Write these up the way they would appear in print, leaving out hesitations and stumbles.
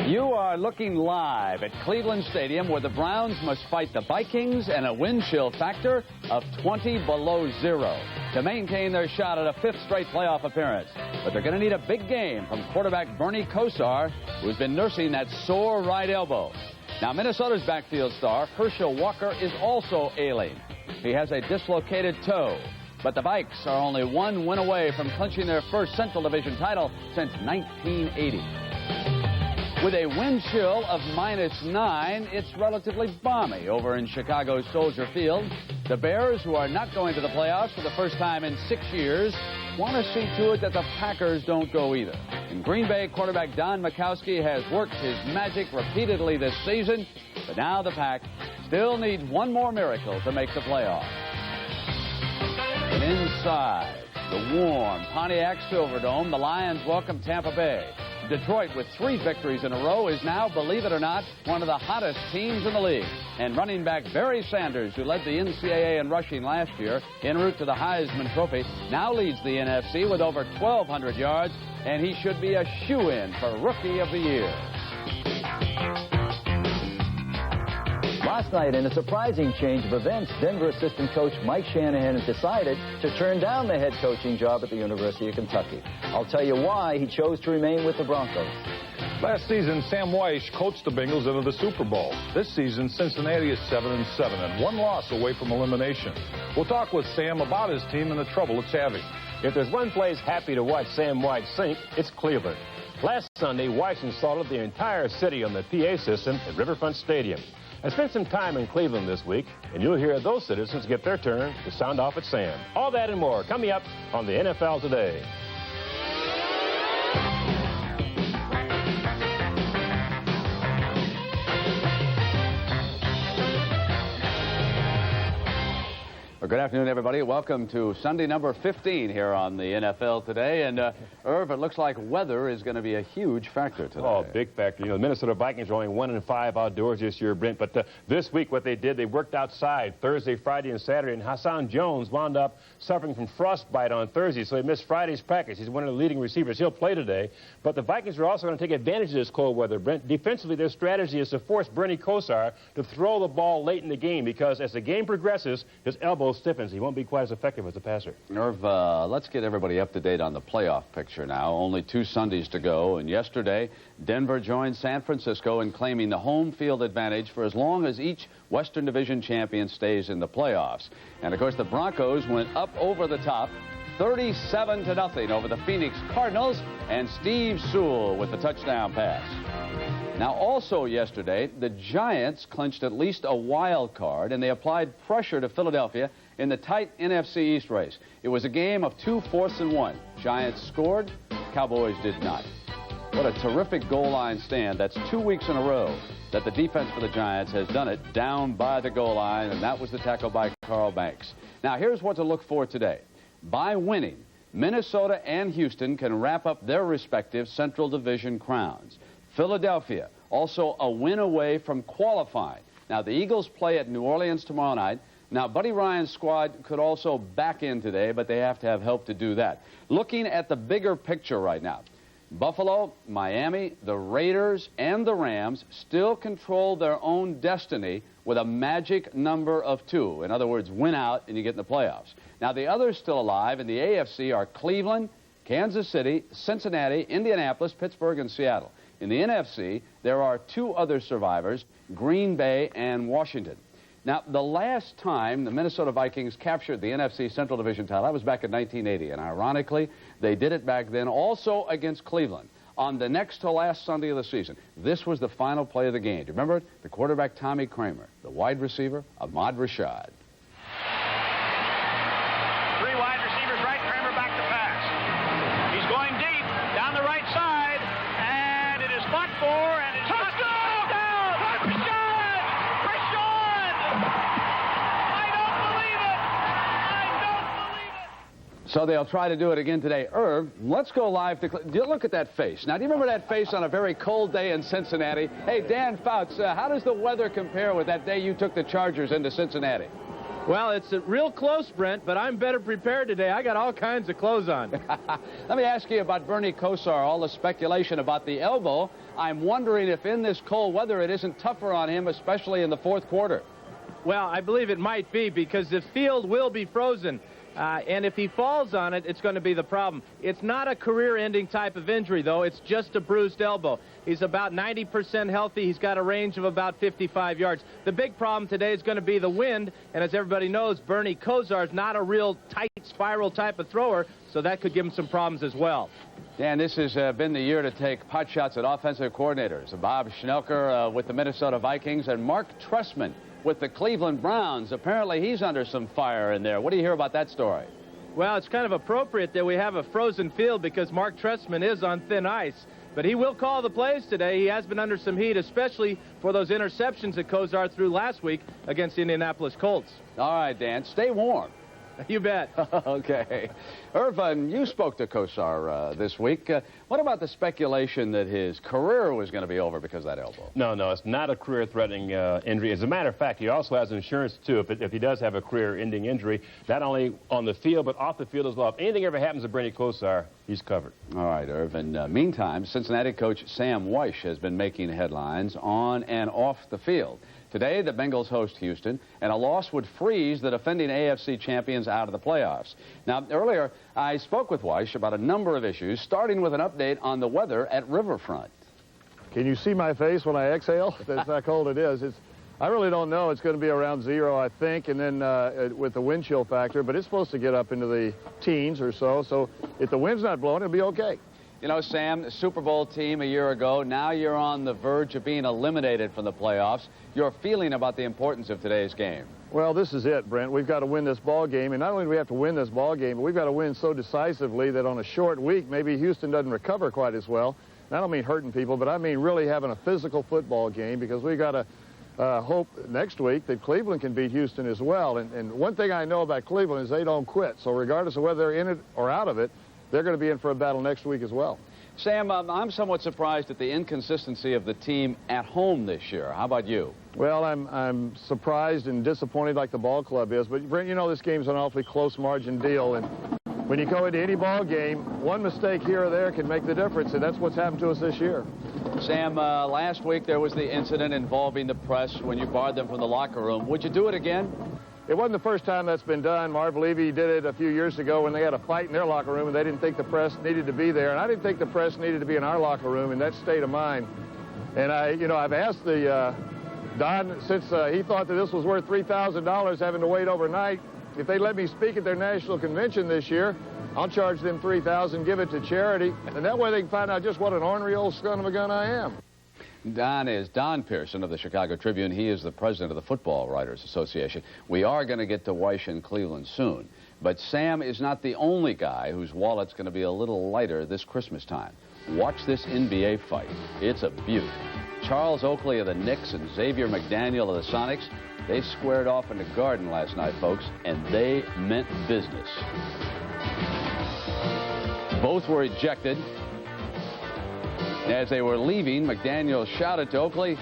You are looking live at Cleveland Stadium, where the Browns must fight the Vikings and a wind chill factor of 20 below zero to maintain their shot at a fifth straight playoff appearance. But they're going to need a big game from quarterback Bernie Kosar, who's been nursing that sore right elbow. Now, Minnesota's backfield star, Herschel Walker, is also ailing. He has a dislocated toe. But the Vikes are only one win away from clinching their first Central Division title since 1980. With a wind chill of -9, it's relatively balmy over in Chicago's Soldier Field. The Bears, who are not going to the playoffs for the first time in 6 years, want to see to it that the Packers don't go either. In Green Bay, quarterback Don Majkowski has worked his magic repeatedly this season, but now the Pack still need one more miracle to make the playoffs. And inside the warm Pontiac Silverdome, the Lions welcome Tampa Bay. Detroit, with 3 victories in a row, is now, believe it or not, one of the hottest teams in the league. And running back Barry Sanders, who led the NCAA in rushing last year en route to the Heisman Trophy, now leads the NFC with over 1,200 yards, and he should be a shoo-in for Rookie of the Year. Last night, in a surprising change of events, Denver assistant coach Mike Shanahan has decided to turn down the head coaching job at the University of Kentucky. I'll tell you why he chose to remain with the Broncos. Last season, Sam Weish coached the Bengals into the Super Bowl. This season, Cincinnati is 7-7 and 1 loss away from elimination. We'll talk with Sam about his team and the trouble it's having. If there's one place happy to watch Sam Weish sink, it's Cleveland. Last Sunday, Weish installed the entire city on the PA system at Riverfront Stadium. I spent some time in Cleveland this week, and you'll hear those citizens get their turn to sound off at Sam. All that and more coming up on the NFL Today. Well, good afternoon, everybody. Welcome to Sunday number 15 here on the NFL Today. And, Irv, it looks like weather is going to be a huge factor today. Oh, big factor. You know, the Minnesota Vikings are only 1-5 outdoors this year, Brent. But this week, what they did, they worked outside Thursday, Friday, and Saturday. And Hassan Jones wound up suffering from frostbite on Thursday, so he missed Friday's practice. He's one of the leading receivers. He'll play today. But the Vikings are also going to take advantage of this cold weather, Brent. Defensively, their strategy is to force Bernie Kosar to throw the ball late in the game, because as the game progresses, his elbow stiffens. He won't be quite as effective as a passer. Irv, let's get everybody up to date on the playoff picture now. Only 2 Sundays to go, and yesterday Denver joined San Francisco in claiming the home field advantage for as long as each Western Division champion stays in the playoffs. And of course the Broncos went up over the top 37-0 over the Phoenix Cardinals, and Steve Sewell with the touchdown pass. Now, also yesterday, the Giants clinched at least a wild card, and they applied pressure to Philadelphia in the tight NFC East race. It was a game of 2 4ths and 1. Giants scored, Cowboys did not. What a terrific goal line stand. That's 2 weeks in a row that the defense for the Giants has done it down by the goal line, and that was the tackle by Carl Banks. Now, here's what to look for today. By winning, Minnesota and Houston can wrap up their respective Central Division crowns. Philadelphia, also a win away from qualifying. Now, the Eagles play at New Orleans tomorrow night. Now, Buddy Ryan's squad could also back in today, but they have to have help to do that. Looking at the bigger picture right now, Buffalo, Miami, the Raiders, and the Rams still control their own destiny with a magic number of 2. In other words, win out and you get in the playoffs. Now, the others still alive in the AFC are Cleveland, Kansas City, Cincinnati, Indianapolis, Pittsburgh, and Seattle. In the NFC, there are 2 other survivors, Green Bay and Washington. Now, the last time the Minnesota Vikings captured the NFC Central Division title, that was back in 1980, and ironically, they did it back then also against Cleveland on the next to last Sunday of the season. This was the final play of the game. Do you remember it? The quarterback, Tommy Kramer, the wide receiver, Ahmad Rashad. 3 wide receivers right, Kramer back to pass. He's going deep, down the right side, and it is fought for, and it's touchdown! So they'll try to do it again today. Irv, let's go live to... Look at that face. Now, do you remember that face on a very cold day in Cincinnati? Hey, Dan Fouts, how does the weather compare with that day you took the Chargers into Cincinnati? Well, it's real close, Brent, but I'm better prepared today. I got all kinds of clothes on. Let me ask you about Bernie Kosar, all the speculation about the elbow. I'm wondering if in this cold weather it isn't tougher on him, especially in the fourth quarter. Well, I believe it might be because the field will be frozen. And if he falls on it, it's going to be the problem. It's not a career-ending type of injury, though. It's just a bruised elbow. He's about 90% healthy. He's got a range of about 55 yards. The big problem today is going to be the wind. And as everybody knows, Bernie Kosar is not a real tight spiral type of thrower, so that could give him some problems as well. Dan, this has been the year to take pot shots at offensive coordinators. Bob Schnelker with the Minnesota Vikings and Mark Trestman with the Cleveland Browns. Apparently he's under some fire in there. What do you hear about that story? Well, it's kind of appropriate that we have a frozen field because Mark Trestman is on thin ice. But he will call the plays today. He has been under some heat, especially for those interceptions that Kosar threw last week against the Indianapolis Colts. All right, Dan, stay warm. You bet. Okay. Irvin, you spoke to Kosar this week. What about the speculation that his career was going to be over because of that elbow? No, it's not a career-threatening injury. As a matter of fact, he also has insurance, too, if he does have a career-ending injury, not only on the field but off the field as well. If anything ever happens to Bernie Kosar, he's covered. All right, Irvin. Meantime, Cincinnati coach Sam Weish has been making headlines on and off the field. Today, the Bengals host Houston, and a loss would freeze the defending AFC champions out of the playoffs. Now, earlier, I spoke with Weish about a number of issues, starting with an update on the weather at Riverfront. Can you see my face when I exhale? That's how cold it is. I really don't know. It's going to be around 0, I think, and then with the wind chill factor, but it's supposed to get up into the teens or so. So if the wind's not blowing, it'll be okay. You know, Sam, the Super Bowl team a year ago, now you're on the verge of being eliminated from the playoffs. Your feeling about the importance of today's game? Well, this is it, Brent. We've got to win this ball game, and not only do we have to win this ball game, but we've got to win so decisively that on a short week, maybe Houston doesn't recover quite as well. And I don't mean hurting people, but I mean really having a physical football game because we got to hope next week that Cleveland can beat Houston as well. And one thing I know about Cleveland is they don't quit. So regardless of whether they're in it or out of it, they're going to be in for a battle next week as well. Sam, I'm somewhat surprised at the inconsistency of the team at home this year. How about you? Well, I'm surprised and disappointed like the ball club is. But, Brent, you know this game's an awfully close margin deal. And when you go into any ball game, one mistake here or there can make the difference. And that's what's happened to us this year. Sam, last week there was the incident involving the press when you barred them from the locker room. Would you do it again? It wasn't the first time that's been done. Marv Levy did it a few years ago when they had a fight in their locker room and they didn't think the press needed to be there. And I didn't think the press needed to be in our locker room in that state of mind. And I've asked Don, since he thought that this was worth $3,000 having to wait overnight, if they let me speak at their national convention this year, I'll charge them $3,000, give it to charity, and that way they can find out just what an ornery old son of a gun I am. Don is Don Pearson of the Chicago Tribune. He is the president of the Football Writers Association. We are going to get to Weish in Cleveland soon. But Sam is not the only guy whose wallet's going to be a little lighter this Christmas time. Watch this NBA fight. It's a beaut. Charles Oakley of the Knicks and Xavier McDaniel of the Sonics, they squared off in the Garden last night, folks, and they meant business. Both were ejected. As they were leaving, McDaniel shouted to Oakley,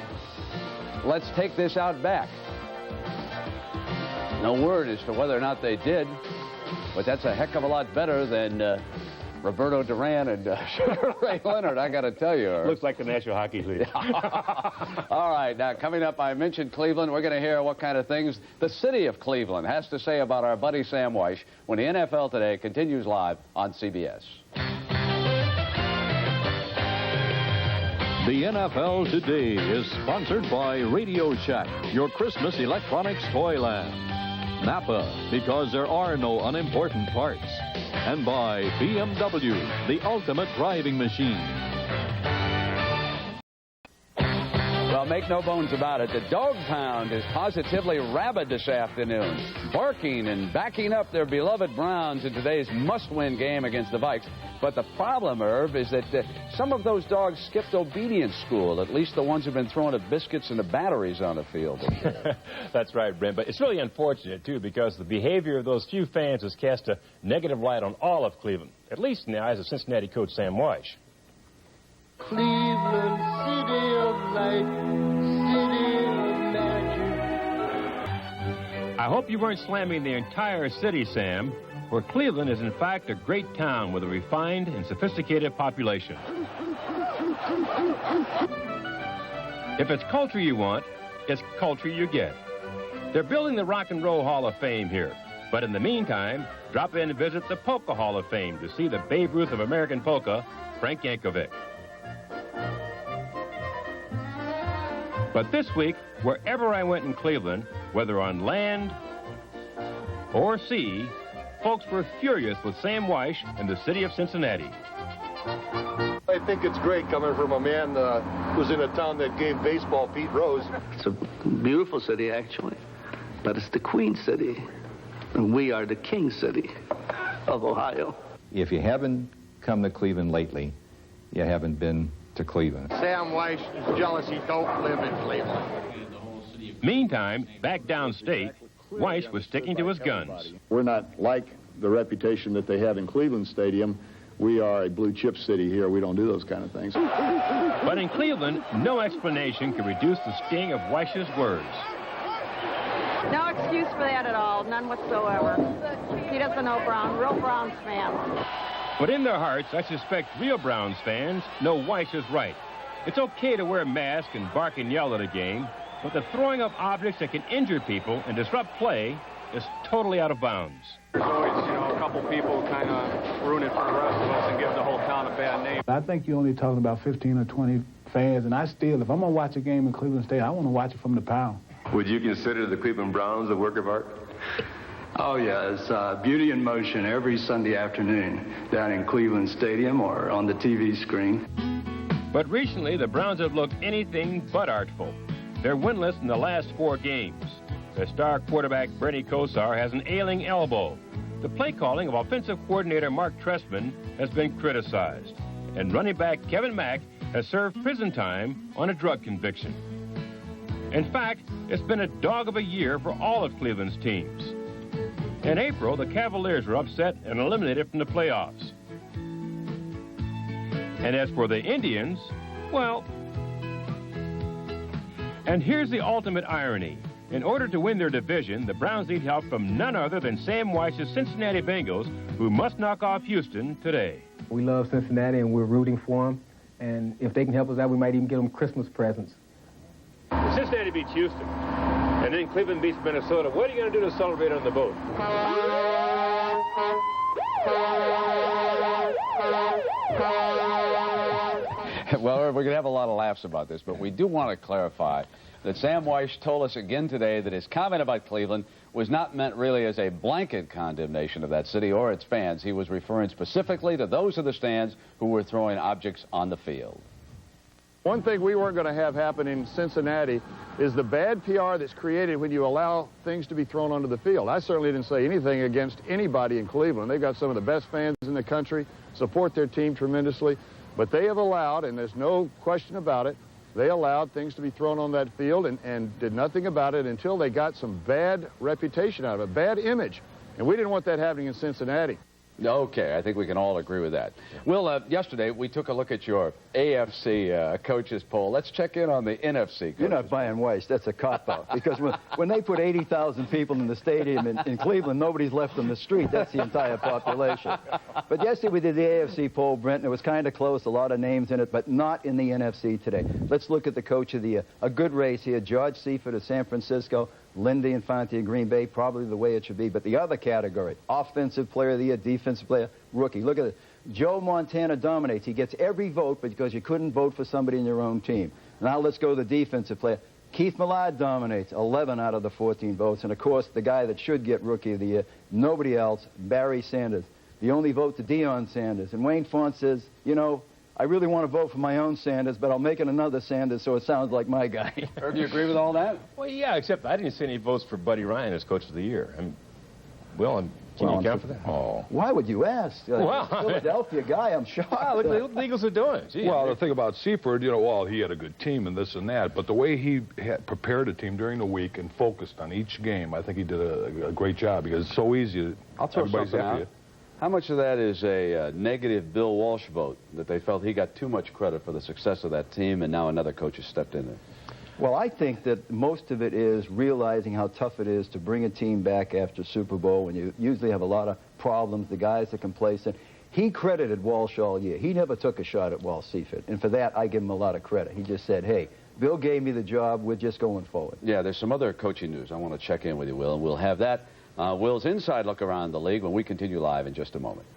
"Let's take this out back." No word as to whether or not they did, but that's a heck of a lot better than Roberto Duran and Ray Leonard, I got to tell you. Looks like the National Hockey League. All right, now coming up, I mentioned Cleveland. We're going to hear what kind of things the city of Cleveland has to say about our buddy Sam Weish when the NFL Today continues live on CBS. The NFL Today is sponsored by Radio Shack, your Christmas electronics toyland. Napa, because there are no unimportant parts. And by BMW, the ultimate driving machine. Well, make no bones about it, the dog pound is positively rabid this afternoon, barking and backing up their beloved Browns in today's must-win game against the Vikes. But the problem, Irv, is that some of those dogs skipped obedience school, at least the ones who've been throwing the biscuits and the batteries on the field. That's right, Brent. But it's really unfortunate, too, because the behavior of those few fans has cast a negative light on all of Cleveland, at least in the eyes of Cincinnati coach Sam Weish. Cleveland, city of light, city of magic. I hope you weren't slamming the entire city, Sam, for Cleveland is in fact a great town with a refined and sophisticated population. If it's culture you want, it's culture you get. They're building the Rock and Roll Hall of Fame here. But in the meantime, drop in and visit the Polka Hall of Fame to see the Babe Ruth of American polka, Frank Yankovic. But this week, wherever I went in Cleveland, whether on land or sea, folks were furious with Sam Weish and the city of Cincinnati. I think it's great coming from a man who's in a town that gave baseball Pete Rose. It's a beautiful city, actually, but it's the Queen City, and we are the King City of Ohio. If you haven't come to Cleveland lately, you haven't been to Cleveland. Sam Weish is jealous he don't live in Cleveland. Meantime, back downstate, Weish was sticking to his guns. We're not like the reputation that they have in Cleveland Stadium. We are a blue chip city here. We don't do those kind of things. But in Cleveland, no explanation can reduce the sting of Weich's words. No excuse for that at all, none whatsoever. He doesn't know Brown, real Browns fans. But in their hearts, I suspect real Browns fans know Weish is right. It's okay to wear a mask and bark and yell at a game, but the throwing of objects that can injure people and disrupt play is totally out of bounds. There's always, a couple people kind of ruin it for the rest of us and give the whole town a bad name. I think you're only talking about 15 or 20 fans, and if I'm going to watch a game in Cleveland State, I want to watch it from the pound. Would you consider the Cleveland Browns a work of art? Oh, yeah, it's beauty in motion every Sunday afternoon down in Cleveland Stadium or on the TV screen. But recently, the Browns have looked anything but artful. They're winless in the last 4 games. Their star quarterback, Bernie Kosar, has an ailing elbow. The play calling of offensive coordinator Mark Trestman has been criticized. And running back Kevin Mack has served prison time on a drug conviction. In fact, it's been a dog of a year for all of Cleveland's teams. In April, the Cavaliers were upset and eliminated from the playoffs. And as for the Indians, well... And here's the ultimate irony. In order to win their division, the Browns need help from none other than Sam Weich's Cincinnati Bengals, who must knock off Houston today. We love Cincinnati, and we're rooting for them. And if they can help us out, we might even give them Christmas presents. If Cincinnati beats Houston, and then Cleveland beats Minnesota, what are you going to do to celebrate on the boat? Well, we're going to have a lot of laughs about this, but we do want to clarify that Sam Weish told us again today that his comment about Cleveland was not meant really as a blanket condemnation of that city or its fans. He was referring specifically to those in the stands who were throwing objects on the field. One thing we weren't going to have happen in Cincinnati is the bad PR that's created when you allow things to be thrown onto the field. I certainly didn't say anything against anybody in Cleveland. They've got some of the best fans in the country, support their team tremendously, but they have allowed, and there's no question about it, they allowed things to be thrown on that field and did nothing about it until they got some bad reputation out of it, bad image. And we didn't want that happening in Cincinnati. Okay, I think we can all agree with that. Well, yesterday we took a look at your AFC coaches poll. Let's check in on the NFC coaches. You're not buying Weish. That's a cop-out. Because when they put 80,000 people in the stadium in Cleveland, nobody's left on the street. That's the entire population. But yesterday we did the AFC poll, Brent, and it was kind of close, a lot of names in it, but not in the NFC today. Let's look at the coach of the year. A good race here. George Seifert of San Francisco, Lindy Infante of Green Bay, probably the way it should be. But the other category, offensive player of the year, defensive player, rookie. Look at it. Joe Montana dominates. He gets every vote because you couldn't vote for somebody in your own team. Now let's go to the defensive player. Keith Millard dominates, 11 out of the 14 votes. And, of course, the guy that should get rookie of the year, nobody else, Barry Sanders. The only vote to Deion Sanders. And Wayne Font says, you know, I really want to vote for my own Sanders, but I'll make it another Sanders so it sounds like my guy. Do you agree with all that? Well, yeah, except I didn't see any votes for Buddy Ryan as Coach of the Year. I mean, can you account for that? Oh. Why would you ask? Well, Philadelphia guy, I'm shocked. Well, look what the Eagles are doing. Gee, well, the thing about Seifert, you know, well, he had a good team and this and that, but the way he had prepared a team during the week and focused on each game, I think he did a great job because it's so easy. I'll throw something out. How much of that is a negative Bill Walsh vote, that they felt he got too much credit for the success of that team and now another coach has stepped in there? Well, I think that most of it is realizing how tough it is to bring a team back after Super Bowl when you usually have a lot of problems, the guys are complacent. He credited Walsh all year. He never took a shot at Walsh Seifert, and for that, I give him a lot of credit. He just said, hey, Bill gave me the job, we're just going forward. Yeah, there's some other coaching news. I want to check in with you, Will, and we'll have that, Will's inside look around the league when we continue live in just a moment.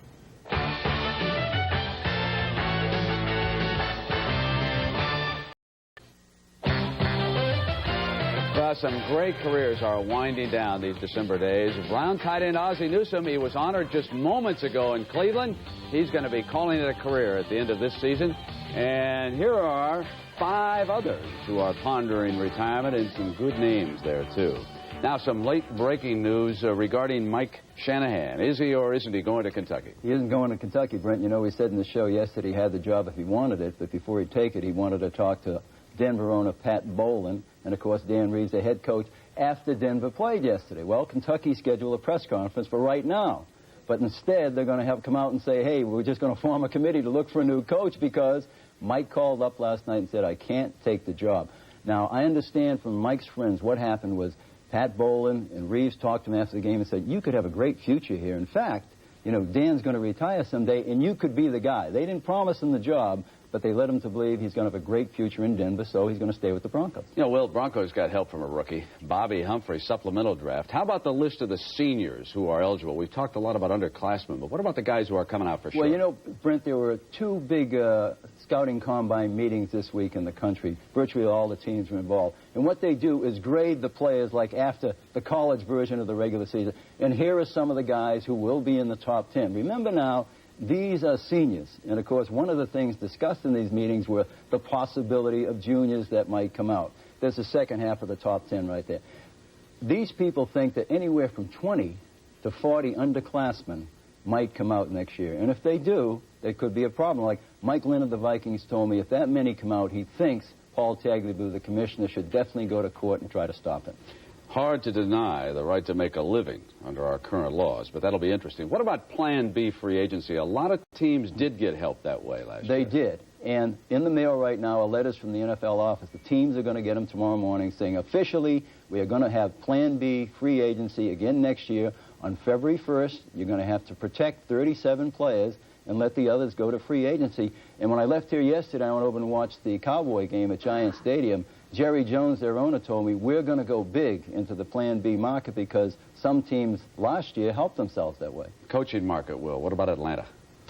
Some great careers are winding down these December days. Brown tight end Ozzie Newsome, he was honored just moments ago in Cleveland. He's going to be calling it a career at the end of this season. And here are 5 others who are pondering retirement, and some good names there, too. Now, some late-breaking news regarding Mike Shanahan. Is he or isn't he going to Kentucky? He isn't going to Kentucky, Brent. You know, he said in the show yesterday he had the job if he wanted it, but before he'd take it, he wanted to talk to Denver owner Pat Bowlen, and of course Dan Reeves, the head coach, after Denver played yesterday. Well, Kentucky scheduled a press conference for right now, but instead they're going to have come out and say, hey, we're just going to form a committee to look for a new coach because Mike called up last night and said, I can't take the job. Now, I understand from Mike's friends what happened was Pat Bowlen and Reeves talked to him after the game and said, you could have a great future here. In fact, you know, Dan's going to retire someday, and you could be the guy. They didn't promise him the job, but they led him to believe he's going to have a great future in Denver, so he's going to stay with the Broncos. You know, Will, Broncos got help from a rookie, Bobby Humphrey, supplemental draft. How about the list of the seniors who are eligible? We've talked a lot about underclassmen, but what about the guys who are coming out for sure? Well, you know, Brent, there were 2 big scouting combine meetings this week in the country. Virtually all the teams were involved. And what they do is grade the players like after the college version of the regular season. And here are some of the guys who will be in the top 10. Remember now, these are seniors. And, of course, one of the things discussed in these meetings were the possibility of juniors that might come out. There's the second half of the top 10 right there. These people think that anywhere from 20 to 40 underclassmen might come out next year. And if they do, there could be a problem. Like Mike Lynn of the Vikings told me if that many come out, he thinks Paul Tagliabue, the commissioner, should definitely go to court and try to stop it. Hard to deny the right to make a living under our current laws, but that'll be interesting. What about Plan B free agency? A lot of teams did get help that way last year. They did. And in the mail right now are letters from the NFL office. The teams are going to get them tomorrow morning saying officially we are going to have Plan B free agency again next year. On February 1st, you're going to have to protect 37 players and let the others go to free agency. And when I left here yesterday, I went over and watched the Cowboy game at Giant Stadium. Jerry Jones, their owner, told me we're going to go big into the Plan B market because some teams last year helped themselves that way. Coaching market, Will. What about Atlanta?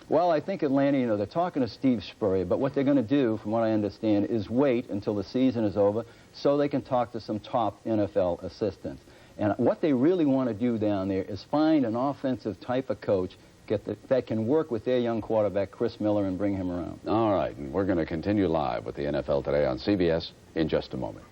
Well, I think Atlanta, you know, they're talking to Steve Spurrier, but what they're going to do, from what I understand, is wait until the season is over so they can talk to some top NFL assistants. And what they really want to do down there is find an offensive type of coach that can work with their young quarterback, Chris Miller, and bring him around. All right, and we're going to continue live with the NFL Today on CBS in just a moment.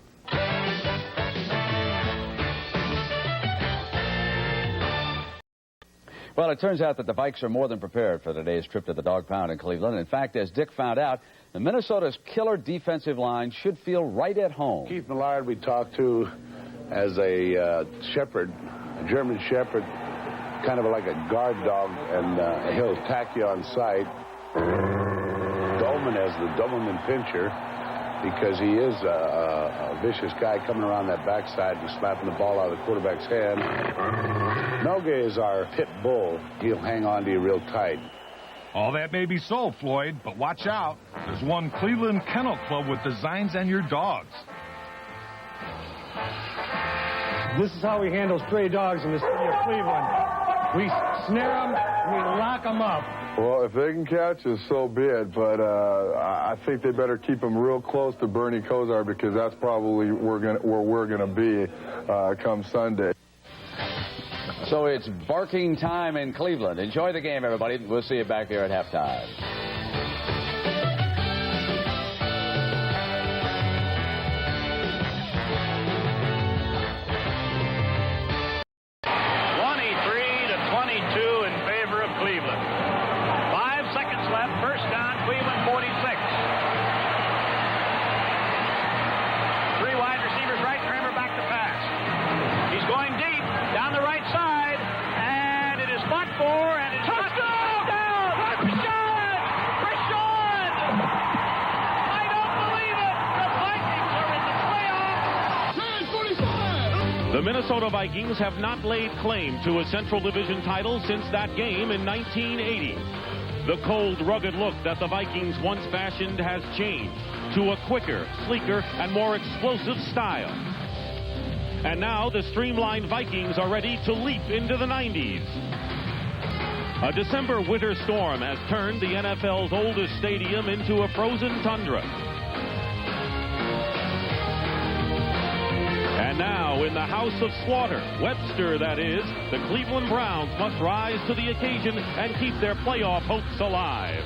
Well, it turns out that the Vikes are more than prepared for today's trip to the dog pound in Cleveland. In fact, as Dick found out, the Minnesota's killer defensive line should feel right at home. Keith Millard we talked to as a shepherd, a German shepherd, kind of like a guard dog, and he'll attack you on sight. Dolman as the Doberman pincher, because he is a vicious guy coming around that backside and slapping the ball out of the quarterback's hand. Noga is our pit bull. He'll hang on to you real tight. All that may be so, Floyd, but watch out. There's one Cleveland Kennel Club with designs on your dogs. This is how we handle stray dogs in the city of Cleveland. We snare them, we lock them up. Well, if they can catch us, so be it. But I think they better keep them real close to Bernie Kosar because that's probably where we're going to be come Sunday. So it's barking time in Cleveland. Enjoy the game, everybody. We'll see you back here at halftime. The Minnesota Vikings have not laid claim to a Central Division title since that game in 1980. The cold, rugged look that the Vikings once fashioned has changed to a quicker, sleeker, and more explosive style. And now the streamlined Vikings are ready to leap into the 90s. A December winter storm has turned the NFL's oldest stadium into a frozen tundra. And now, in the house of slaughter, Webster that is, the Cleveland Browns must rise to the occasion and keep their playoff hopes alive.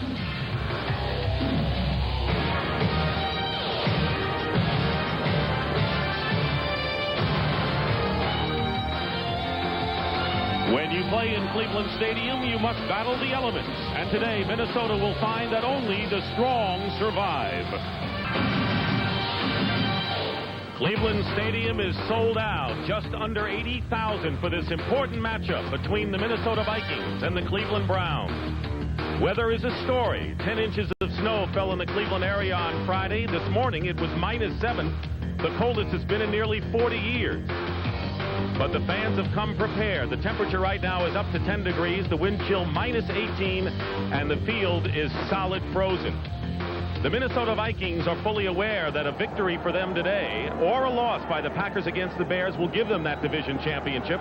When you play in Cleveland Stadium, you must battle the elements. And today, Minnesota will find that only the strong survive. Cleveland Stadium is sold out, just under 80,000 for this important matchup between the Minnesota Vikings and the Cleveland Browns. Weather is a story. 10 inches of snow fell in the Cleveland area on Friday. This morning it was -7, the coldest it's been in nearly 40 years. But the fans have come prepared. The temperature right now is up to 10 degrees, the wind chill -18, and the field is solid frozen. The Minnesota Vikings are fully aware that a victory for them today or a loss by the Packers against the Bears will give them that division championship.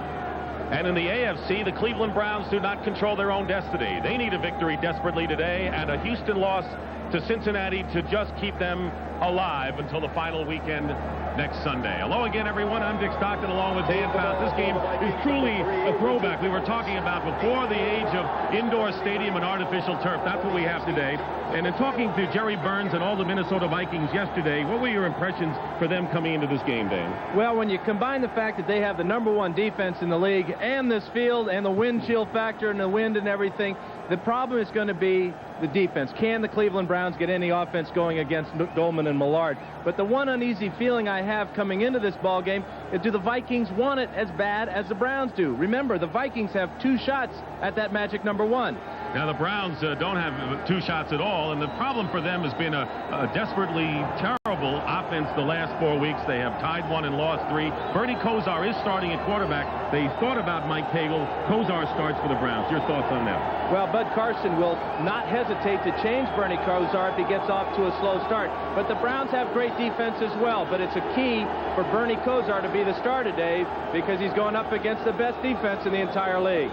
And in the AFC, the Cleveland Browns do not control their own destiny. They need a victory desperately today and a Houston loss to Cincinnati to just keep them alive until the final weekend next Sunday. Hello again, everyone. I'm Dick Stockton along with Dan Fouts. This game is truly a throwback. We were talking about before the age of indoor stadium and artificial turf. That's what we have today. And in talking to Jerry Burns and all the Minnesota Vikings yesterday, what were your impressions for them coming into this game, Dan? Well, when you combine the fact that they have the #1 defense in the league and this field and the wind chill factor and the wind and everything, the problem is going to be the defense. Can the Cleveland Browns get any offense going against Goldman and Millard? But the one uneasy feeling I have coming into this ball game is, do the Vikings want it as bad as the Browns do? Remember, the Vikings have 2 shots at that magic #1. Now, the Browns don't have 2 shots at all, and the problem for them has been a desperately terrible offense the last 4 weeks. They have tied 1 and lost 3. Bernie Kosar is starting at quarterback. They thought about Mike Pagel. Kosar starts for the Browns. Your thoughts on that? Well, Bud Carson will not hesitate to change Bernie Kosar if he gets off to a slow start. But the Browns have great defense as well. But it's a key for Bernie Kosar to be the starter, Dave, because he's going up against the best defense in the entire league.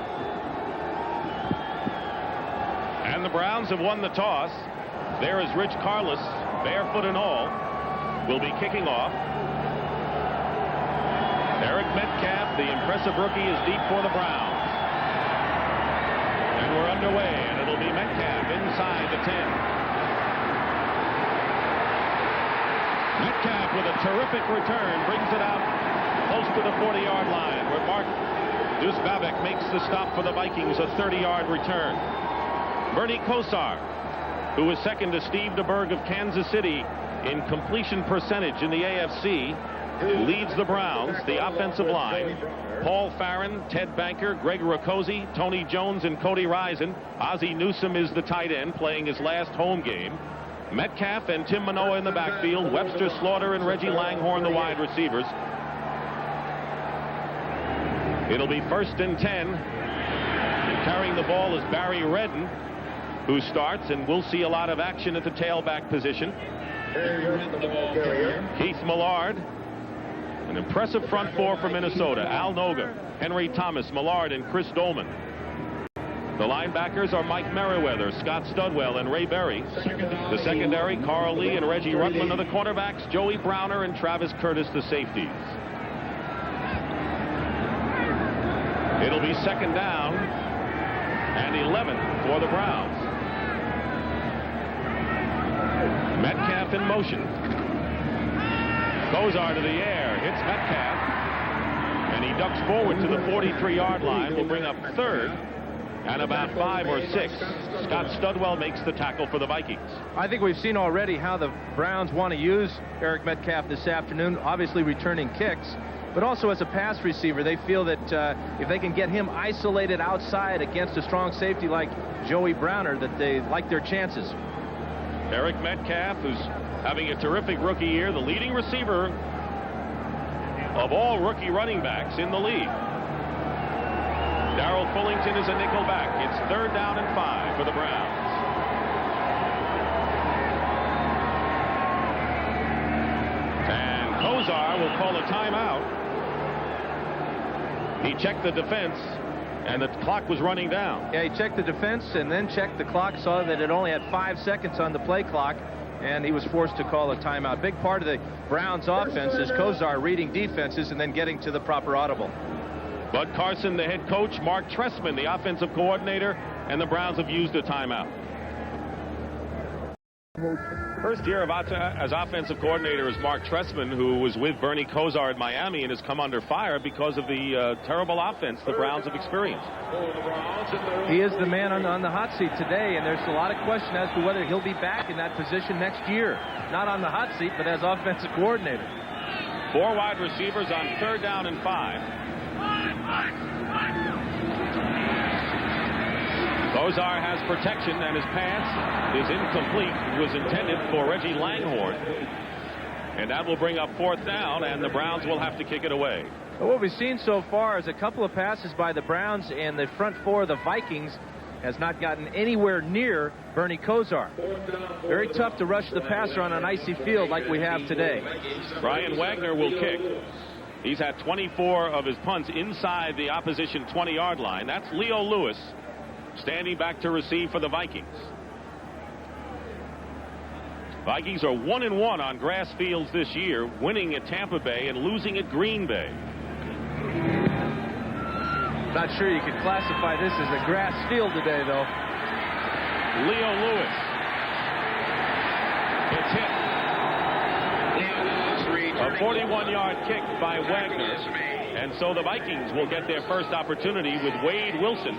And the Browns have won the toss. There is Rich Carlos, barefoot and all, will be kicking off. Eric Metcalf, the impressive rookie, is deep for the Browns. And we're underway, and it'll be Metcalf inside the 10. Metcalf with a terrific return brings it out close to the 40-yard line, where Mark Dusbavek makes the stop for the Vikings, a 30-yard return. Bernie Kosar, who is second to Steve DeBerg of Kansas City in completion percentage in the AFC, leads the Browns. The offensive line: Paul Farron, Ted Banker, Greg Rakosi, Tony Jones, and Cody Risen. Ozzie Newsome is the tight end, playing his last home game. Metcalf and Tim Manoa in the backfield. Webster Slaughter and Reggie Langhorne, the wide receivers. It'll be 1st and 10. And carrying the ball is Barry Redden, who starts, and we'll see a lot of action at the tailback position. Keith Millard. An impressive front 4 for Minnesota: Al Noga, Henry Thomas, Millard, and Chris Dolman. The linebackers are Mike Merriweather, Scott Studwell, and Ray Berry. The secondary: Carl Lee and Reggie Rutland. Are the cornerbacks: Joey Browner and Travis Curtis, the safeties. It'll be 2nd down and 11 for the Browns. Metcalf in motion. Kosar to the air, hits Metcalf, and he ducks forward to the 43-yard line. Will bring up 3rd and about 5 or 6. Scott Studwell makes the tackle for the Vikings. I think we've seen already how the Browns want to use Eric Metcalf this afternoon, obviously returning kicks, but also as a pass receiver. They feel that if they can get him isolated outside against a strong safety like Joey Browner, that they like their chances. Eric Metcalf, who's having a terrific rookie year, the leading receiver of all rookie running backs in the league. Darrell Fullington is a nickel back. It's 3rd down and 5 for the Browns. And Kozar will call a timeout. He checked the defense, and the clock was running down. Yeah, he checked the defense and then checked the clock, saw that it only had 5 seconds on the play clock, and he was forced to call a timeout. Big part of the Browns' offense is Kozar reading defenses and then getting to the proper audible. Bud Carson, the head coach, Mark Trestman, the offensive coordinator, and the Browns have used a timeout. First year as offensive coordinator is Mark Trestman, who was with Bernie Kosar at Miami and has come under fire because of the terrible offense the Browns have experienced. He is the man on the hot seat today, and there's a lot of question as to whether he'll be back in that position next year. Not on the hot seat, but as offensive coordinator. 4 wide receivers on 3rd down and 5. Kozar has protection, and his pass is incomplete. It was intended for Reggie Langhorne. And that will bring up 4th down, and the Browns will have to kick it away. Well, what we've seen so far is a couple of passes by the Browns, and the front 4 of the Vikings has not gotten anywhere near Bernie Kosar. Very tough to rush the passer on an icy field like we have today. Brian Wagner will kick. He's had 24 of his punts inside the opposition 20-yard line. That's Leo Lewis standing back to receive for the Vikings. Vikings are 1-1 on grass fields this year, winning at Tampa Bay and losing at Green Bay. Not sure you could classify this as a grass field today, though. Leo Lewis. It's hit. A 41-yard kick by Wagner. And so the Vikings will get their first opportunity with Wade Wilson,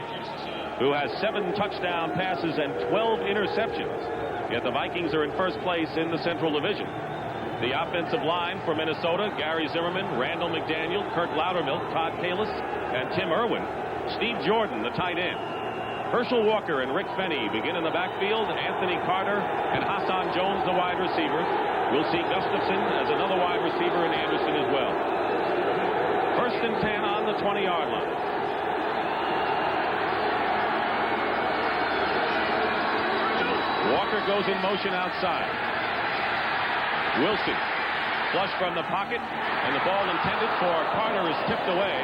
who has 7 touchdown passes and 12 interceptions. Yet the Vikings are in first place in the Central Division. The offensive line for Minnesota: Gary Zimmerman, Randall McDaniel, Kurt Loudermilk, Todd Kalis, and Tim Irwin. Steve Jordan, the tight end. Herschel Walker and Rick Fenny begin in the backfield. Anthony Carter and Hassan Jones, the wide receivers. We'll see Gustafson as another wide receiver, and Anderson as well. 1st and 10 on the 20-yard line. Walker goes in motion outside. Wilson, flush from the pocket, and the ball intended for Carter is tipped away,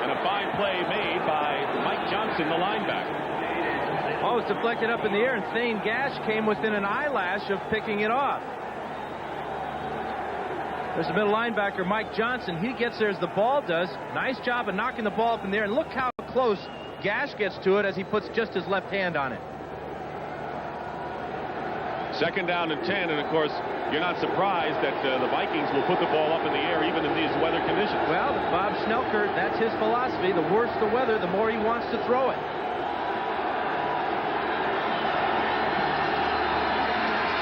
and a fine play made by Mike Johnson, the linebacker. Ball was deflected up in the air, and Thane Gash came within an eyelash of picking it off. There's the middle linebacker, Mike Johnson. He gets there as the ball does. Nice job of knocking the ball up in the air, and look how close Gash gets to it as he puts just his left hand on it. 2nd down and 10, and of course, you're not surprised that the Vikings will put the ball up in the air even in these weather conditions. Well, Bob Schnelker, that's his philosophy. The worse the weather, the more he wants to throw it.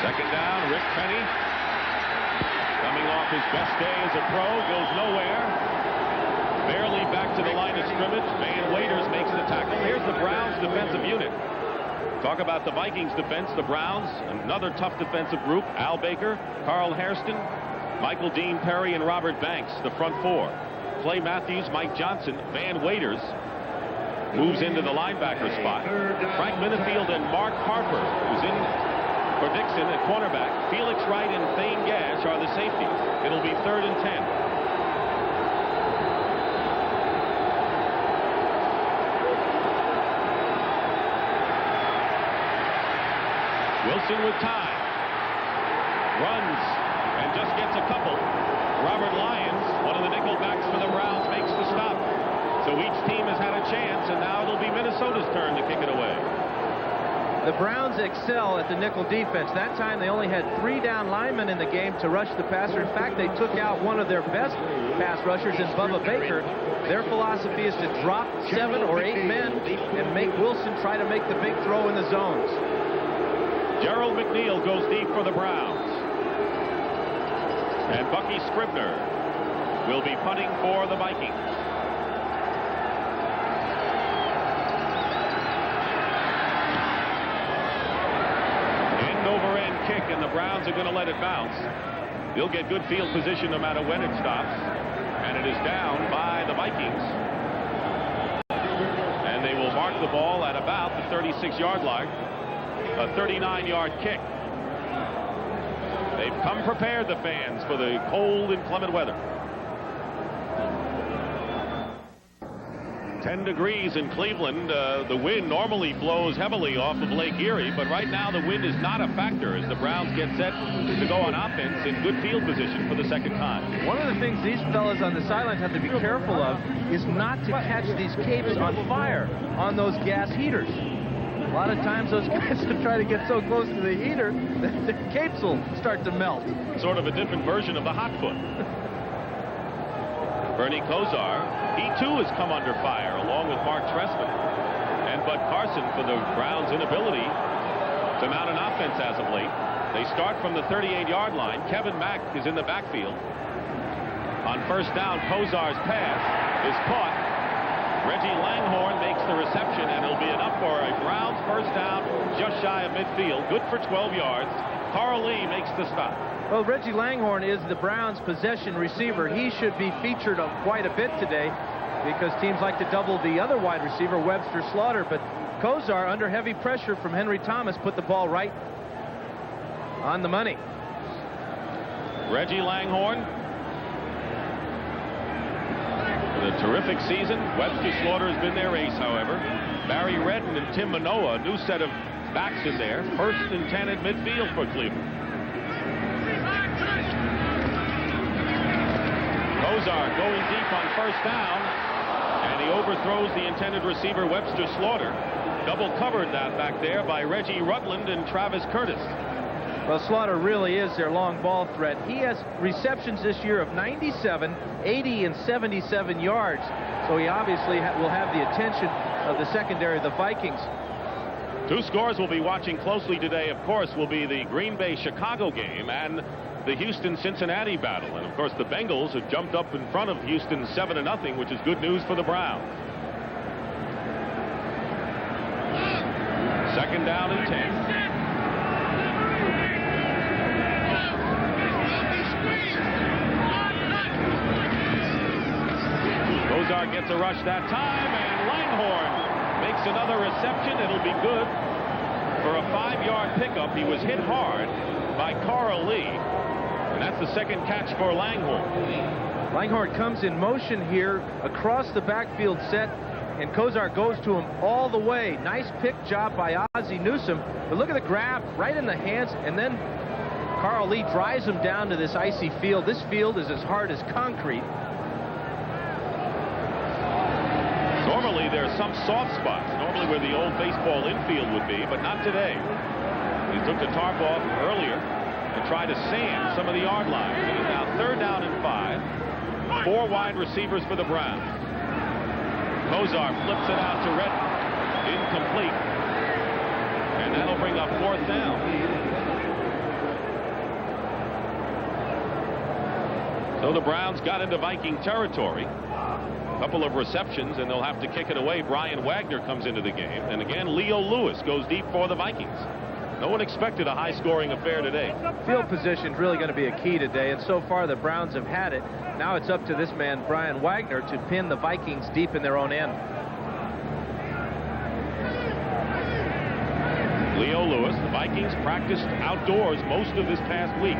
2nd down, Rick Penny, coming off his best day as a pro, goes nowhere. Barely back to the line of scrimmage. Van Waiters makes the tackle. Here's the Browns defensive unit. Talk about the Vikings defense. The Browns, another tough defensive group. Al Baker, Carl Hairston, Michael Dean Perry, and Robert Banks, the front 4. Clay Matthews, Mike Johnson, Van Waiters moves into the linebacker spot. Frank Minifield and Mark Harper, who's in for Dixon at cornerback. Felix Wright and Thane Gash are the safeties. It'll be 3rd and 10. Wilson with time. Runs and just gets a couple. Robert Lyons, one of the nickel backs for the Browns, makes the stop. So each team has had a chance, and now it'll be Minnesota's turn to kick it away. The Browns excel at the nickel defense. That time they only had 3 down linemen in the game to rush the passer. In fact, they took out one of their best pass rushers in Bubba Baker. Their philosophy is to drop 7 or 8 men and make Wilson try to make the big throw in the zones. Gerald McNeil goes deep for the Browns. And Bucky Scribner will be punting for the Vikings. End-over-end kick, and the Browns are going to let it bounce. They'll get good field position no matter when it stops. And it is down by the Vikings. And they will mark the ball at about the 36-yard line. A 39-yard kick. They've come prepared, the fans, for the cold, inclement weather. 10 degrees in Cleveland. The wind normally blows heavily off of Lake Erie, but right now the wind is not a factor as the Browns get set to go on offense in good field position for the second time. One of the things these fellas on the sidelines have to be careful of is not to catch these capes on fire on those gas heaters. A lot of times those guys will try to get so close to the heater that the capes will start to melt. Sort of a different version of the hot foot. Bernie Kosar, he too has come under fire along with Mark Trestman and Bud Carson for the Browns' inability to mount an offense as of late. They start from the 38-yard line. Kevin Mack is in the backfield. On first down, Kosar's pass is caught. Reggie Langhorne makes the reception, and it'll be enough for a Browns first down just shy of midfield. Good for 12 yards. Carl Lee makes the stop. Well, Reggie Langhorne is the Browns' possession receiver. He should be featured quite a bit today because teams like to double the other wide receiver, Webster Slaughter. But Kosar, under heavy pressure from Henry Thomas, put the ball right on the money. Reggie Langhorne with a terrific season. Webster Slaughter has been their ace, however. Barry Redden and Tim Manoa, a new set of backs in there. 1st and 10 at midfield for Cleveland. Kosar going deep on first down, and he overthrows the intended receiver, Webster Slaughter. Double covered that back there by Reggie Rutland and Travis Curtis. Well, Slaughter really is their long ball threat. He has receptions this year of 97, 80, and 77 yards. So he obviously will have the attention of the secondary of the Vikings. Two scores we'll be watching closely today, of course, will be the Green Bay-Chicago game and the Houston-Cincinnati battle. And, of course, the Bengals have jumped up in front of Houston 7-0, which is good news for the Browns. 2nd down and 10. Kosar gets a rush that time, and Langhorne makes another reception. It'll be good for a 5-yard pickup. He was hit hard by Carl Lee, and that's the second catch for Langhorne. Langhorne comes in motion here across the backfield set, and Kosar goes to him all the way. Nice pick job by Ozzie Newsome, but look at the grab right in the hands, and then Carl Lee drives him down to this icy field. This field is as hard as concrete. Normally there are some soft spots, normally where the old baseball infield would be, but not today. He took the tarp off earlier and tried to sand some of the yard lines. It is now 3rd down and 5. 4 wide receivers for the Browns. Kosar flips it out to Redden. Incomplete. And that'll bring up 4th down. So the Browns got into Viking territory. Couple of receptions, and they'll have to kick it away. Brian Wagner comes into the game, and again Leo Lewis goes deep for the Vikings. No one expected a high-scoring affair today. Field position is really going to be a key today, and so far the Browns have had it. Now it's up to this man Brian Wagner to pin the Vikings deep in their own end. Leo Lewis. The Vikings practiced outdoors most of this past week.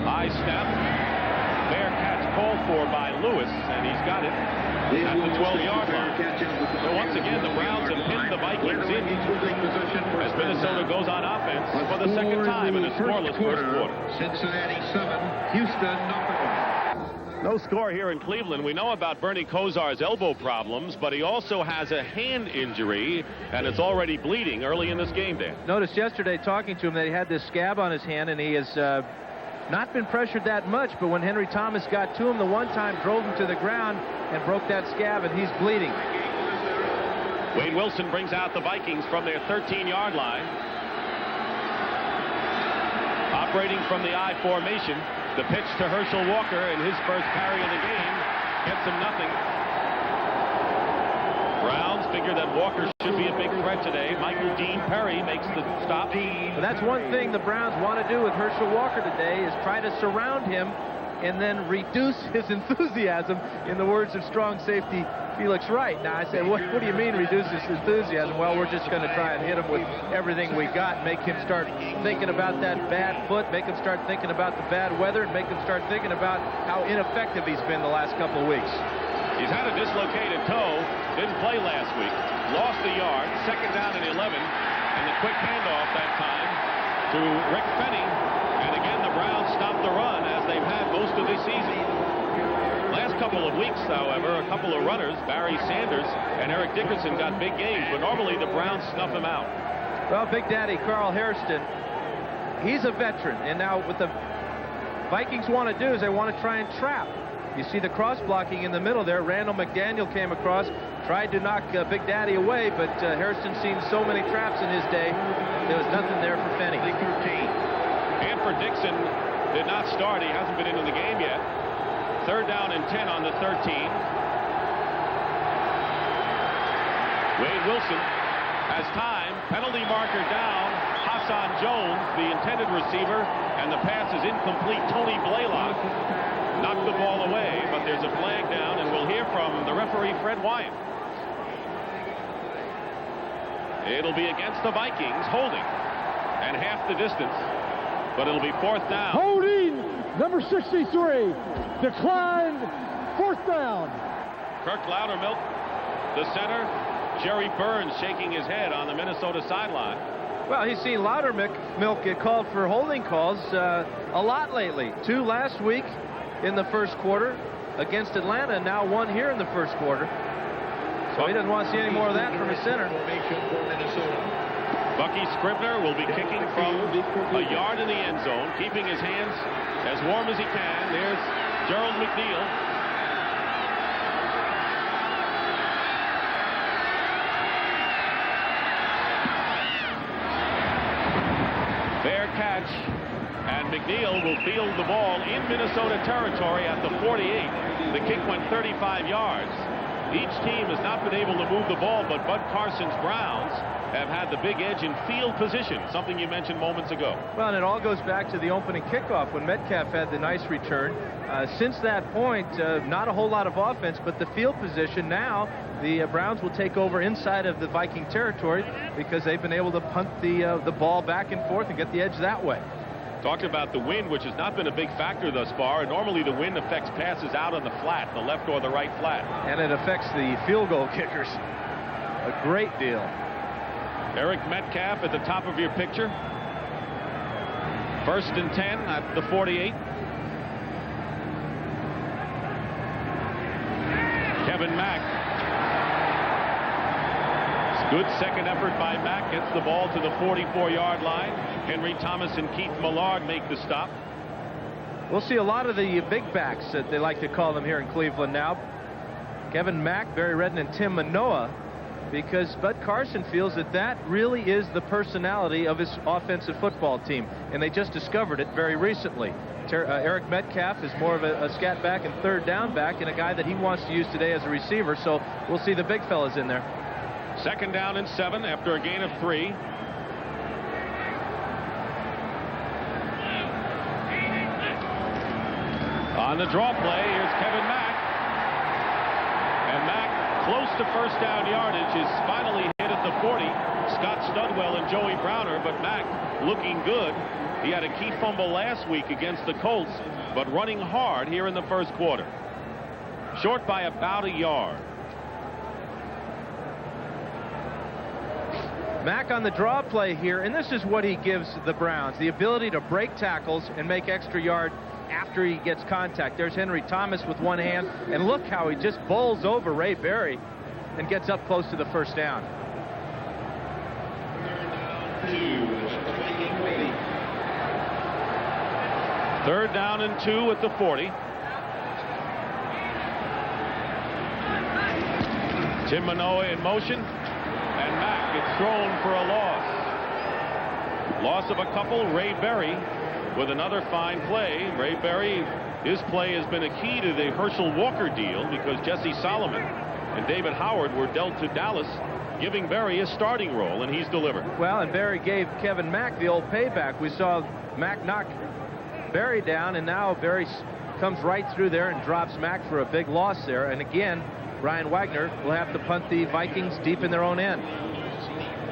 High snap. Fair catch called for by Lewis, and he's got it at the 12-yard line. So once again, the Browns have pinned the Vikings in as Minnesota goes on offense for the second time in a scoreless first quarter. Cincinnati 7, Houston 0. No score here in Cleveland. We know about Bernie Kosar's elbow problems, but he also has a hand injury, and it's already bleeding early in this game, Dan. Noticed yesterday talking to him that he had this scab on his hand, and he has not been pressured that much, but when Henry Thomas got to him the one time, drove him to the ground and broke that scab, and he's bleeding. Wade Wilson brings out the Vikings from their 13-yard line. Operating from the I formation, the pitch to Herschel Walker in his first carry of the game gets him nothing. Browns figure that Walker should be a big threat today. Michael Dean Perry makes the stop. But that's one thing the Browns want to do with Herschel Walker today is try to surround him and then reduce his enthusiasm, in the words of strong safety Felix Wright. Now, I said, what do you mean reduce his enthusiasm? Well, we're just going to try and hit him with everything we got, make him start thinking about that bad foot, make him start thinking about the bad weather, and make him start thinking about how ineffective he's been the last couple of weeks. He's had a dislocated toe, didn't play last week, lost a yard, second down and 11, and the quick handoff that time to Rick Fenny, and again the Browns stopped the run as they've had most of the season. Last couple of weeks, however, a couple of runners, Barry Sanders and Eric Dickerson, got big games, but normally the Browns snuff him out. Well, Big Daddy Carl Hairston, he's a veteran, and now what the Vikings want to do is they want to try and trap. You see the cross blocking in the middle there. Randall McDaniel came across, tried to knock Big Daddy away, but Hairston's seen so many traps in his day, there was nothing there for Fenny. Hanford Dixon did not start. He hasn't been into the game yet. Third down and 10 on the 13. Wade Wilson has time. Penalty marker down. Hassan Jones, the intended receiver, and the pass is incomplete. Tony Blaylock knocked the ball away, but there's a flag down, and we'll hear from the referee, Fred Wyant. It'll be against the Vikings, holding, and half the distance, but it'll be fourth down. Holding, number 63, declined, fourth down. Kirk Loudermilk, the center. Jerry Burns shaking his head on the Minnesota sideline. Well, he's seen Loudermilk get called for holding calls a lot lately. 2 last week in the first quarter against Atlanta, and now 1 here in the first quarter. So he doesn't want to see any more of that from his center. Bucky Scribner will be kicking from a yard in the end zone, keeping his hands as warm as he can. There's Gerald McNeil. Fair catch, and McNeil will field the ball in Minnesota territory at the 48. The kick went 35 yards. Each team has not been able to move the ball, but Bud Carson's Browns have had the big edge in field position, something you mentioned moments ago. Well, and it all goes back to the opening kickoff when Metcalf had the nice return. Since that point, not a whole lot of offense, but the field position now, the Browns will take over inside of the Viking territory because they've been able to punt the ball back and forth and get the edge that way. Talked about the wind, which has not been a big factor thus far. Normally the wind affects passes out on the flat, the left or the right flat. And it affects the field goal kickers a great deal. Eric Metcalf at the top of your picture. First and 10 at the 48. Kevin Mack. Good second effort by Mack. Gets the ball to the 44-yard line. Henry Thomas and Keith Millard make the stop. We'll see a lot of the big backs that they like to call them here in Cleveland now. Kevin Mack, Barry Redden, and Tim Manoa, because Bud Carson feels that that really is the personality of his offensive football team, and they just discovered it very recently. Eric Metcalf is more of a scat back and third down back, and a guy that he wants to use today as a receiver, so we'll see the big fellas in there. Second down and 7 after a gain of 3. On the draw play, here's Kevin Mack. And Mack, close to first down yardage, is finally hit at the 40. Scott Studwell and Joey Browner, but Mack looking good. He had a key fumble last week against the Colts, but running hard here in the first quarter. Short by about a yard. Mack on the draw play here, and this is what he gives the Browns, the ability to break tackles and make extra yard after he gets contact. There's Henry Thomas with one hand, and look how he just bowls over Ray Berry and gets up close to the first down. Third down and 2 at the 40. Tim Manoa in motion. And Mack gets thrown for a loss. Loss of a couple. Ray Berry with another fine play. Ray Berry, his play has been a key to the Herschel Walker deal because Jesse Solomon and David Howard were dealt to Dallas, giving Berry a starting role, and he's delivered. Well, and Berry gave Kevin Mack the old payback. We saw Mack knock Berry down, and now Berry comes right through there and drops Mack for a big loss there. And again, Brian Wagner will have to punt the Vikings deep in their own end.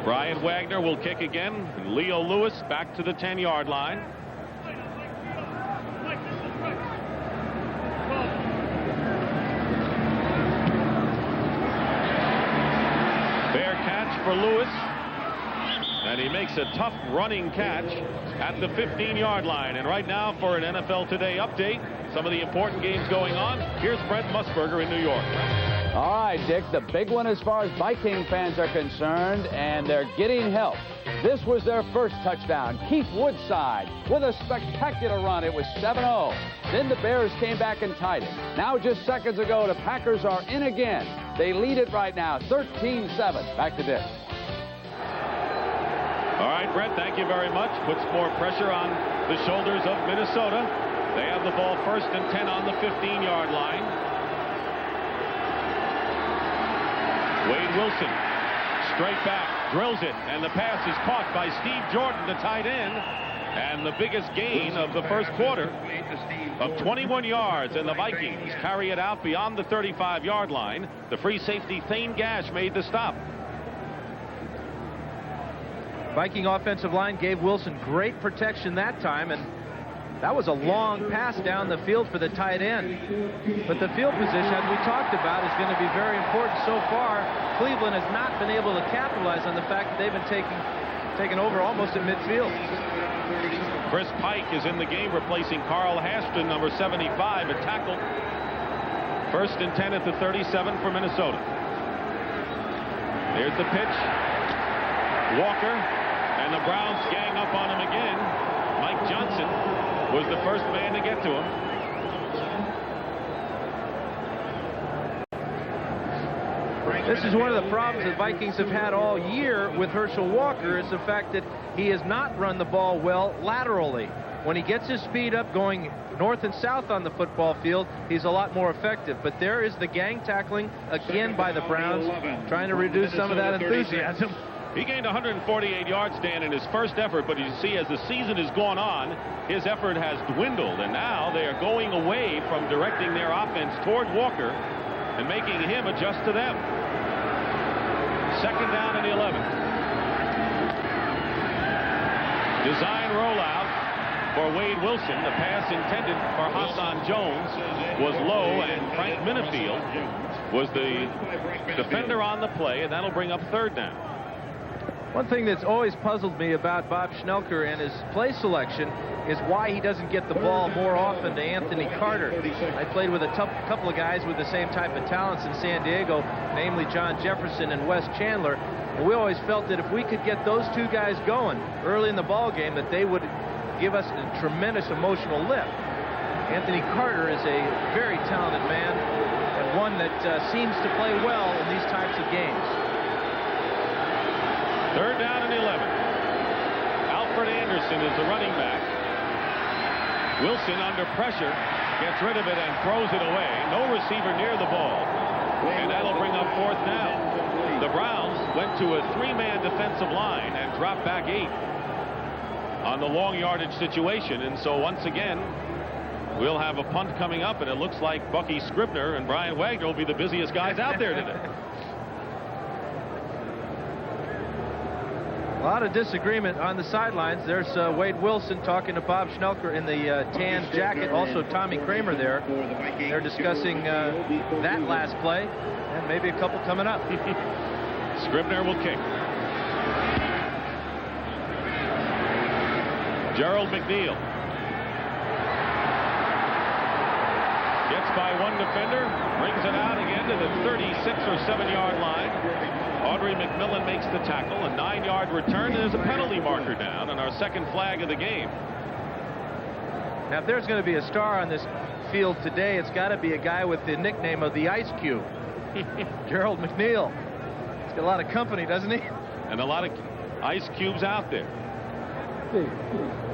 Brian Wagner will kick again. And Leo Lewis back to the 10-yard line. Fair catch for Lewis. And he makes a tough running catch at the 15-yard line. And right now, for an NFL Today update, some of the important games going on, here's Brent Musburger in New York. All right, Dick, the big one as far as Viking fans are concerned, and they're getting help. This was their first touchdown. Keith Woodside with a spectacular run. It was 7-0. Then the Bears came back and tied it. Now, just seconds ago, the Packers are in again. They lead it right now, 13-7. Back to Dick. All right, Brett, thank you very much. Puts more pressure on the shoulders of Minnesota. They have the ball 1st and 10 on the 15-yard line. Wade Wilson, straight back, drills it, and the pass is caught by Steve Jordan, the tight end. And the biggest gain of the first quarter of 21 yards, and the Vikings carry it out beyond the 35-yard line. The free safety Thane Gash made the stop. Viking offensive line gave Wilson great protection that time, and that was a long pass down the field for the tight end. But the field position, as we talked about, is going to be very important. So far, Cleveland has not been able to capitalize on the fact that they've been taken over almost at midfield. Chris Pike is in the game, replacing Carl Hashton, number 75, a tackle. 1st and 10 at the 37 for Minnesota. There's the pitch. Walker. And the Browns gang up on him again. Mike Johnson was the first man to get to him. This is one of the problems the Vikings have had all year with Herschel Walker, is the fact that he has not run the ball well laterally. When he gets his speed up going north and south on the football field, he's a lot more effective. But there is the gang tackling again by the Browns, trying to reduce some of that enthusiasm. He gained 148 yards, Dan, in his first effort, but you see, as the season has gone on, his effort has dwindled, and now they are going away from directing their offense toward Walker and making him adjust to them. 2nd down and 11. Design rollout for Wade Wilson. The pass intended for Hassan Jones was low, and Frank Minifield was the defender on the play, and that'll bring up 3rd down. One thing that's always puzzled me about Bob Schnelker and his play selection is why he doesn't get the ball more often to Anthony Carter. I played with a couple of guys with the same type of talents in San Diego, namely John Jefferson and Wes Chandler. And we always felt that if we could get those two guys going early in the ball game, that they would give us a tremendous emotional lift. Anthony Carter is a very talented man, and one that seems to play well in these types of games. 3rd down and 11. Alfred Anderson is the running back. Wilson under pressure gets rid of it and throws it away. No receiver near the ball. And that'll bring up 4th down. The Browns went to a 3-man defensive line and dropped back 8 on the long yardage situation. And so once again, we'll have a punt coming up, and it looks like Bucky Scribner and Brian Wagner will be the busiest guys out there today. A lot of disagreement on the sidelines. There's Wade Wilson talking to Bob Schnelker in the tan jacket. Also Tommy Kramer there. They're discussing that last play, and maybe a couple coming up. Scribner will kick. Gerald McNeil gets by one defender, brings it out again to the 36 or 7-yard line. Audrey McMillan makes the tackle, a 9-yard return, and there's a penalty marker down on our 2nd flag of the game. Now, if there's going to be a star on this field today, it's got to be a guy with the nickname of the Ice Cube. Gerald McNeil. He's got a lot of company, doesn't he? And a lot of ice cubes out there.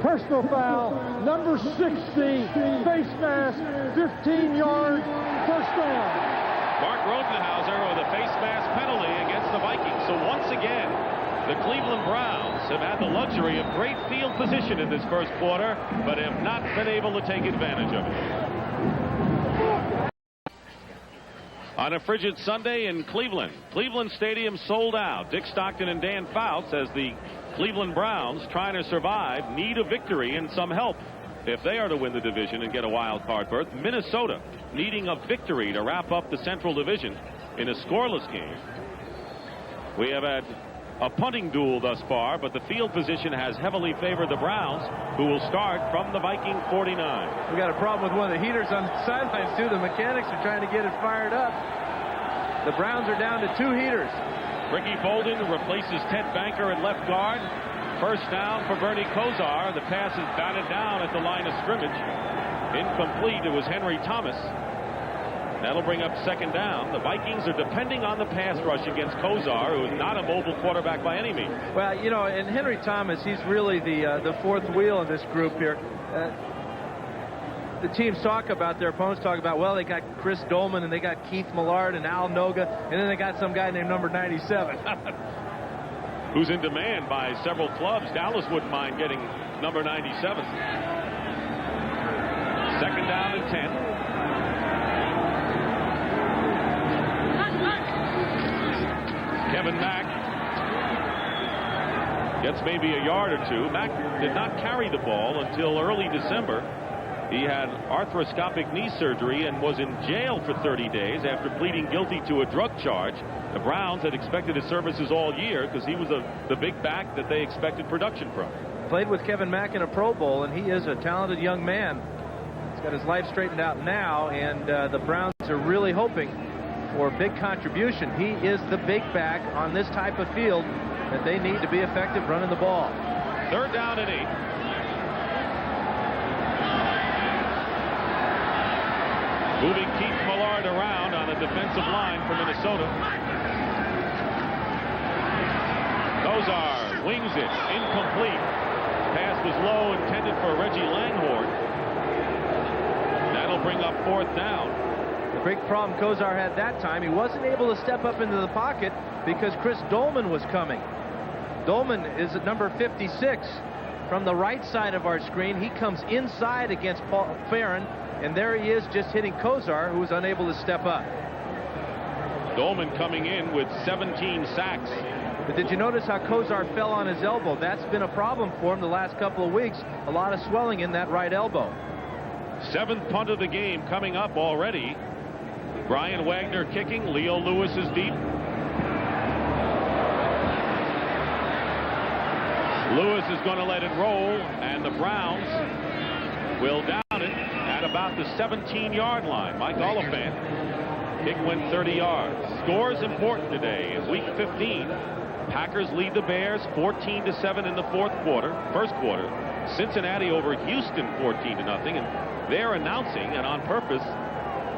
Personal foul, number 60, face mask, 15 yards, first down. Mark Rodenhauser with a face mask penalty against the Vikings. So once again, the Cleveland Browns have had the luxury of great field position in this first quarter, but have not been able to take advantage of it. On a frigid Sunday in Cleveland, Cleveland Stadium sold out. Dick Stockton and Dan Fouts, as the Cleveland Browns, trying to survive, need a victory and some help if they are to win the division and get a wild card berth. Minnesota needing a victory to wrap up the Central Division in a scoreless game. We have had a punting duel thus far, but the field position has heavily favored the Browns, who will start from the Viking 49. We got a problem with one of the heaters on the sidelines, too. The mechanics are trying to get it fired up. The Browns are down to 2 heaters. Ricky Bolden replaces Ted Banker at left guard. First down for Bernie Kosar. The pass is batted down at the line of scrimmage. Incomplete. It was Henry Thomas. That'll bring up second down. The Vikings are depending on the pass rush against Kosar, who is not a mobile quarterback by any means. Well, you know, and Henry Thomas, he's really the fourth wheel in this group here. The teams talk about, their opponents talk about, well, they got Chris Dolman and they got Keith Millard and Al Noga, and then they got some guy named number 97. Who's in demand by several clubs. Dallas wouldn't mind getting number 97. Second down and 10. Kevin Mack gets maybe a yard or two. Mack did not carry the ball until early December. He had arthroscopic knee surgery and was in jail for 30 days after pleading guilty to a drug charge. The Browns had expected his services all year because he was the big back that they expected production from. Played with Kevin Mack in a Pro Bowl, and he is a talented young man. He's got his life straightened out now, and the Browns are really hoping for a big contribution. He is the big back on this type of field that they need to be effective running the ball. Third down and 8. Moving Keith Millard around on the defensive line for Minnesota. Kosar wings it. Incomplete. Pass was low, intended for Reggie Langhorne. That'll bring up fourth down. The big problem Kosar had that time, he wasn't able to step up into the pocket because Chris Dolman was coming. Dolman is at number 56 from the right side of our screen. He comes inside against Paul Farron, and there he is just hitting Kosar, who was unable to step up. Dolman coming in with 17 sacks. But did you notice how Kosar fell on his elbow? That's been a problem for him the last couple of weeks. A lot of swelling in that right elbow. 7th punt of the game coming up already. Brian Wagner kicking. Leo Lewis is deep. Lewis is going to let it roll, and the Browns will down it at about the 17-yard line. Mike Oliphant, kick went 30 yards. Scores important today in Week 15. Packers lead the Bears 14-7 in the first quarter. Cincinnati over Houston 14-0, and they're announcing, and on purpose,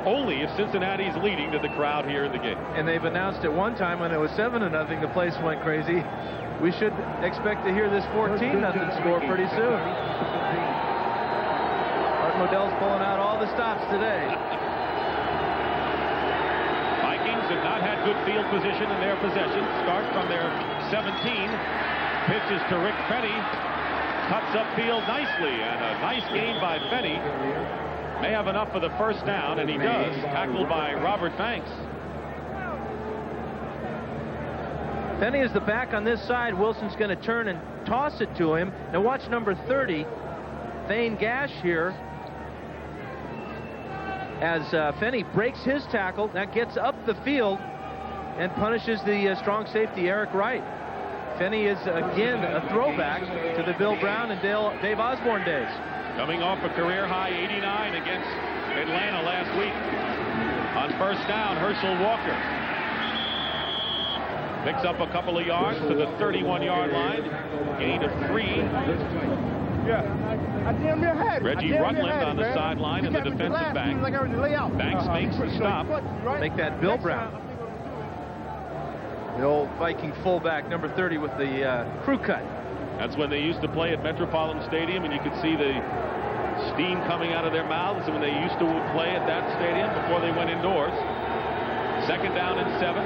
only if Cincinnati's leading to the crowd here in the game. And they've announced at one time when it was 7-0, the place went crazy. We should expect to hear this 14-0 score pretty soon. Art Modell's pulling out all the stops today. Vikings have not had good field position in their possession. Start from their 17. Pitches to Rick Fenny. Cuts upfield nicely, and a nice gain by Fenny. May have enough for the first down, and he does. Tackled by Robert Banks. Fenny is the back on this side. Wilson's going to turn and toss it to him. Now watch number 30, Thane Gash here. As Fenny breaks his tackle, that gets up the field and punishes the strong safety Eric Wright. Fenny is again a throwback to the Bill Brown and Dave Osborne days. Coming off a career-high 89 against Atlanta last week. On first down, Herschel Walker picks up a couple of yards to the 31-yard line. Gain of 3. Reggie Rutland on the sideline in the defensive back. Banks makes the stop. Make that Bill Brown. The old Viking fullback, number 30, with the crew cut. That's when they used to play at Metropolitan Stadium, and you could see the steam coming out of their mouths when they used to play at that stadium before they went indoors. Second down and 7.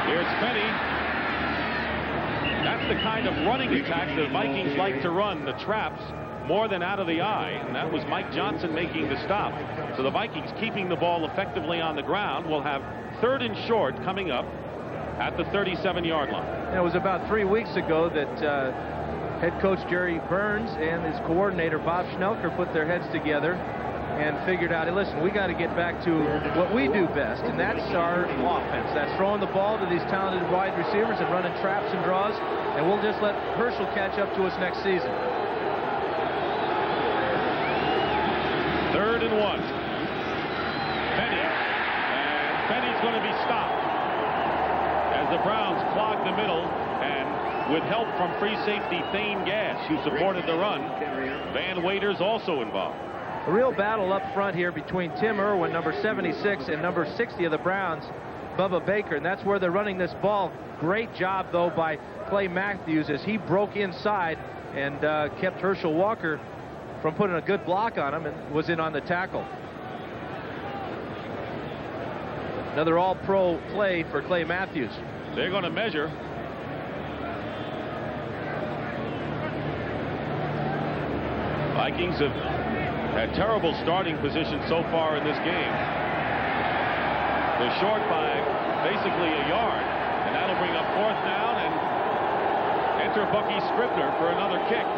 Here's Fenny. That's the kind of running attacks the Vikings like to run, the traps, more than out of the eye, and that was Mike Johnson making the stop. So the Vikings keeping the ball effectively on the ground will have 3rd and short coming up at the 37-yard line. It was about 3 weeks ago that head coach Jerry Burns and his coordinator Bob Schnelker put their heads together and figured out, hey, listen, we got to get back to what we do best, and that's our offense. That's throwing the ball to these talented wide receivers and running traps and draws, and we'll just let Herschel catch up to us next season. 3rd and 1. Penny. And Penny's going to be stopped as the Browns clog the middle, and with help from free safety Thane Gash, who supported the run, Van Wader's also involved. A real battle up front here between Tim Irwin, number 76, and number 60 of the Browns, Bubba Baker, and that's where they're running this ball. Great job, though, by Clay Matthews as he broke inside and kept Herschel Walker from putting a good block on him and was in on the tackle. Another all-pro play for Clay Matthews. They're going to measure. Vikings have had terrible starting position so far in this game. They're short by basically a yard, and that'll bring up 4th down, and enter Bucky Scribner for another kick.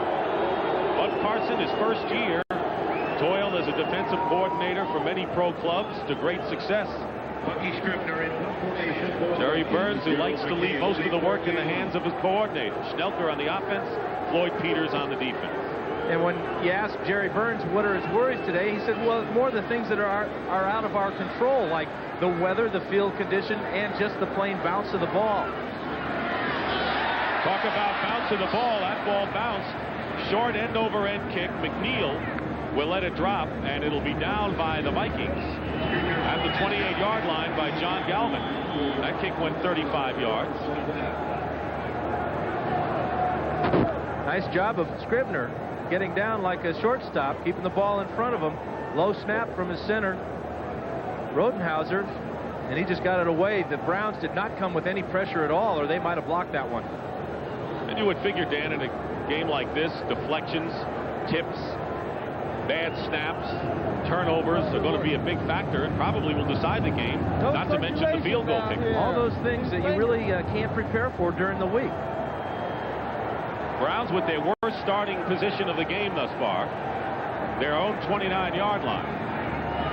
Bud Carson, his first year, toiled as a defensive coordinator for many pro clubs to great success. Bucky Scribner in formation. Jerry Burns, who likes to leave most of the work in the hands of his coordinator. Schnelker on the offense, Floyd Peters on the defense. And when you ask Jerry Burns what are his worries today, he said, well, it's more the things that are out of our control, like the weather, the field condition, and just the plain bounce of the ball. Talk about bounce of the ball. That ball bounced. Short end-over-end kick. McNeil will let it drop, and it'll be down by the Vikings at the 28-yard line by John Galvin. That kick went 35 yards. Nice job of Scribner getting down like a shortstop, keeping the ball in front of him. Low snap from his center, Rodenhauser, and he just got it away. The Browns did not come with any pressure at all, or they might have blocked that one. And you would figure, Dan, in a game like this, deflections, tips, bad snaps, turnovers are going to be a big factor and probably will decide the game, not to mention the field goal kicker. All those things that you really can't prepare for during the week. Browns with their worst starting position of the game thus far, their own 29-yard line.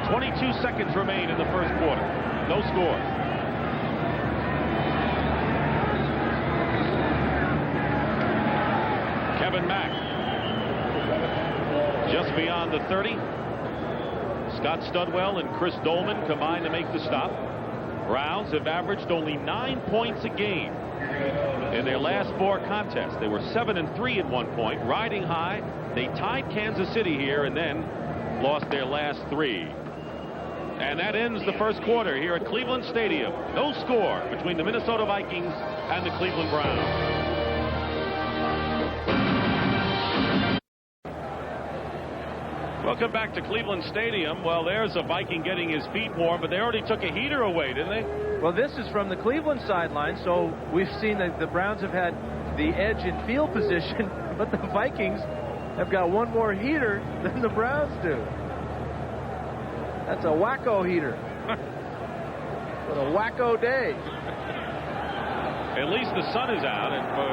22 seconds remain in the first quarter. No score. Kevin Mack just beyond the 30. Scott Studwell and Chris Dolman combined to make the stop. Browns have averaged only 9 points a game in their last 4 contests. They were 7-3 at one point, riding high. They tied Kansas City here and then lost their last 3. And that ends the first quarter here at Cleveland Stadium. No score between the Minnesota Vikings and the Cleveland Browns. Welcome back to Cleveland Stadium. Well, there's a Viking getting his feet warm, but they already took a heater away, didn't they? Well, this is from the Cleveland sideline, so we've seen that the Browns have had the edge in field position, but the Vikings have got one more heater than the Browns do. That's a wacko heater. What a wacko day. At least the sun is out, and for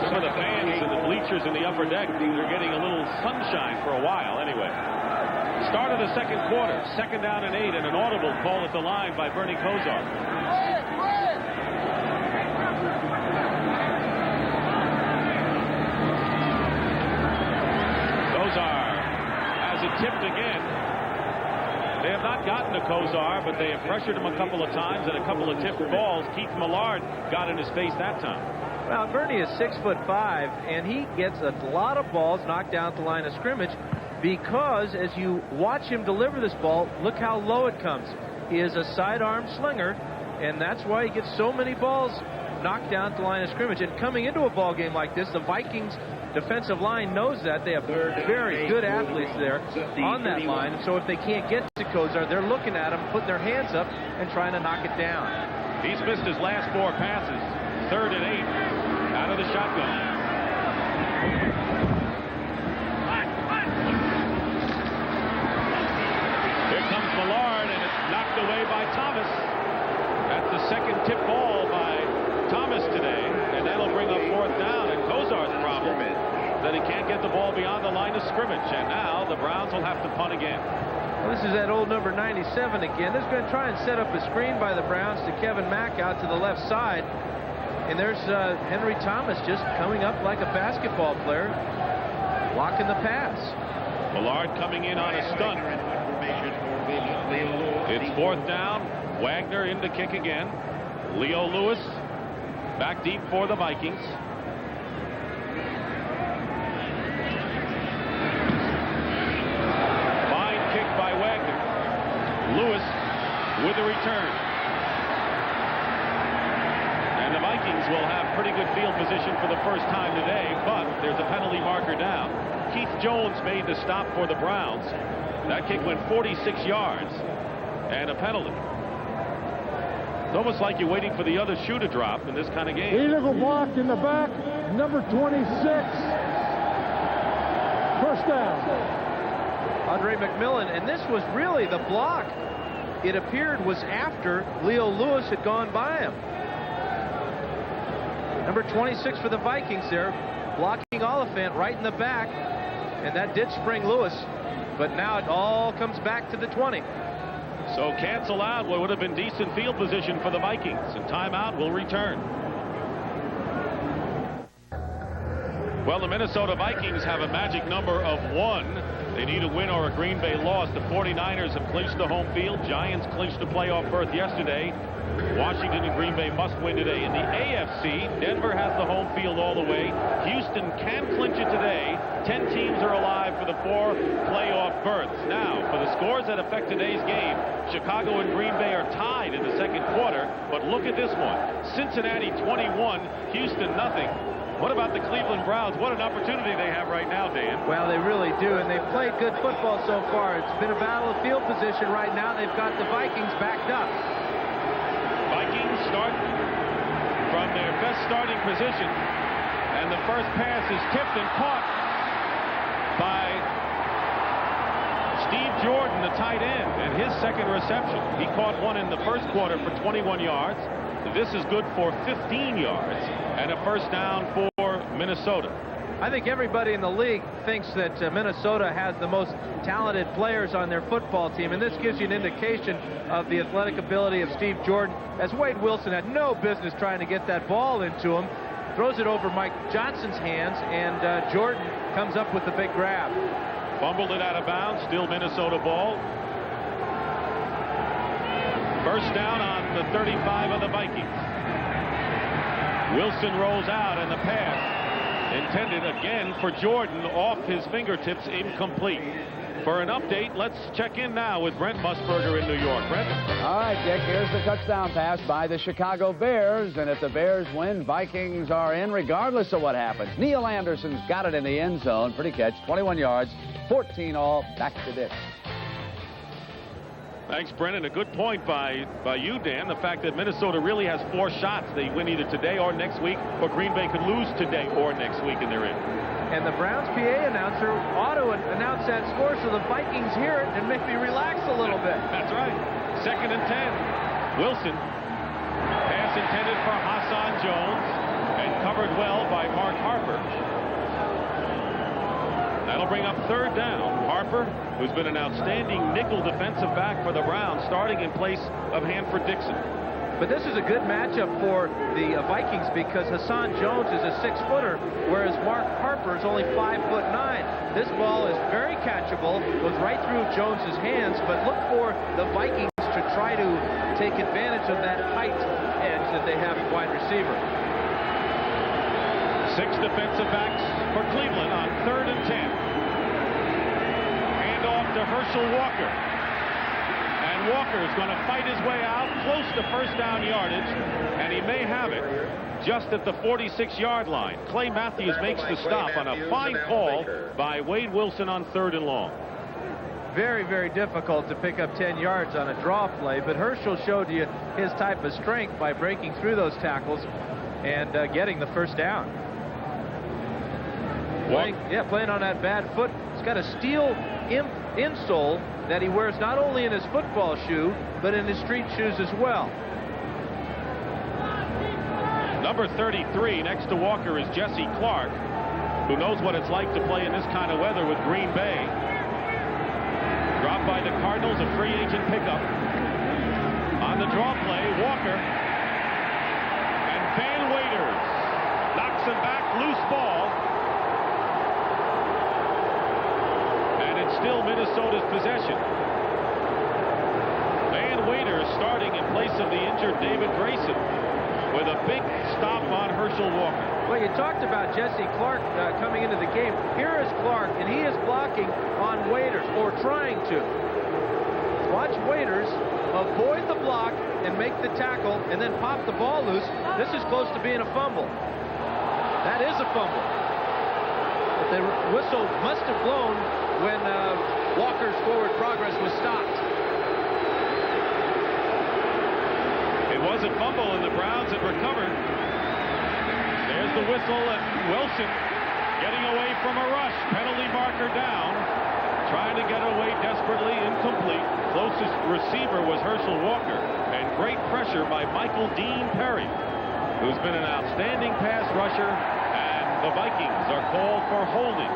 some of the fans in the bleachers in the upper deck, they're getting a little sunshine for a while anyway. Start of the second quarter, 2nd down and 8, and an audible call at the line by Bernie Kosar. Kosar has it tipped again. They have not gotten to Kosar, but they have pressured him a couple of times and a couple of tipped balls. Keith Millard got in his face that time. Well, Bernie is 6'5", and he gets a lot of balls knocked down at the line of scrimmage because as you watch him deliver this ball, look how low it comes. He is a sidearm slinger, and that's why he gets so many balls knocked down at the line of scrimmage. And coming into a ball game like this, the Vikings defensive line knows that. They have very good athletes there on that line. So if they can't get to Kosar, they're looking at him, putting their hands up, and trying to knock it down. He's missed his last 4 passes. 3rd and 8 out of the shotgun. Here comes Millard, and it's knocked away by Thomas. That's the second tip ball by Thomas today, and that'll bring up fourth down. And Kozar's problem that he can't get the ball beyond the line of scrimmage, and now the Browns will have to punt again. Well, this is that old number 97 again. They're going to try and set up a screen by the Browns to Kevin Mack out to the left side. And there's Henry Thomas just coming up like a basketball player, blocking the pass. Millard coming in on a stunt. It's fourth down. Wagner in to kick again. Leo Lewis back deep for the Vikings. Fine kick by Wagner. Lewis with the return. And the Vikings will have pretty good field position for the first time today, but there's a penalty marker down. Keith Jones made the stop for the Browns. That kick went 46 yards and a penalty. It's almost like you're waiting for the other shoe to drop in this kind of game. Illegal block in the back, number 26. First down. Andre McMillan, and this was really the block. It appeared was after Leo Lewis had gone by him. Number 26 for the Vikings there, blocking Oliphant right in the back, and that did spring Lewis, but now it all comes back to the 20. So cancel out what would have been decent field position for the Vikings, and timeout will return. Well, the Minnesota Vikings have a magic number of 1. They need a win or a Green Bay loss. The 49ers have clinched the home field. Giants clinched the playoff berth yesterday. Washington and Green Bay must win today. In the AFC, Denver has the home field all the way. Houston can clinch it today. 10 teams are alive for the 4 playoff berths. Now, for the scores that affect today's game, Chicago and Green Bay are tied in the second quarter. But look at this one. Cincinnati 21, Houston nothing. What about the Cleveland Browns? What an opportunity they have right now, Dan. Well, they really do, and they've played good football so far. It's been a battle of field position right now. They've got the Vikings backed up. Vikings start from their best starting position, and the first pass is tipped and caught by Steve Jordan, the tight end, and his second reception. He caught one in the first quarter for 21 yards. This is good for 15 yards and a first down for Minnesota. I think everybody in the league thinks that Minnesota has the most talented players on their football team, and this gives you an indication of the athletic ability of Steve Jordan, as Wade Wilson had no business trying to get that ball into him. Throws it over Mike Johnson's hands, and Jordan comes up with the big grab. Fumbled it out of bounds, still Minnesota ball. First down on the 35 of the Vikings. Wilson rolls out, and the pass intended again for Jordan off his fingertips, incomplete. For an update, let's check in now with Brent Musburger in New York. Brent? All right, Dick, here's the touchdown pass by the Chicago Bears, and if the Bears win, Vikings are in regardless of what happens. Neil Anderson's got it in the end zone. Pretty catch, 21 yards, 14 all, back to Dick. Thanks, Brennan. A good point by you, Dan. The fact that Minnesota really has 4 shots. They win either today or next week, or Green Bay could lose today or next week, and they're in. And the Browns PA announcer ought to announce that score so the Vikings hear it and maybe relax a little bit. That's right. 2nd and 10. Wilson. Pass intended for Hassan Jones and covered well by Mark Harper. That'll bring up 3rd down. Harper, who's been an outstanding nickel defensive back for the Browns, starting in place of Hanford Dixon. But this is a good matchup for the Vikings because Hassan Jones is a 6-footer, whereas Mark Harper is only 5'9". This ball is very catchable, goes right through Jones's hands, but look for the Vikings to try to take advantage of that height edge that they have at wide receiver. 6 defensive backs for Cleveland on 3rd and 10. Hand off to Herschel Walker. And Walker is going to fight his way out close to first down yardage, and he may have it just at the 46-yard line. Clay Matthews makes the stop on a fine call by Wade Wilson on 3rd and long. Very, very difficult to pick up 10 yards on a draw play, but Herschel showed you his type of strength by breaking through those tackles and getting the first down. Playing on that bad foot. He's got a steel insole that he wears not only in his football shoe, but in his street shoes as well. Number 33 next to Walker is Jesse Clark, who knows what it's like to play in this kind of weather with Green Bay. Dropped by the Cardinals, a free agent pickup. On the draw play, Walker. And Van Waiters knocks him back, loose ball. And it's still Minnesota's possession. Van Waiters starting in place of the injured David Grayson with a big stop on Herschel Walker. Well, you talked about Jesse Clark coming into the game. Here is Clark, and he is blocking on Waiters, or trying to. Watch Waiters avoid the block and make the tackle, and then pop the ball loose. This is close to being a fumble. That is a fumble. But the whistle must have blown when Walker's forward progress was stopped. It was a fumble, and the Browns had recovered. There's the whistle, and Wilson getting away from a rush. Penalty marker down. Trying to get away desperately, incomplete. Closest receiver was Herschel Walker. And great pressure by Michael Dean Perry, who's been an outstanding pass rusher. And the Vikings are called for holding.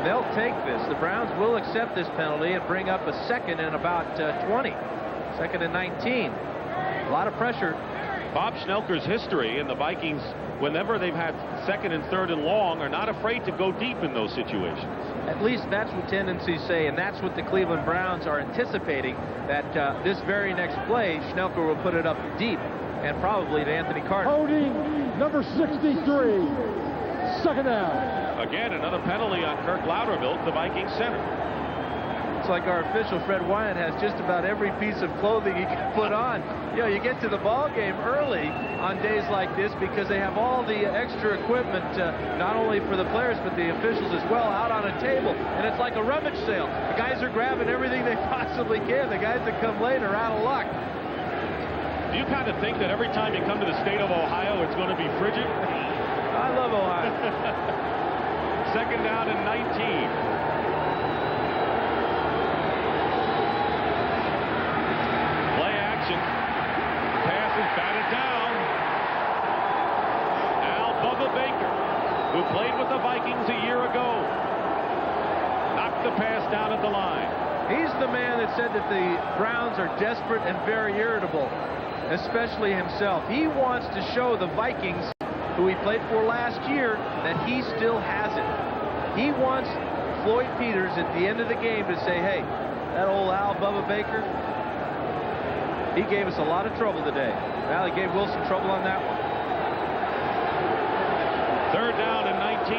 They'll take this. The Browns will accept this penalty and bring up a second and about 20. Second and 19. A lot of pressure. Bob Schnelker's history in the Vikings, whenever they've had second and third and long, are not afraid to go deep in those situations. At least that's what tendencies say, and that's what the Cleveland Browns are anticipating, that this very next play, Schnelker will put it up deep, and probably to Anthony Carter. Holding number 63. Second down. Again, another penalty on Kirk Loudermilk, the Vikings center. It's like our official Fred Wyant has just about every piece of clothing he can put on. You know, you get to the ball game early on days like this because they have all the extra equipment, not only for the players but the officials as well, out on a table, and it's like a rummage sale. The guys are grabbing everything they possibly can. The guys that come late are out of luck. Do you kind of think that every time you come to the state of Ohio it's going to be frigid? I love Ohio. Second down and 19. Pass is batted down. Now Bubba Baker, who played with the Vikings a year ago, knocked the pass down at the line. He's the man that said that the Browns are desperate and very irritable, especially himself. He wants to show the Vikings, who he played for last year, that he still has it. He wants Floyd Peters at the end of the game to say, hey, that old Al Bubba Baker, he gave us a lot of trouble today. Well, he gave Wilson trouble on that one. Third down and 19.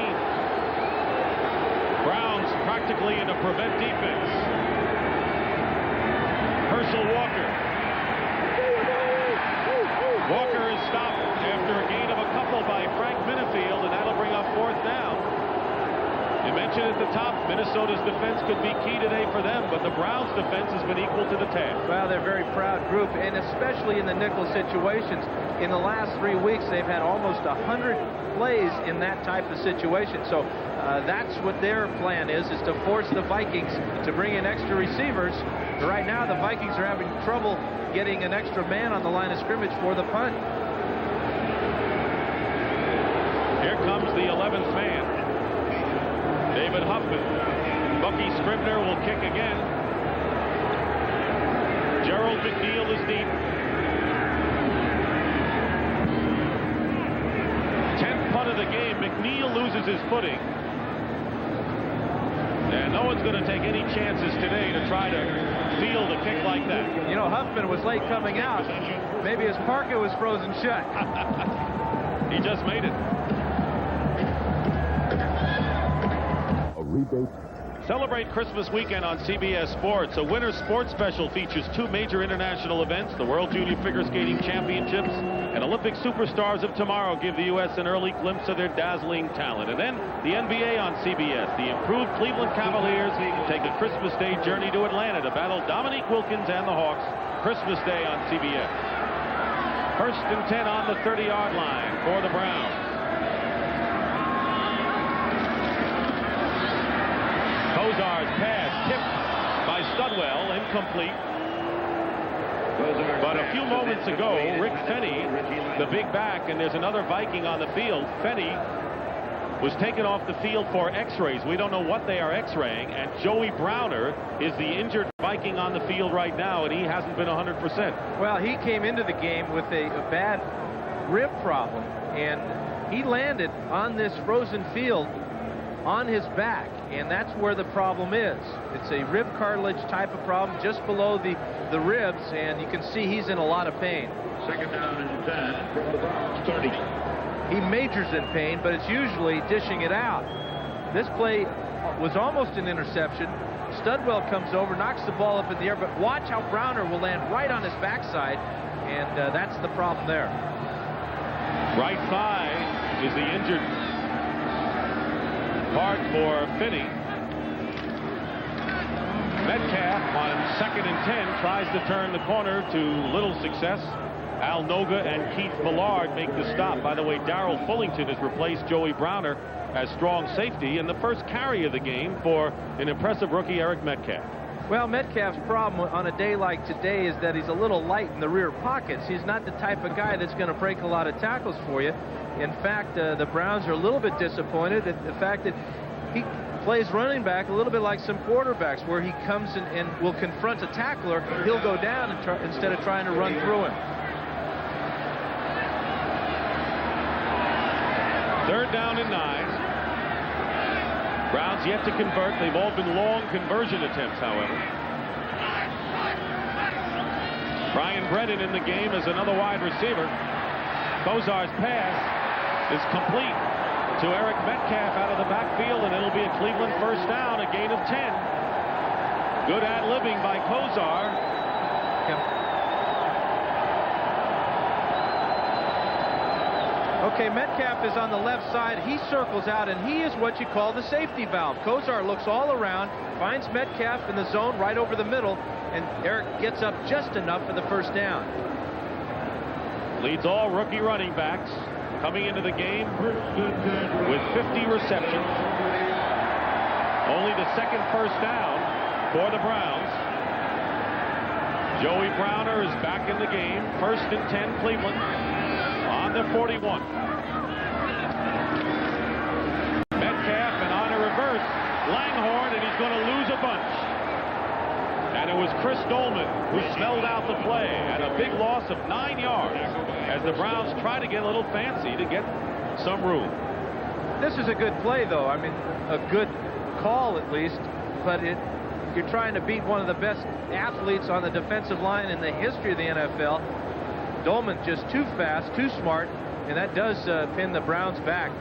Browns practically in a prevent defense. Herschel Walker. Walker is stopped after a gain of a couple by Frank Minifield, and that'll bring up fourth down. You mentioned at the top, Minnesota's defense could be key today for them, but the Browns' defense has been equal to the task. Well, they're a very proud group, and especially in the nickel situations. In the last 3 weeks, they've had almost 100 plays in that type of situation. So that's what their plan is to force the Vikings to bring in extra receivers. But right now, the Vikings are having trouble getting an extra man on the line of scrimmage for the punt. Here comes the 11th man. David Huffman. Bucky Scribner will kick again. Gerald McNeil is deep. 10th punt of the game. McNeil loses his footing. And no one's going to take any chances today to try to field a kick like that. You know, Huffman was late coming out. Maybe his parka was frozen shut. He just made it. Celebrate Christmas weekend on CBS Sports. A winter sports special features 2 major international events. The World Junior Figure Skating Championships and Olympic Superstars of Tomorrow give the U.S. an early glimpse of their dazzling talent. And then the NBA on CBS. The improved Cleveland Cavaliers take a Christmas Day journey to Atlanta to battle Dominique Wilkins and the Hawks. Christmas Day on CBS. First and 10 on the 30-yard line for the Browns. Kozar's pass tipped by Studwell, incomplete. But a few moments ago, Rick Fenny, the big back, and there's another Viking on the field, Fenny, was taken off the field for x-rays. We don't know what they are x-raying, and Joey Browner is the injured Viking on the field right now, and he hasn't been 100%. Well, he came into the game with a bad rib problem, and he landed on this frozen field on his back, and that's where the problem is. It's a rib cartilage type of problem just below the ribs, and you can see he's in a lot of pain. Second down and 10, 30. He majors in pain, but it's usually dishing it out. This play was almost an interception. Studwell comes over, knocks the ball up in the air, but watch how Browner will land right on his backside, and that's the problem there. Right thigh is the injured part for Finney. Metcalf on 2nd and 10 tries to turn the corner to little success. Al Noga and Keith Millard make the stop. By the way, Darrell Fullington has replaced Joey Browner as strong safety in the first carry of the game for an impressive rookie, Eric Metcalf. Well, Metcalf's problem on a day like today is that he's a little light in the rear pockets. He's not the type of guy that's going to break a lot of tackles for you. In fact, the Browns are a little bit disappointed at the fact that he plays running back a little bit like some quarterbacks, where he comes and will confront a tackler. He'll go down and instead of trying to run through him. 3rd down and 9. Browns yet to convert. They've all been long conversion attempts, however. Brian Brennan in the game as another wide receiver. Kozar's pass is complete to Eric Metcalf out of the backfield, and it'll be a Cleveland first down, a gain of 10. Good ad-libbing by Kozar. Okay, Metcalf is on the left side. He circles out, and he is what you call the safety valve. Kozar looks all around, finds Metcalf in the zone right over the middle, and Eric gets up just enough for the first down. Leads all rookie running backs coming into the game with 50 receptions. Only the second first down for the Browns. Joey Browner is back in the game. 1st and 10 Cleveland on the 41. Metcalf and on a reverse Langhorne, and he's going to lose a bunch. And it was Chris Dolman who smelled out the play, and a big loss of 9 yards as the Browns try to get a little fancy to get some room. This is a good play, though. I mean, a good call at least, but you're trying to beat one of the best athletes on the defensive line in the history of the NFL. Dolman just too fast, too smart, and that does pin the Browns back.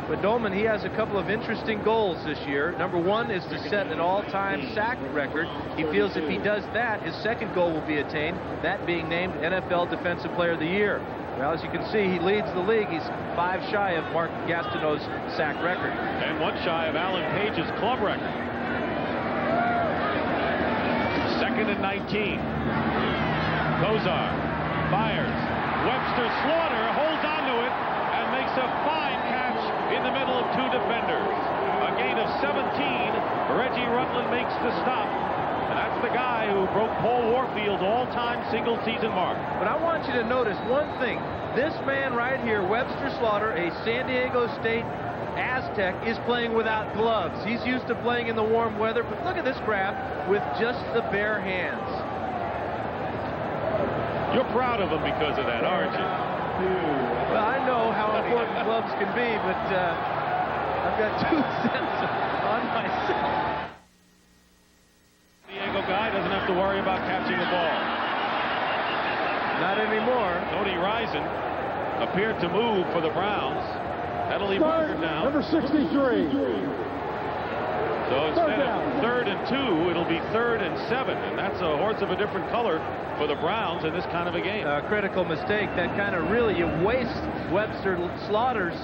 But Dolman, he has a couple of interesting goals this year. Number one is to set an all-time sack record. He feels if he does that, his second goal will be attained, that being named NFL Defensive Player of the Year. Well, as you can see, he leads the league. He's 5 shy of Mark Gastineau's sack record. And 1 shy of Alan Page's club record. 2nd and 19. Kozar fires. Webster Slaughter holds onto it and makes a fine catch in the middle of 2 defenders. A gain of 17. Reggie Rutland makes the stop. And that's the guy who broke Paul Warfield's all-time single-season mark. But I want you to notice one thing. This man right here, Webster Slaughter, a San Diego State Aztec, is playing without gloves. He's used to playing in the warm weather, but look at this grab with just the bare hands. You're proud of him because of that, aren't you? Well, I know how important gloves can be, but I've got 2 cents on myself. Diego guy doesn't have to worry about catching the ball. Not anymore. Tony Rison appeared to move for the Browns. That'll leave Parker down. Number 63. So instead of 3rd and 2, it'll be 3rd and 7, and that's a horse of a different color for the Browns in this kind of a game. A critical mistake. That kind of really, you waste Webster Slaughter's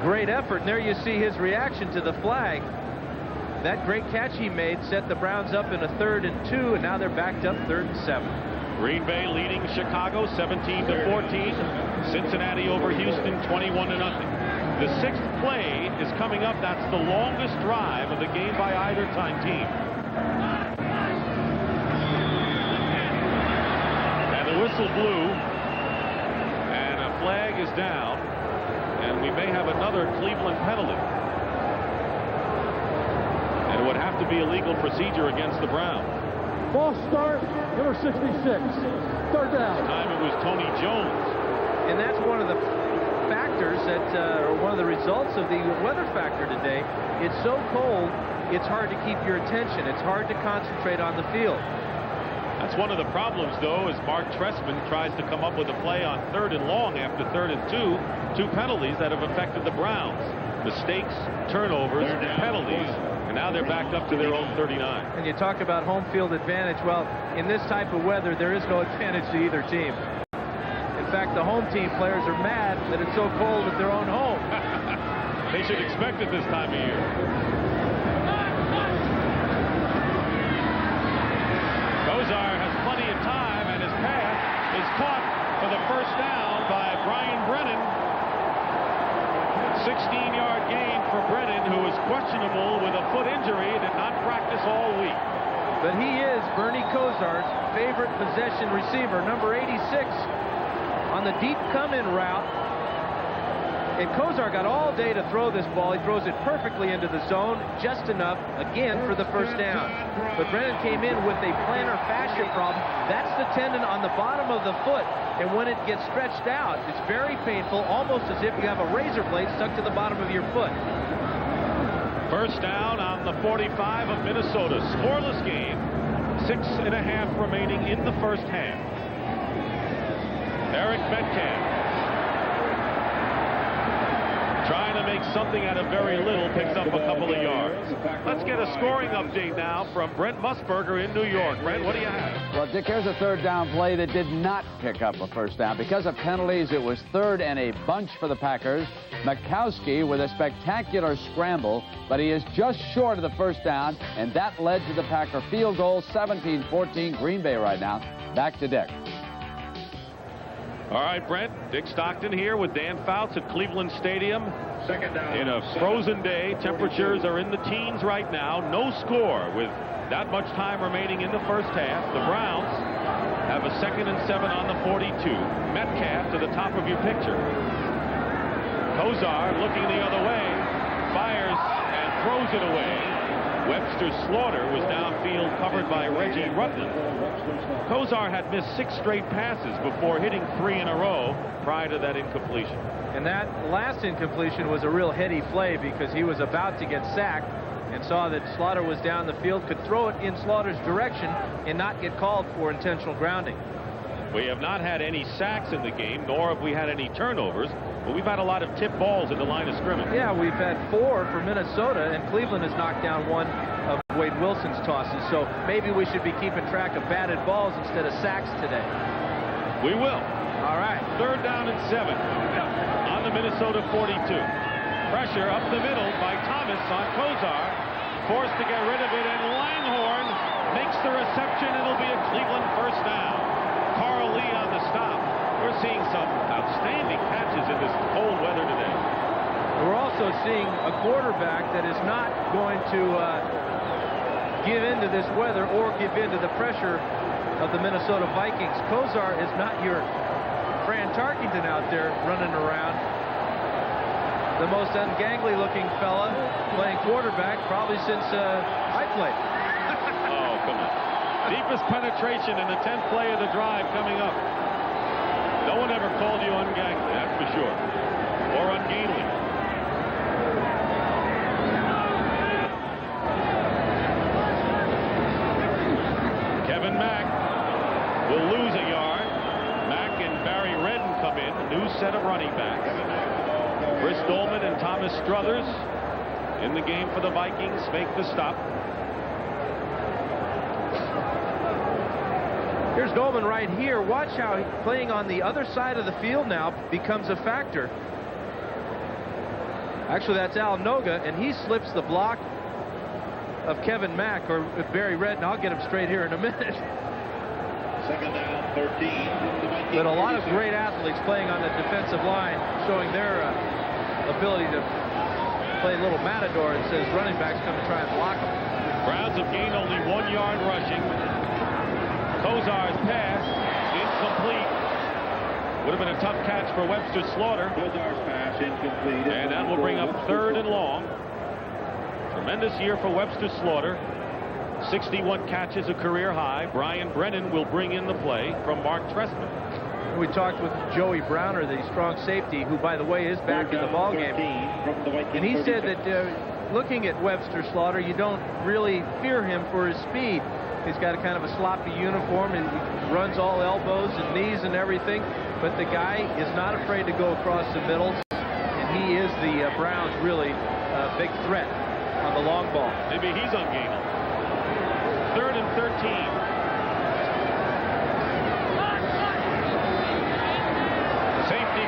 great effort. And there you see his reaction to the flag. That great catch he made set the Browns up in a 3rd and 2, and now they're backed up 3rd and 7. Green Bay leading Chicago 17-14. Cincinnati over Houston 21-0. The 6th play is coming up. That's the longest drive of the game by either team. And the whistle blew, and a flag is down, and we may have another Cleveland penalty. And it would have to be a legal procedure against the Browns. False start, number 66. Third down. This time it was Tony Jones. And that's one of the factors that, or one of the results of the weather factor today. It's so cold, it's hard to keep your attention. It's hard to concentrate on the field. That's one of the problems, though, as Mark Trestman tries to come up with a play on 3rd and long after 3rd and 2. 2 penalties that have affected the Browns. Mistakes, turnovers, penalties, and now they're backed up to their own 39. And you talk about home field advantage. Well, in this type of weather, there is no advantage to either team. In fact, the home team players are mad that it's so cold at their own home. They should expect it this time of year. Kozar has plenty of time, and his pass is caught for the first down by Brian Brennan. 16-yard gain for Brennan, who is questionable with a foot injury, did not practice all week. But he is Bernie Kozar's favorite possession receiver, number 86, on the deep come-in route. And Kozar got all day to throw this ball. He throws it perfectly into the zone, just enough, again, for the first down. But Brennan came in with a plantar fascia problem. That's the tendon on the bottom of the foot. And when it gets stretched out, it's very painful, almost as if you have a razor blade stuck to the bottom of your foot. First down on the 45 of Minnesota. Scoreless game. 6.5 remaining in the first half. Eric Metcalf, trying to make something out of very little, picks up a couple of yards. Let's get a scoring update now from Brent Musburger in New York. Brent, what do you have? Well, Dick, here's a 3rd down play that did not pick up a first down. Because of penalties, it was 3rd and a bunch for the Packers. Mikowski with a spectacular scramble, but he is just short of the first down, and that led to the Packer field goal. 17-14 Green Bay right now. Back to Dick. All right, Brent. Dick Stockton here with Dan Fouts at Cleveland Stadium. Second down. In a frozen day, temperatures are in the teens right now. No score with that much time remaining in the first half. The Browns have a 2nd and 7 on the 42. Metcalf to the top of your picture. Kozar looking the other way, fires and throws it away. Webster Slaughter was downfield covered by Reggie Rutland. Kozar had missed 6 straight passes before hitting 3 in a row prior to that incompletion. And that last incompletion was a real heady play because he was about to get sacked and saw that Slaughter was down the field, could throw it in Slaughter's direction and not get called for intentional grounding. We have not had any sacks in the game, nor have we had any turnovers, but we've had a lot of tip balls at the line of scrimmage. Yeah, we've had 4 for Minnesota, and Cleveland has knocked down 1 of Wade Wilson's tosses, so maybe we should be keeping track of batted balls instead of sacks today. We will. All right. 3rd down and 7 on the Minnesota 42. Pressure up the middle by Thomas on Kozar, forced to get rid of it, and Langhorne makes the reception. It'll be a Cleveland first down. Carl Lee on the stop. We're seeing some outstanding catches in this cold weather today. We're also seeing a quarterback that is not going to give in to this weather or give in to the pressure of the Minnesota Vikings. Kozar is not your Fran Tarkington out there running around. The most ungangly looking fella playing quarterback probably since I played. Oh, come on. Deepest penetration in the 10th play of the drive coming up. No one ever called you ungangly, that's for sure. Or ungainly. Kevin Mack will lose a yard. Mack and Barry Redden come in. New set of running backs. Chris Dolman and Thomas Struthers in the game for the Vikings make the stop. Here's Dolman right here. Watch how playing on the other side of the field now becomes a factor. Actually, that's Al Noga, and he slips the block of Kevin Mack or Barry Redden. I'll get him straight here in a minute. 2nd down, 13. But a lot of great athletes playing on the defensive line, showing their ability to play a little matador and says running backs come to try and block him. Browns have gained only 1 yard rushing. Kozar's pass, incomplete. Would have been a tough catch for Webster Slaughter. Kozar's pass, incomplete. And that will bring up 3rd and long. Tremendous year for Webster Slaughter. 61 catches, a career high. Brian Brennan will bring in the play from Mark Trestman. We talked with Joey Browner, the strong safety, who, by the way, is back in the ballgame. And he said that looking at Webster Slaughter, you don't really fear him for his speed. He's got a kind of a sloppy uniform, and he runs all elbows and knees and everything. But the guy is not afraid to go across the middle, and he is the Browns' really big threat on the long ball. Maybe he's on game. 3rd and 13.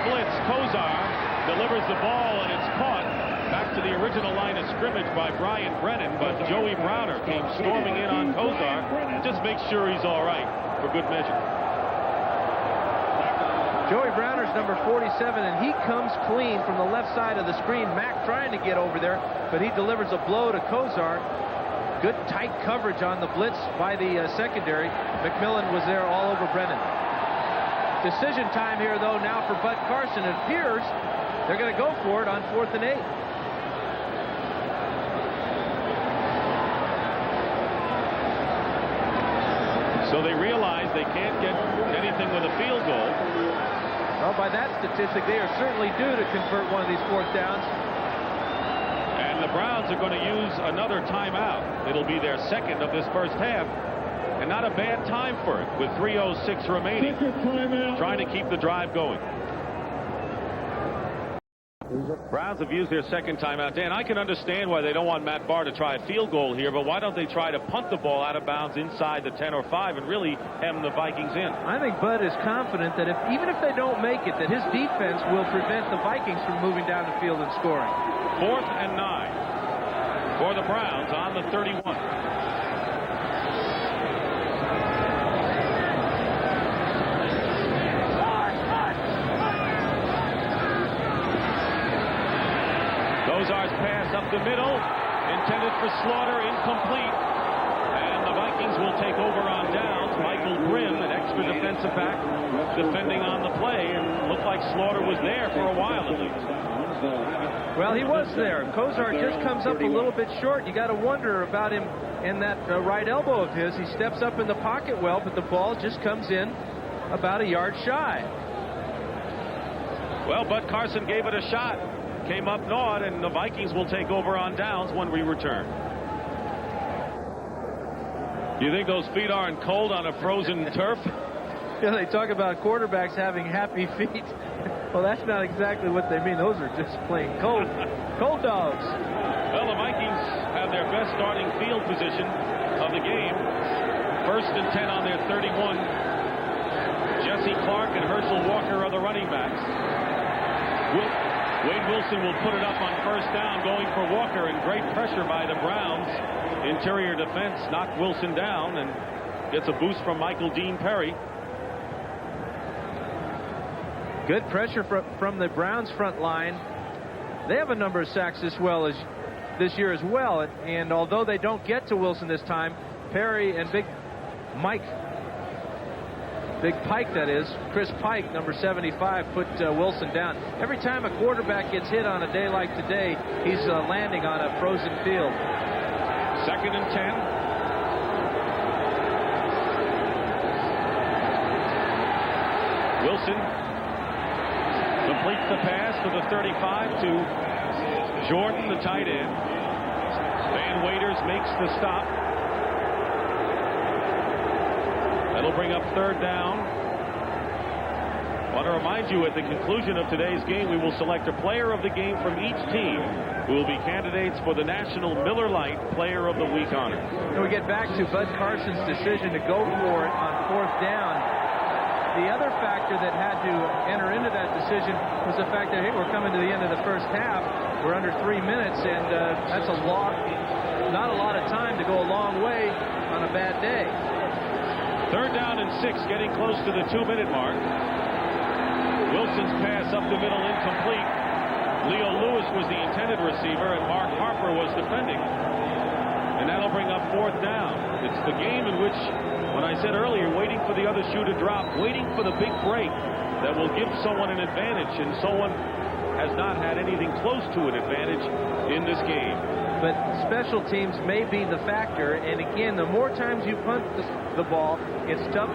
Blitz. Kozar delivers the ball, and it's caught back to the original line of scrimmage by Brian Brennan, but Joey Browner came storming in on Kozar. Just make sure he's all right for good measure. Joey Browner's number 47, and he comes clean from the left side of the screen. Mack trying to get over there, but he delivers a blow to Kozar. Good tight coverage on the blitz by the secondary. McMillan was there all over Brennan. Decision time here, though, now for Bud Carson. It appears they're going to go for it on 4th and 8. So they realize they can't get anything with a field goal. Well, by that statistic, they are certainly due to convert one of these 4th downs. And the Browns are going to use another timeout. It'll be their 2nd of this first half. And not a bad time for it with 3:06 remaining. Trying to keep the drive going. Browns have used their 2nd timeout. Dan, I can understand why they don't want Matt Barr to try a field goal here, but why don't they try to punt the ball out of bounds inside the 10 or 5 and really hem the Vikings in? I think Bud is confident that even if they don't make it, that his defense will prevent the Vikings from moving down the field and scoring. 4th and 9 for the Browns on the 31. Kozar's pass up the middle, intended for Slaughter, incomplete. And the Vikings will take over on downs. Michael Grimm, an extra defensive back, defending on the play, and looked like Slaughter was there for a while at least. Well, he was there. Kozar just comes up a little bit short. You got to wonder about him in that right elbow of his. He steps up in the pocket well, but the ball just comes in about a yard shy. Well, Bud Carson gave it a shot. Came up gnawed, and the Vikings will take over on downs when we return. You think those feet aren't cold on a frozen turf? Yeah, they talk about quarterbacks having happy feet. Well, that's not exactly what they mean. Those are just plain cold. Cold dogs. Well, the Vikings have their best starting field position of the game. 1st and 10 on their 31. Jesse Clark and Herschel Walker are the running backs. Wade Wilson will put it up on 1st down, going for Walker, and great pressure by the Browns. Interior defense knocked Wilson down and gets a boost from Michael Dean Perry. Good pressure from the Browns front line. They have a number of sacks this year as well, and although they don't get to Wilson this time, Perry and Big Pike, that is, Chris Pike, number 75, put Wilson down. Every time a quarterback gets hit on a day like today, he's landing on a frozen field. 2nd and 10. Wilson completes the pass to the 35 to Jordan, the tight end. Van Waiters makes the stop. That'll bring up 3rd down. I want to remind you, at the conclusion of today's game, we will select a player of the game from each team who will be candidates for the National Miller Lite Player of the Week honor. And we get back to Bud Carson's decision to go for it on 4th down. The other factor that had to enter into that decision was the fact that, hey, we're coming to the end of the first half. We're under 3 minutes, and that's not a lot of time to go a long way on a bad day. 3rd down and 6, getting close to the 2-minute mark. Wilson's pass up the middle, incomplete. Leo Lewis was the intended receiver, and Mark Harper was defending. And that'll bring up 4th down. It's the game in which, when I said earlier, waiting for the other shoe to drop, waiting for the big break that will give someone an advantage, and someone has not had anything close to an advantage in this game. But special teams may be the factor, and again, the more times you punt the ball, it's tough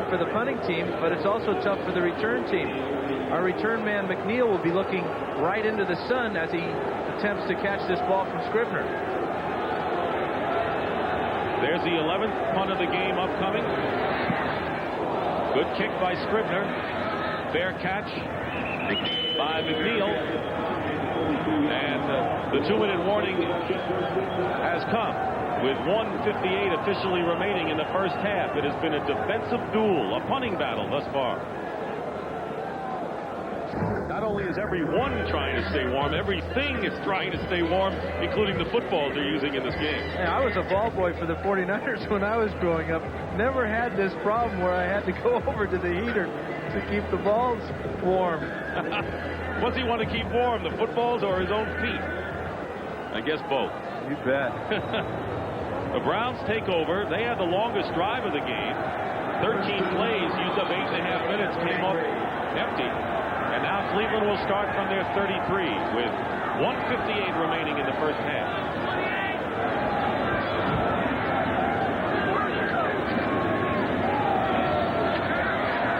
for the punting team, but it's also tough for the return team. Our return man, McNeil, will be looking right into the sun as he attempts to catch this ball from Scribner. There's the 11th punt of the game upcoming. Good kick by Scribner. Fair catch by McNeil. And the 2-minute warning has come with 1:58 officially remaining in the first half. It has been a defensive duel, a punting battle thus far. Not only is everyone trying to stay warm, everything is trying to stay warm, including the footballs they're using in this game. Yeah, I was a ball boy for the 49ers when I was growing up. Never had this problem where I had to go over to the heater to keep the balls warm. What's he want to keep warm, the footballs or his own feet? I guess both. You bet. The Browns take over. They had the longest drive of the game. 13 plays, used up 8.5 minutes, came up empty. And now Cleveland will start from their 33 with 1:58 remaining in the first half.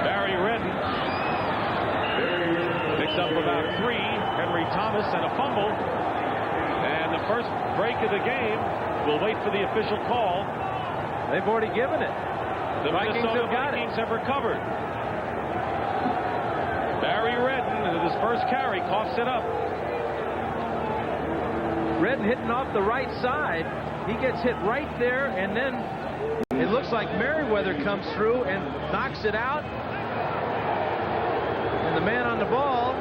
Barry Redden picks up about 3. Henry Thomas and a fumble. And the first break of the game, we'll wait for the official call. They've already given it. The Minnesota Vikings have recovered. Barry Redden, with his first carry, coughs it up. Redden hitting off the right side. He gets hit right there, and then it looks like Merriweather comes through and knocks it out. And the man on the ball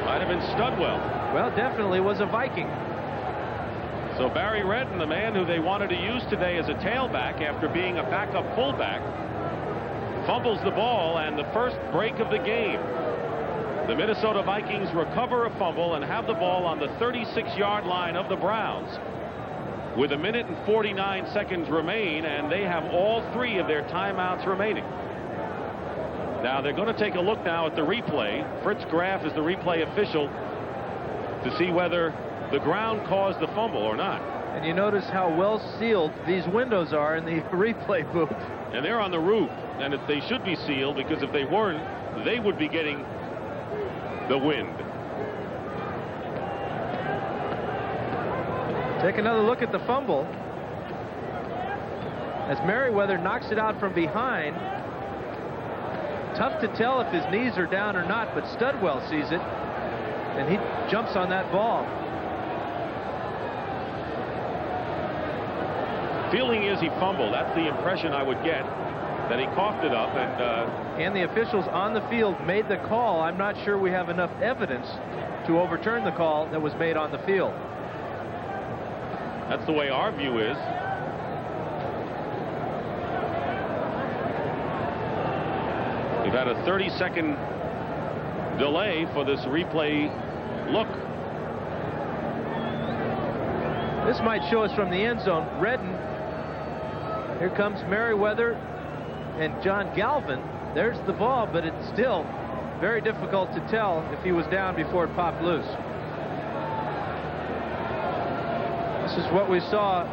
might have been Studwell. Well, definitely was a Viking. So Barry Redden, the man who they wanted to use today as a tailback after being a backup fullback, fumbles the ball, and the first break of the game. The Minnesota Vikings recover a fumble and have the ball on the 36-yard line of the Browns. With 1 minute and 49 seconds remain, and they have all 3 of their timeouts remaining. Now they're going to take a look now at the replay. Fritz Graff is the replay official to see whether the ground caused the fumble or not. And you notice how well sealed these windows are in the replay booth. And they're on the roof, and they should be sealed, because if they weren't, they would be getting the wind. Take another look at the fumble as Merriweather knocks it out from behind. Tough to tell if his knees are down or not, but Studwell sees it, and he jumps on that ball. Feeling is he fumbled. That's the impression I would get, that he coughed it up. And the officials on the field made the call. I'm not sure we have enough evidence to overturn the call that was made on the field. That's the way our view is. We've had a 30-second delay for this replay look. This might show us from the end zone. Redden. Here comes Merriweather and John Galvin. There's the ball, but it's still very difficult to tell if he was down before it popped loose. This is what we saw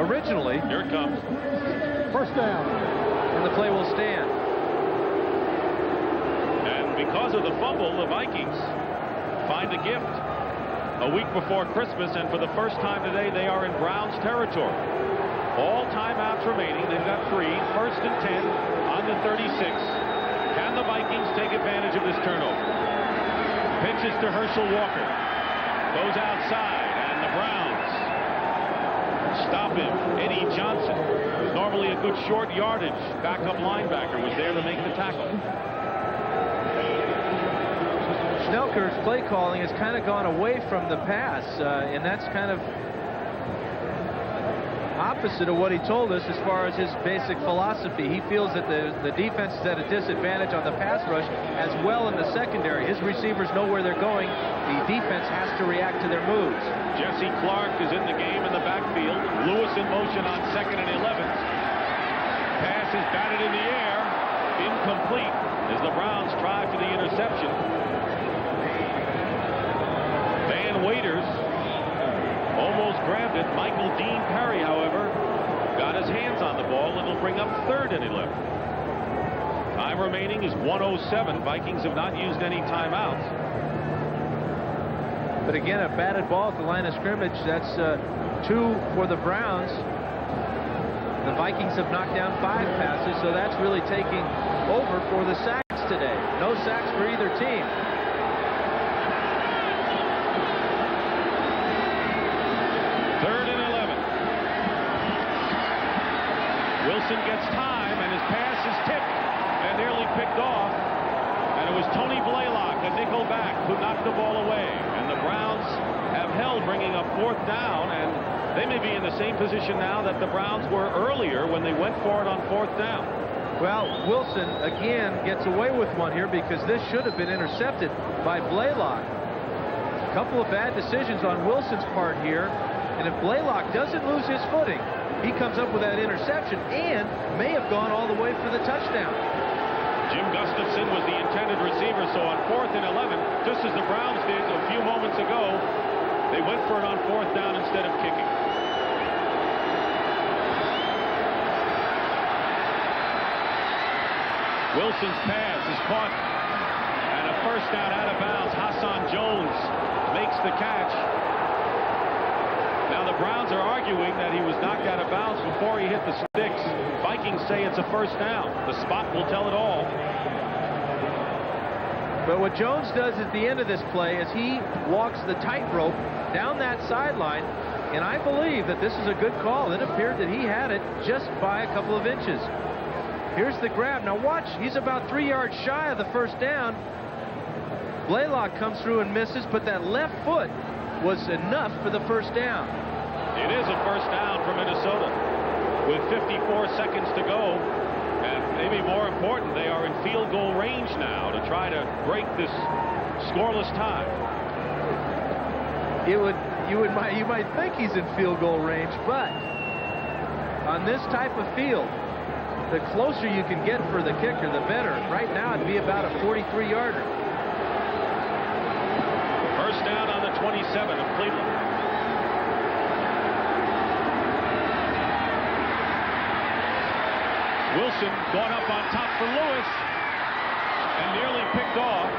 originally. Here it comes. First down. And the play will stand. And because of the fumble, the Vikings find a gift a week before Christmas, and for the first time today, they are in Browns territory. All timeouts remaining. They've got 3. First and 10 on the 36. Can the Vikings take advantage of this turnover? Pitches to Herschel Walker. Goes outside, and the Browns stop him. Eddie Johnson, who's normally a good short yardage backup linebacker, was there to make the tackle. Schnelker's play calling has kind of gone away from the pass, and that's kind of opposite of what he told us as far as his basic philosophy. He feels that the defense is at a disadvantage on the pass rush as well in the secondary. His receivers know where they're going. The defense has to react to their moves. Jesse Clark is in the game in the backfield. Lewis in motion on 2nd and 11. Pass is batted in the air. Incomplete as the Browns try for the interception. Van Waiters almost grabbed it. Michael Dean Perry, however, got his hands on the ball. It'll bring up 3rd and 11. Time remaining is 1:07. Vikings have not used any timeouts. But again, a batted ball at the line of scrimmage. That's 2 for the Browns. The Vikings have knocked down 5 passes, so that's really taking over for the sacks today. No sacks for either team. Wilson gets time, and his pass is tipped and nearly picked off. And it was Tony Blaylock, a nickel back, who knocked the ball away. And the Browns have held, bringing up 4th down, and they may be in the same position now that the Browns were earlier when they went for it on 4th down. Well, Wilson again gets away with one here because this should have been intercepted by Blaylock. A couple of bad decisions on Wilson's part here, and if Blaylock doesn't lose his footing, he comes up with that interception and may have gone all the way for the touchdown. Jim Gustafson was the intended receiver, so on 4th and 11, just as the Browns did a few moments ago, they went for it on 4th down instead of kicking. Wilson's pass is caught, and a first down out of bounds. Hassan Jones makes the catch. Now the Browns are arguing that he was knocked out of bounds before he hit the sticks. Vikings say it's a first down. The spot will tell it all. But what Jones does at the end of this play is he walks the tightrope down that sideline, and I believe that this is a good call. It appeared that he had it just by a couple of inches. Here's the grab. Now watch, he's about 3 yards shy of the first down. Blaylock comes through and misses, but that left foot was enough for the first down. It is a first down for Minnesota with 54 seconds to go. And maybe more important, they are in field goal range now to try to break this scoreless tie. You might think he's in field goal range, but on this type of field, the closer you can get for the kicker, the better. Right now, it'd be about a 43-yarder. First down on the 27 of Cleveland. Wilson going up on top for Lewis and nearly picked off.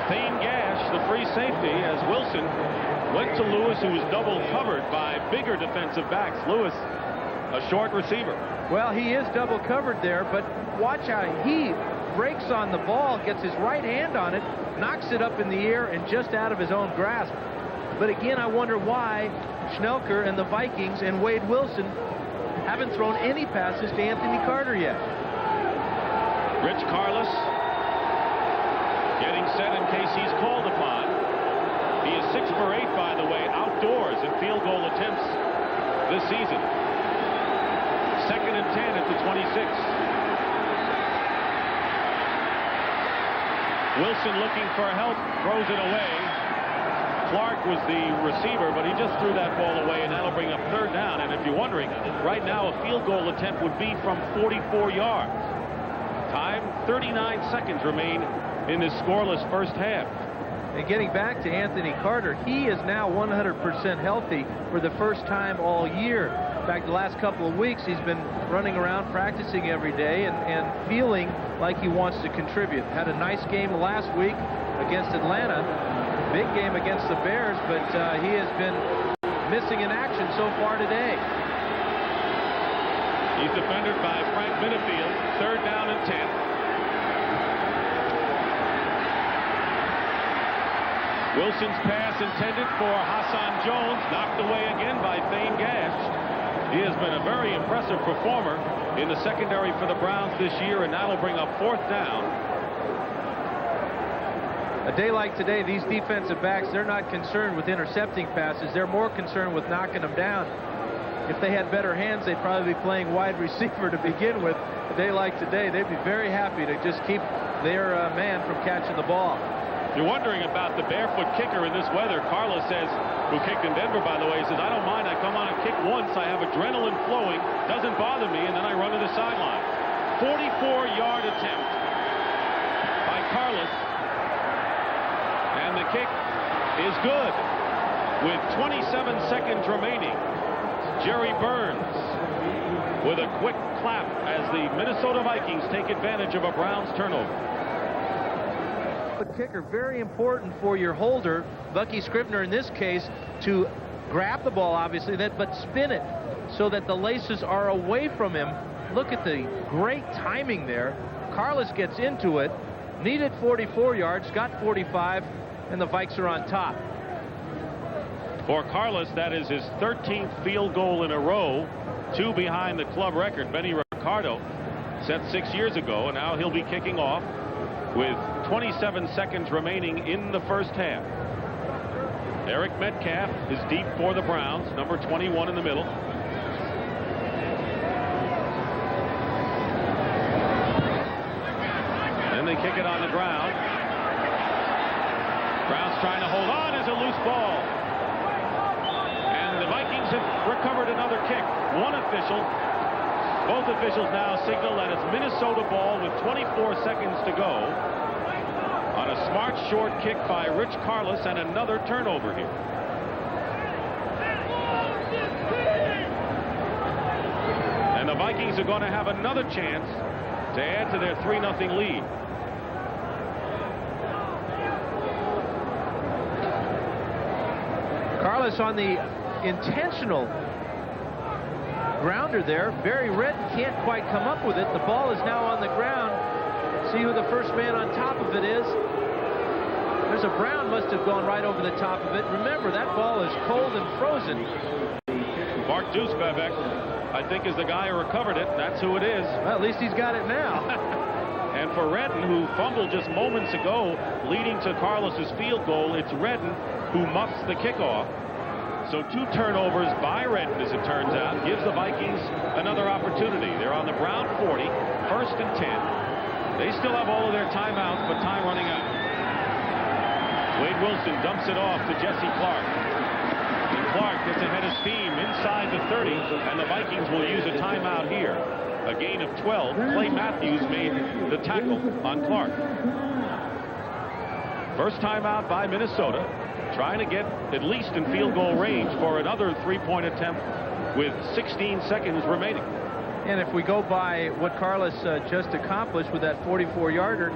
Thane Gash, the free safety, as Wilson went to Lewis, who was double covered by bigger defensive backs. Lewis, a short receiver. Well, he is double covered there, but watch how he breaks on the ball, gets his right hand on it, knocks it up in the air and just out of his own grasp. But again, I wonder why Schnelker and the Vikings and Wade Wilson haven't thrown any passes to Anthony Carter yet. Rich Carlos getting set in case he's called upon. He is 6 for 8, by the way, outdoors in field goal attempts this season. 2nd and 10 at the 26. Wilson looking for help, throws it away. Clark was the receiver, but he just threw that ball away, and that'll bring up 3rd down. And if you're wondering, right now a field goal attempt would be from 44 yards. Time, 39 seconds remain in this scoreless first half. And getting back to Anthony Carter, he is now 100% healthy for the first time all year. In fact, the last couple of weeks he's been running around practicing every day and feeling like he wants to contribute. Had a nice game last week against Atlanta. Big game against the Bears, but he has been missing in action so far today. He's defended by Frank Minifield. 3rd down and 10. Wilson's pass intended for Hassan Jones, knocked away again by Thane Gash. He has been a very impressive performer in the secondary for the Browns this year, and that'll bring up 4th down. A day like today, these defensive backs, they're not concerned with intercepting passes. They're more concerned with knocking them down. if they had better hands, they'd probably be playing wide receiver to begin with. A day like today, they'd be very happy to just keep their man from catching the ball. You're wondering about the barefoot kicker in this weather. Carlos says, who kicked in Denver, by the way, says, I don't mind. I come on and kick once. I have adrenaline flowing. Doesn't bother me. And then I run to the sideline. 44-yard attempt by Carlos. And the kick is good with 27 seconds remaining. Jerry Burns with a quick clap as the Minnesota Vikings take advantage of a Browns turnover. The kicker, very important for your holder, Bucky Scribner in this case, to grab the ball, obviously, but spin it so that the laces are away from him. Look at the great timing there. Carlos gets into it, needed 44 yards, got 45, and the Vikes are on top. For Carlos, that is his 13th field goal in a row, 2 behind the club record. Benny Ricardo set 6 years ago, and now he'll be kicking off with 27 seconds remaining in the first half. Eric Metcalf is deep for the Browns, number 21 in the middle. Then they kick it on the ground. Browns trying to hold on as a loose ball. And the Vikings have recovered another kick. Both officials now signal that it's Minnesota ball with 24 seconds to go on a smart short kick by Rich Carlos, and another turnover here. And the Vikings are going to have another chance to add to their 3-0 lead. Carlos on the intentional grounder there. Barry Redden can't quite come up with it. The ball is now on the ground. See who the first man on top of it is. There's a Brown must have gone right over the top of it. Remember, that ball is cold and frozen. Mark Dusbevek, I think, is the guy who recovered it. That's who it is. Well, at least he's got it now. And for Redden, who fumbled just moments ago, leading to Carlos's field goal, it's Redden who muffs the kickoff. So 2 turnovers by Redden, as it turns out, gives the Vikings another opportunity. They're on the Brown 40, 1st and 10. They still have all of their timeouts, but time running out. Wade Wilson dumps it off to Jesse Clark. And Clark gets ahead of steam inside the 30, and the Vikings will use a timeout here. A gain of 12. Clay Matthews made the tackle on Clark. First timeout by Minnesota, trying to get at least in field goal range for another 3-point attempt with 16 seconds remaining. And if we go by what Carlos just accomplished with that 44-yarder,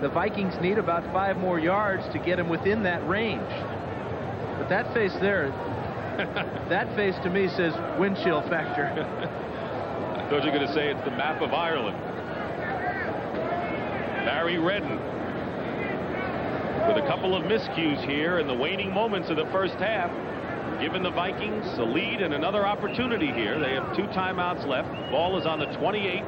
the Vikings need about 5 more yards to get him within that range. But that face there, that face to me says wind chill factor. I thought you were going to say it's the map of Ireland. Barry Redden with a couple of miscues here in the waning moments of the first half, giving the Vikings a lead and another opportunity here. They have 2 timeouts left. Ball is on the 28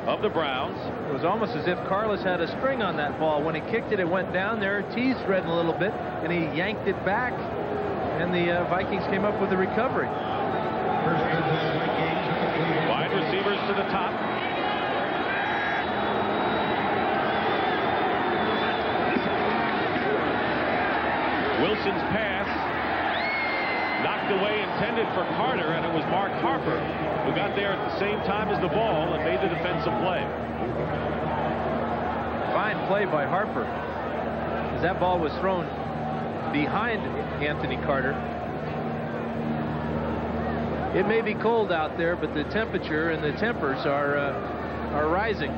of the Browns. It was almost as if Carlos had a string on that ball. When he kicked it, it went down there, teased Redden a little bit, and he yanked it back, and the Vikings came up with a recovery. Wide receivers to the top. Wilson's pass knocked away, intended for Carter, and it was Mark Harper who got there at the same time as the ball and made the defensive play. Fine play by Harper, as that ball was thrown behind Anthony Carter. It may be cold out there, but the temperature and the tempers are rising.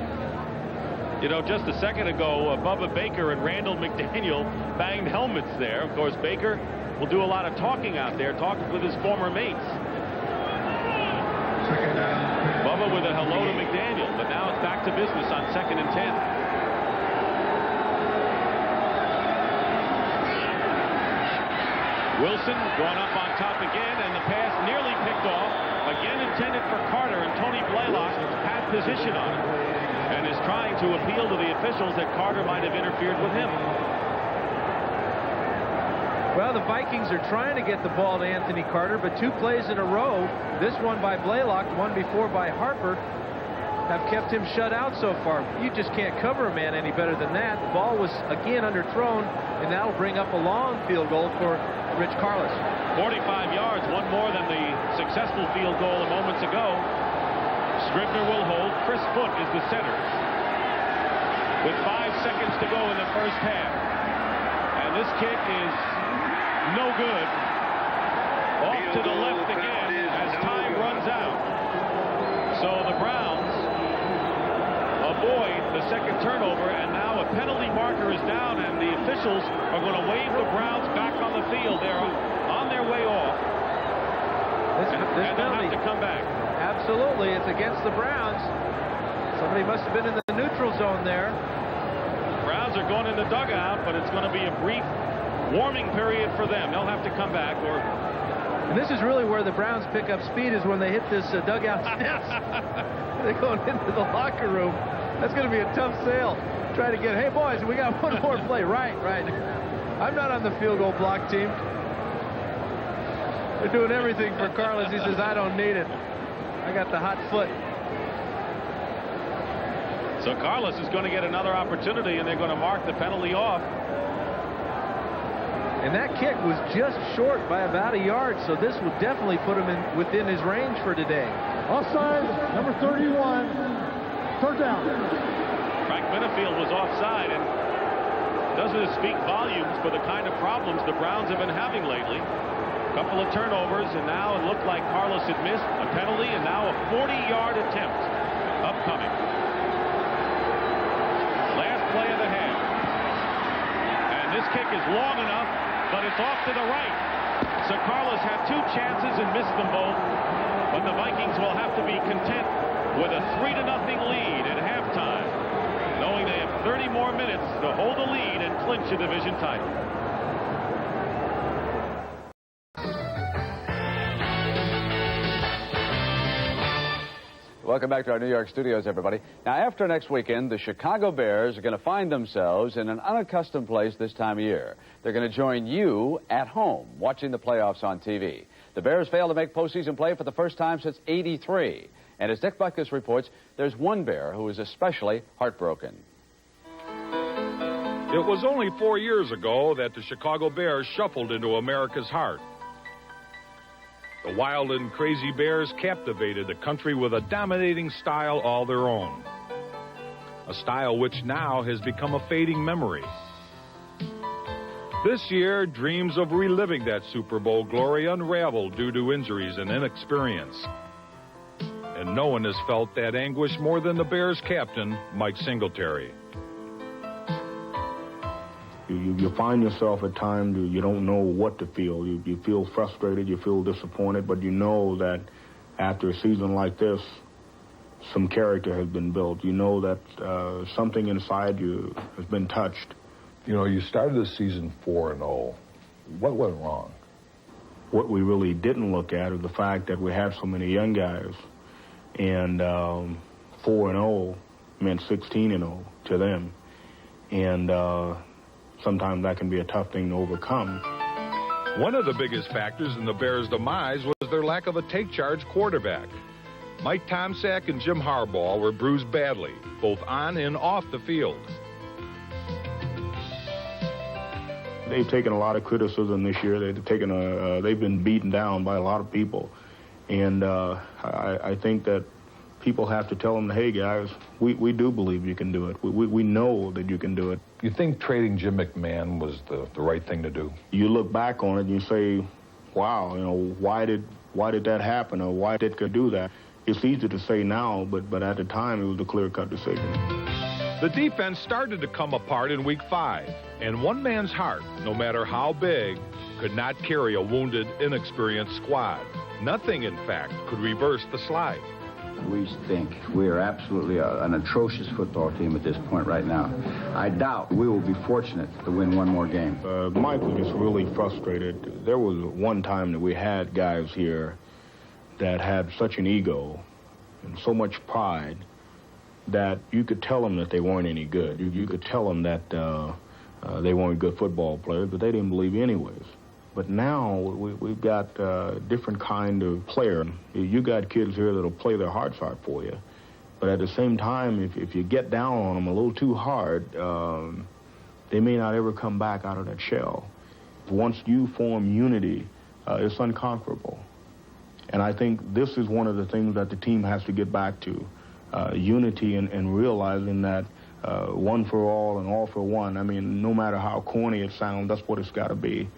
You know, just a second ago, Bubba Baker and Randall McDaniel banged helmets there. Of course, Baker will do a lot of talking out there, talking with his former mates. Bubba with a hello to McDaniel, but now it's back to business on 2nd and 10. Wilson going up on top again, and the pass nearly picked off. Again intended for Carter, and Tony Blaylock had position on it and is trying to appeal to the officials that Carter might have interfered with him. Well, the Vikings are trying to get the ball to Anthony Carter, but 2 plays in a row, this one by Blaylock, one before by Harper, have kept him shut out so far. You just can't cover a man any better than that. The ball was again underthrown, and that'll bring up a long field goal for Rich Carlos. 45 yards, one more than the successful field goal a moments ago. Scribner will hold. Chris Foote is the center, with 5 seconds to go in the first half. And this kick is no good. Off to the left again as time runs out. So the Browns avoid the second turnover, and now a penalty marker is down, and the officials are going to wave the Browns back on the field. They're on their way off. And they'll have to come back. Absolutely, it's against the Browns. Somebody must have been in the neutral zone there. Browns are going in the dugout, but it's going to be a brief warming period for them. They'll have to come back. And this is really where the Browns pick up speed, is when they hit this dugout fence. They're going into the locker room. That's going to be a tough sale. Try to get, hey boys, we got one more play. Right. I'm not on the field goal block team. They're doing everything for Carlos. He says, I don't need it. I got the hot foot. So Carlos is going to get another opportunity, and they're going to mark the penalty off. And that kick was just short by about a yard, so this would definitely put him within his range for today. Offside, number 31, third down. Frank Minifield was offside, and doesn't it speak volumes for the kind of problems the Browns have been having lately? A couple of turnovers, and now it looked like Carlos had missed a penalty, and now a 40-yard attempt upcoming. Last play of the half. And this kick is long enough, but it's off to the right. So Carlos had 2 chances and missed them both. But the Vikings will have to be content with a 3-0 lead at halftime, knowing they have 30 more minutes to hold the lead and clinch a division title. Welcome back to our New York studios, everybody. Now, after next weekend, the Chicago Bears are going to find themselves in an unaccustomed place this time of year. They're going to join you at home, watching the playoffs on TV. The Bears failed to make postseason play for the first time since '83. And as Dick Butkus reports, there's one Bear who is especially heartbroken. It was only 4 years ago that the Chicago Bears shuffled into America's heart. The wild and crazy Bears captivated the country with a dominating style all their own. A style which now has become a fading memory. This year, dreams of reliving that Super Bowl glory unraveled due to injuries and inexperience. And no one has felt that anguish more than the Bears captain, Mike Singletary. You find yourself at times, you don't know what to feel. You feel frustrated, you feel disappointed, but you know that after a season like this, some character has been built. You know that something inside you has been touched. You know, you started the season 4-0. What went wrong? What we really didn't look at is the fact that we have so many young guys, and 4-0 meant 16-0 to them. And sometimes that can be a tough thing to overcome. One of the biggest factors in the Bears' demise was their lack of a take-charge quarterback. Mike Tomczak and Jim Harbaugh were bruised badly, both on and off the field. They've taken a lot of criticism this year. They've been beaten down by a lot of people. And I think that people have to tell them, hey, guys, we do believe you can do it. We know that you can do it. You think trading Jim McMahon was the right thing to do? You look back on it and you say, wow, you know, why did that happen, or why did they do that? It's easy to say now, but at the time it was a clear-cut decision. The defense started to come apart in Week 5, and one man's heart, no matter how big, could not carry a wounded, inexperienced squad. Nothing, in fact, could reverse the slide. We stink. We are absolutely an atrocious football team at this point right now. I doubt we will be fortunate to win one more game. Mike was just really frustrated. There was one time that we had guys here that had such an ego and so much pride that you could tell them that they weren't any good. You could tell them that they weren't good football players, but they didn't believe you anyways. But now we've got a different kind of player. You got kids here that'll play their hearts out for you. But at the same time, if you get down on them a little too hard, they may not ever come back out of that shell. Once you form unity, it's unconquerable. And I think this is one of the things that the team has to get back to, unity and realizing that one for all and all for one. I mean, no matter how corny it sounds, that's what it's got to be.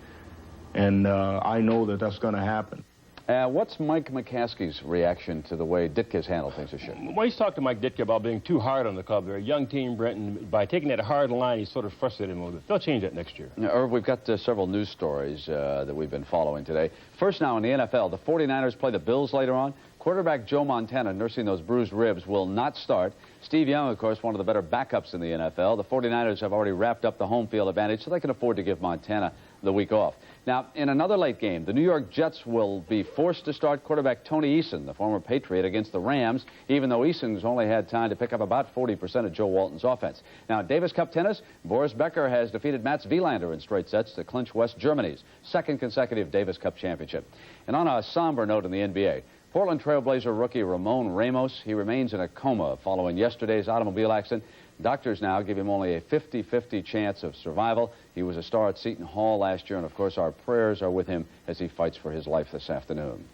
And I know that that's going to happen. What's Mike McCaskey's reaction to the way Ditka's handled things this year? Well, he's talked to Mike Ditka about being too hard on the club. They're a young team, Brent, and by taking that hard line, he's sort of frustrated him a little bit. They'll change that next year. Now, Irv, we've got several news stories that we've been following today. First now in the NFL, the 49ers play the Bills later on. Quarterback Joe Montana, nursing those bruised ribs, will not start. Steve Young, of course, one of the better backups in the NFL. The 49ers have already wrapped up the home field advantage, so they can afford to give Montana the week off. Now, in another late game, the New York Jets will be forced to start quarterback Tony Eason, the former Patriot, against the Rams, even though Eason's only had time to pick up about 40% of Joe Walton's offense. Now, Davis Cup tennis, Boris Becker has defeated Mats Wilander in straight sets to clinch West Germany's second consecutive Davis Cup championship. And on a somber note in the NBA, Portland Trailblazer rookie Ramon Ramos, he remains in a coma following yesterday's automobile accident. Doctors now give him only a 50-50 chance of survival. He was a star at Seton Hall last year, and of course our prayers are with him as he fights for his life this afternoon.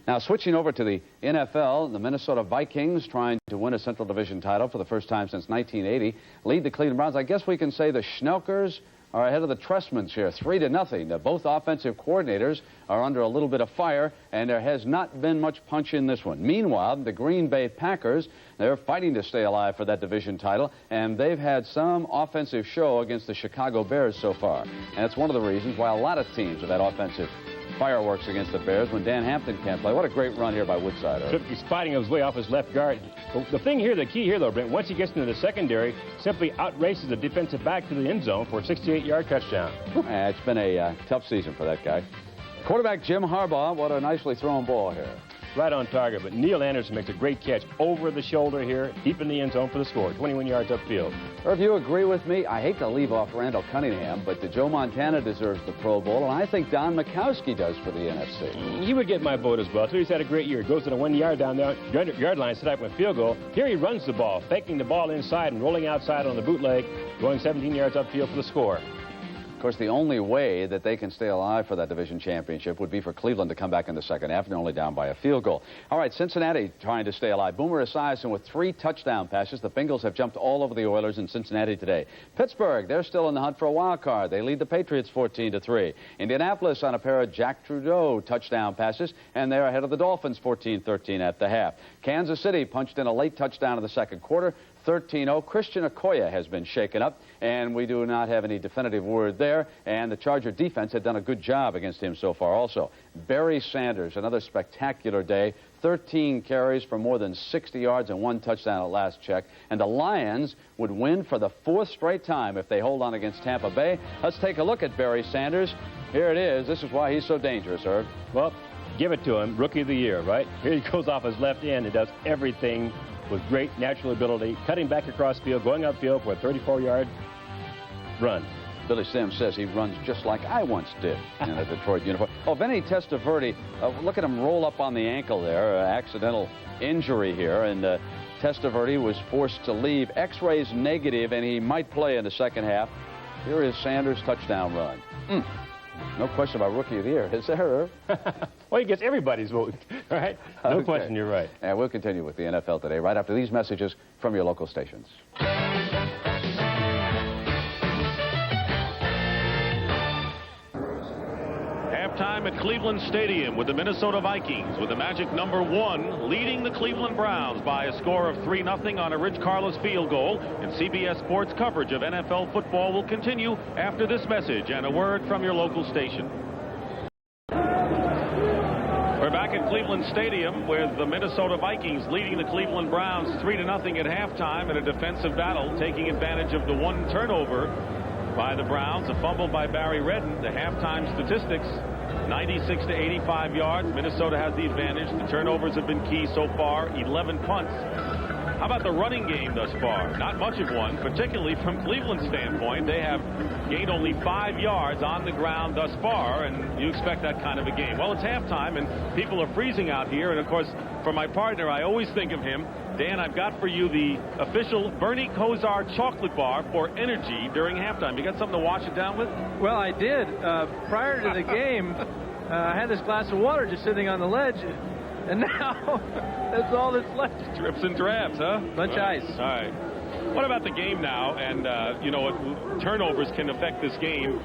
Now, switching over to the NFL, the Minnesota Vikings, trying to win a Central Division title for the first time since 1980, lead the Cleveland Browns. I guess we can say the Schnelkers are ahead of the Tressmans here, 3-0. Both offensive coordinators are under a little bit of fire, and there has not been much punch in this one. Meanwhile, the Green Bay Packers, they're fighting to stay alive for that division title, and they've had some offensive show against the Chicago Bears so far. And it's one of the reasons why a lot of teams have had offensive fireworks against the Bears when Dan Hampton can't play. What a great run here by Woodside. He's fighting his way off his left guard. The thing here, the key here, though, Brent, once he gets into the secondary, simply outraces the defensive back to the end zone for a 68-yard touchdown. It's been a tough season for that guy. Quarterback Jim Harbaugh, what a nicely thrown ball here. Right on target, but Neil Anderson makes a great catch over the shoulder here, deep in the end zone for the score, 21 yards upfield. Or if you agree with me, I hate to leave off Randall Cunningham, but Joe Montana deserves the Pro Bowl, and I think Don Mikowski does for the NFC. He would get my vote as well, too. He's had a great year. Goes to the 1 yard down there, yard line, set up with a field goal. Here he runs the ball, faking the ball inside and rolling outside on the bootleg, going 17 yards upfield for the score. Of course, the only way that they can stay alive for that division championship would be for Cleveland to come back in the second half, and they're only down by a field goal. All right, Cincinnati trying to stay alive. Boomer Esiason with 3 touchdown passes. The Bengals have jumped all over the Oilers in Cincinnati today. Pittsburgh, they're still in the hunt for a wild card. They lead the Patriots 14-3. Indianapolis on a pair of Jack Trudeau touchdown passes, and they're ahead of the Dolphins 14-13 at the half. Kansas City punched in a late touchdown in the second quarter. 13-0. Christian Okoye has been shaken up, and we do not have any definitive word there, and the Charger defense had done a good job against him so far also. Barry Sanders, another spectacular day, 13 carries for more than 60 yards and 1 touchdown at last check, and the Lions would win for the 4th straight time if they hold on against Tampa Bay. Let's take a look at Barry Sanders. Here it is. This is why he's so dangerous, Herb. Well, give it to him. Rookie of the year, right? Here he goes off his left end and does everything with great natural ability, cutting back across field, going upfield for a 34-yard run. Billy Sims says he runs just like I once did in a Detroit uniform. Oh, Vinny Testaverde, look at him roll up on the ankle there, accidental injury here, and Testaverde was forced to leave. X-rays negative, and he might play in the second half. Here is Sanders' touchdown run. No question about Rookie of the Year, is there? Well, he gets everybody's vote, right? No question, you're right. And we'll continue with the NFL today right after these messages from your local stations. Halftime at Cleveland Stadium with the Minnesota Vikings with the magic number 1 leading the Cleveland Browns by a score of 3-0 on a Rich Carlos field goal. And CBS Sports coverage of NFL football will continue after this message and a word from your local station. We're back at Cleveland Stadium with the Minnesota Vikings leading the Cleveland Browns 3-0 at halftime in a defensive battle, taking advantage of the 1 turnover by the Browns, a fumble by Barry Redden. The halftime statistics, 96 to 85 yards. Minnesota has the advantage. The turnovers have been key so far. 11 punts How about the running game thus far? Not much of one, particularly from Cleveland's standpoint. They have gained only 5 yards on the ground thus far, and you expect that kind of a game. Well, it's halftime, and people are freezing out here. And, of course, for my partner, I always think of him. Dan, I've got for you the official Bernie Kosar chocolate bar for energy during halftime. You got something to wash it down with? Well, I did. Prior to the game, I had this glass of water just sitting on the ledge. And now, that's all that's left. Drips and drabs, huh? Bunch of ice. All right. What about the game now? And, you know, turnovers can affect this game.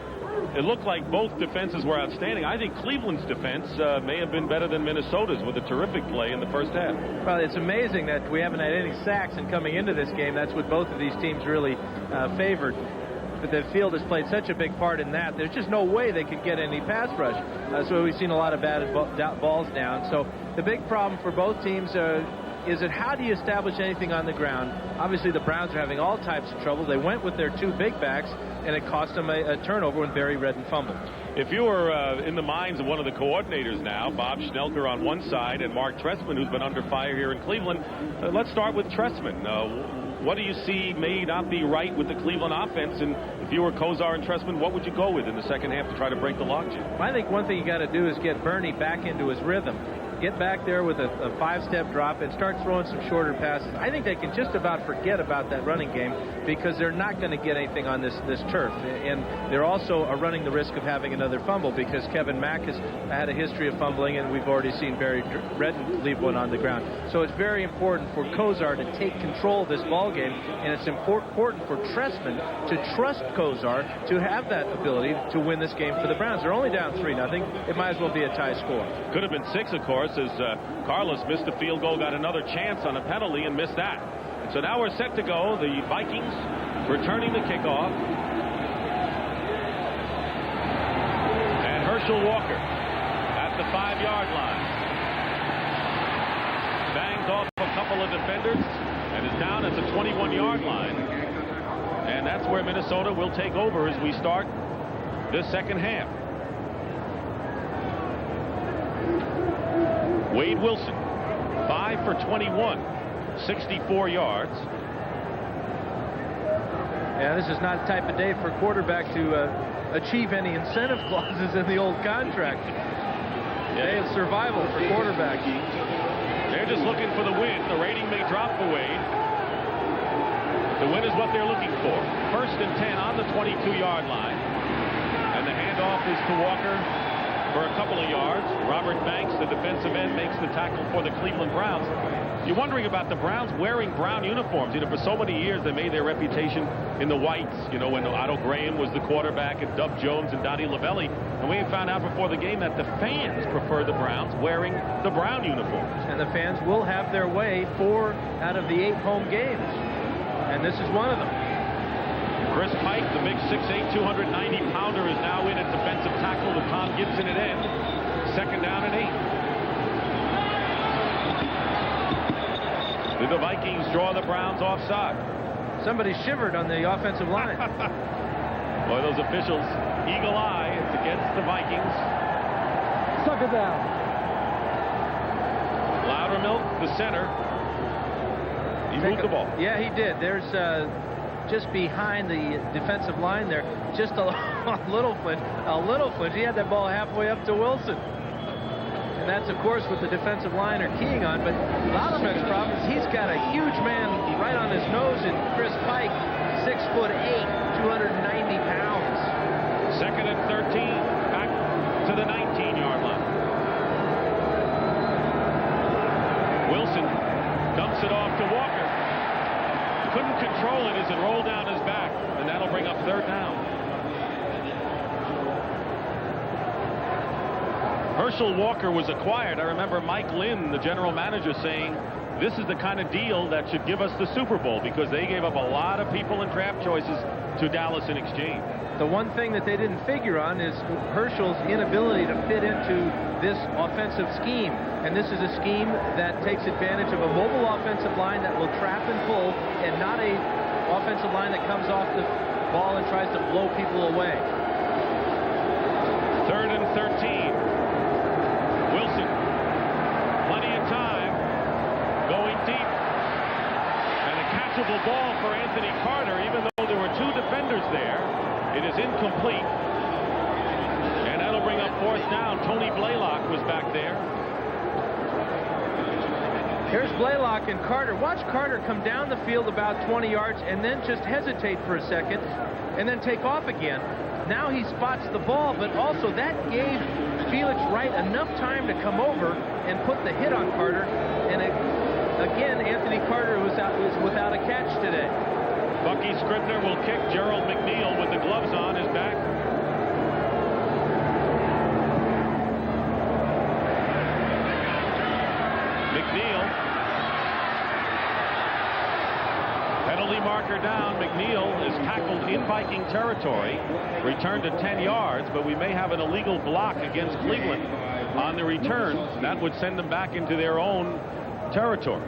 It looked like both defenses were outstanding. I think Cleveland's defense may have been better than Minnesota's with a terrific play in the first half. Well, it's amazing that we haven't had any sacks, and coming into this game, that's what both of these teams really favored. But the field has played such a big part in that. There's just no way they could get any pass rush. So we've seen a lot of bad balls down. So the big problem for both teams is that how do you establish anything on the ground? Obviously, the Browns are having all types of trouble. They went with their 2 big backs, and it cost them a turnover when Barry Redden fumbled. If you were in the minds of one of the coordinators now, Bob Schnelker on one side and Mark Trestman, who's been under fire here in Cleveland, let's start with Trestman. What do you see may not be right with the Cleveland offense? And if you were Kosar and Trestman, what would you go with in the second half to try to break the logjam? I think one thing you got to do is get Bernie back into his rhythm. Get back there with a 5-step drop and start throwing some shorter passes. I think they can just about forget about that running game because they're not going to get anything on this turf. And they're also running the risk of having another fumble because Kevin Mack has had a history of fumbling, and we've already seen Barry Redden leave one on the ground. So it's very important for Kosar to take control of this ball game, and it's important for Trestman to trust Kosar to have that ability to win this game for the Browns. They're only down 3-0. It might as well be a tie score. Could have been 6, of course, as Carlos missed the field goal, got another chance on a penalty and missed that. And so now we're set to go. The Vikings returning the kickoff. And Herschel Walker at the 5-yard line. Bangs off a couple of defenders and is down at the 21-yard line. And that's where Minnesota will take over as we start this second half. Wade Wilson, 5 for 21, 64 yards. Yeah, this is not the type of day for a quarterback to achieve any incentive clauses in the old contract. Day of survival for quarterbacks. They're just looking for the win. The rating may drop for Wade. The win is what they're looking for. 1st and 10 on the 22-yard line. And the handoff is to Walker for a couple of yards. Robert Banks, the defensive end, makes the tackle for the Cleveland Browns. You're wondering about the Browns wearing brown uniforms. You know, for so many years they made their reputation in the whites. You know, when Otto Graham was the quarterback and Dub Jones and Donnie Lavelli. And we had found out before the game that the fans prefer the Browns wearing the brown uniforms. And the fans will have their way 4 out of the 8 home games. And this is one of them. Chris Pike, the big 6'8", 290-pounder, is now in at defensive tackle with Tom Gibson at end. 2nd down and 8. Did the Vikings draw the Browns offside? Somebody shivered on the offensive line. Boy, those officials, eagle eye. It's against the Vikings. Suck it down. Loudermilk, the center. He moved the ball. Yeah, he did. There's just behind the defensive line there, just a little flinch. He had that ball halfway up to Wilson. And that's, of course, what the defensive line are keying on. But Loudermilk's problem is he's got a huge man right on his nose in Chris Pike, 6'8", 290 pounds. 2nd and 13, back to the 19-yard line. Wilson dumps it off to Walker. Couldn't control it as it rolled down his back, and that'll bring up 3rd down. Herschel Walker was acquired. I remember Mike Lynn, the general manager, saying this is the kind of deal that should give us the Super Bowl because they gave up a lot of people and draft choices to Dallas in exchange. The one thing that they didn't figure on is Herschel's inability to fit into this offensive scheme. And this is a scheme that takes advantage of a mobile offensive line that will trap and pull, and not a offensive line that comes off the ball and tries to blow people away. 3rd and 13. Wilson, plenty of time, going deep. eligible ball for Anthony Carter, even though there were 2 defenders there. It is incomplete. And that'll bring up 4th down. Tony Blaylock was back there. Here's Blaylock and Carter. Watch Carter come down the field about 20 yards and then just hesitate for a second and then take off again. Now he spots the ball, but also that gave Felix Wright enough time to come over and put the hit on Carter. And again, Anthony Carter was without a catch today. Bucky Scribner will kick. Gerald McNeil with the gloves on is back. McNeil. Penalty marker down. McNeil is tackled in Viking territory. Returned to 10 yards, but we may have an illegal block against Cleveland on the return. That would send them back into their own territory.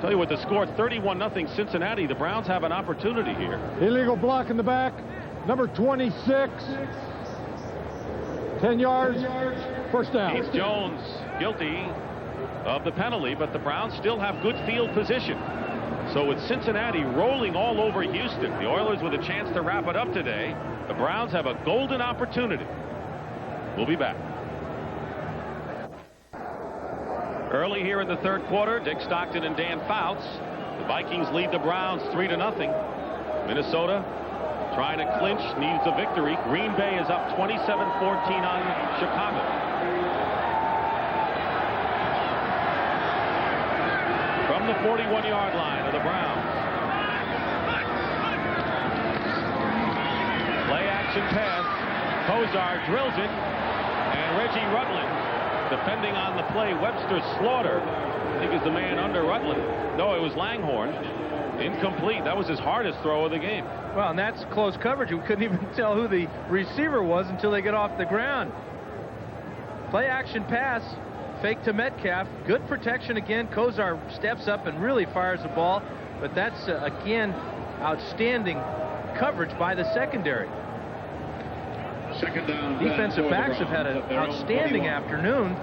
Tell you what, the score 31-0 Cincinnati. The Browns have an opportunity here. Illegal block in the back. Number 26. 10 yards. First down. Keith Jones guilty of the penalty, but the Browns still have good field position. So with Cincinnati rolling all over Houston, the Oilers with a chance to wrap it up today, the Browns have a golden opportunity. We'll be back. Early here in the 3rd quarter, Dick Stockton and Dan Fouts. The Vikings lead the Browns 3-0. Minnesota trying to clinch, needs a victory. Green Bay is up 27-14 on Chicago. From the 41-yard line of the Browns. Play action pass. Kozar drills it. And Reggie Rutland defending on the play. Webster Slaughter, I think, is the man under Rutland. No, it was Langhorne. Incomplete. That was his hardest throw of the game. Well, and that's close coverage. We couldn't even tell who the receiver was until they get off the ground. Play action pass. Fake to Metcalf. Good protection again. Kozar steps up and really fires the ball. But that's, again, outstanding coverage by the secondary. Second down. Defensive backs have had an outstanding afternoon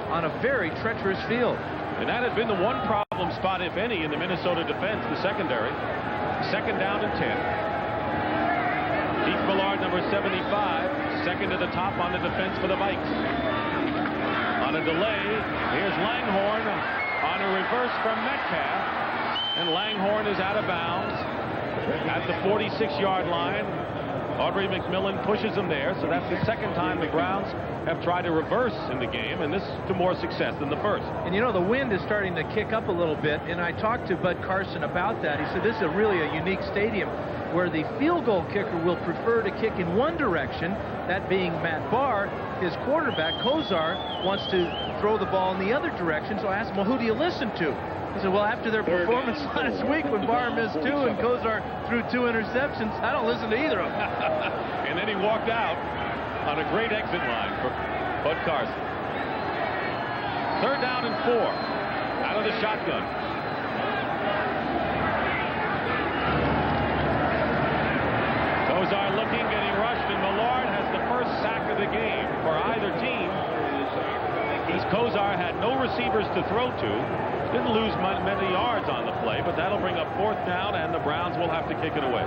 on a very treacherous field. And that had been the one problem spot, if any, in the Minnesota defense, the secondary. Second down and 10. Keith Millard, number 75, second to the top on the defense for the Vikes. On a delay, here's Langhorne on a reverse from Metcalf. And Langhorne is out of bounds at the 46-yard line. Audrey McMillan pushes him there, so that's the second time the Browns have tried to reverse in the game, and this to more success than the first. And you know, the wind is starting to kick up a little bit, and I talked to Bud Carson about that. He said this is really a unique stadium where the field goal kicker will prefer to kick in one direction, that being Matt Barr. His quarterback, Kozar, wants to throw the ball in the other direction, so I asked him, well, who do you listen to? He said, well, after their performance last week when Barr missed 2 and Kozar threw 2 interceptions, I don't listen to either of them. And then he walked out on a great exit line for Bud Carson. 3rd down and 4 out of the shotgun. Kozar looking, getting rushed, and Millard has the first sack of the game for either team. As Kozar had no receivers to throw to. Didn't lose many yards on the play, but that'll bring up 4th down, and the Browns will have to kick it away.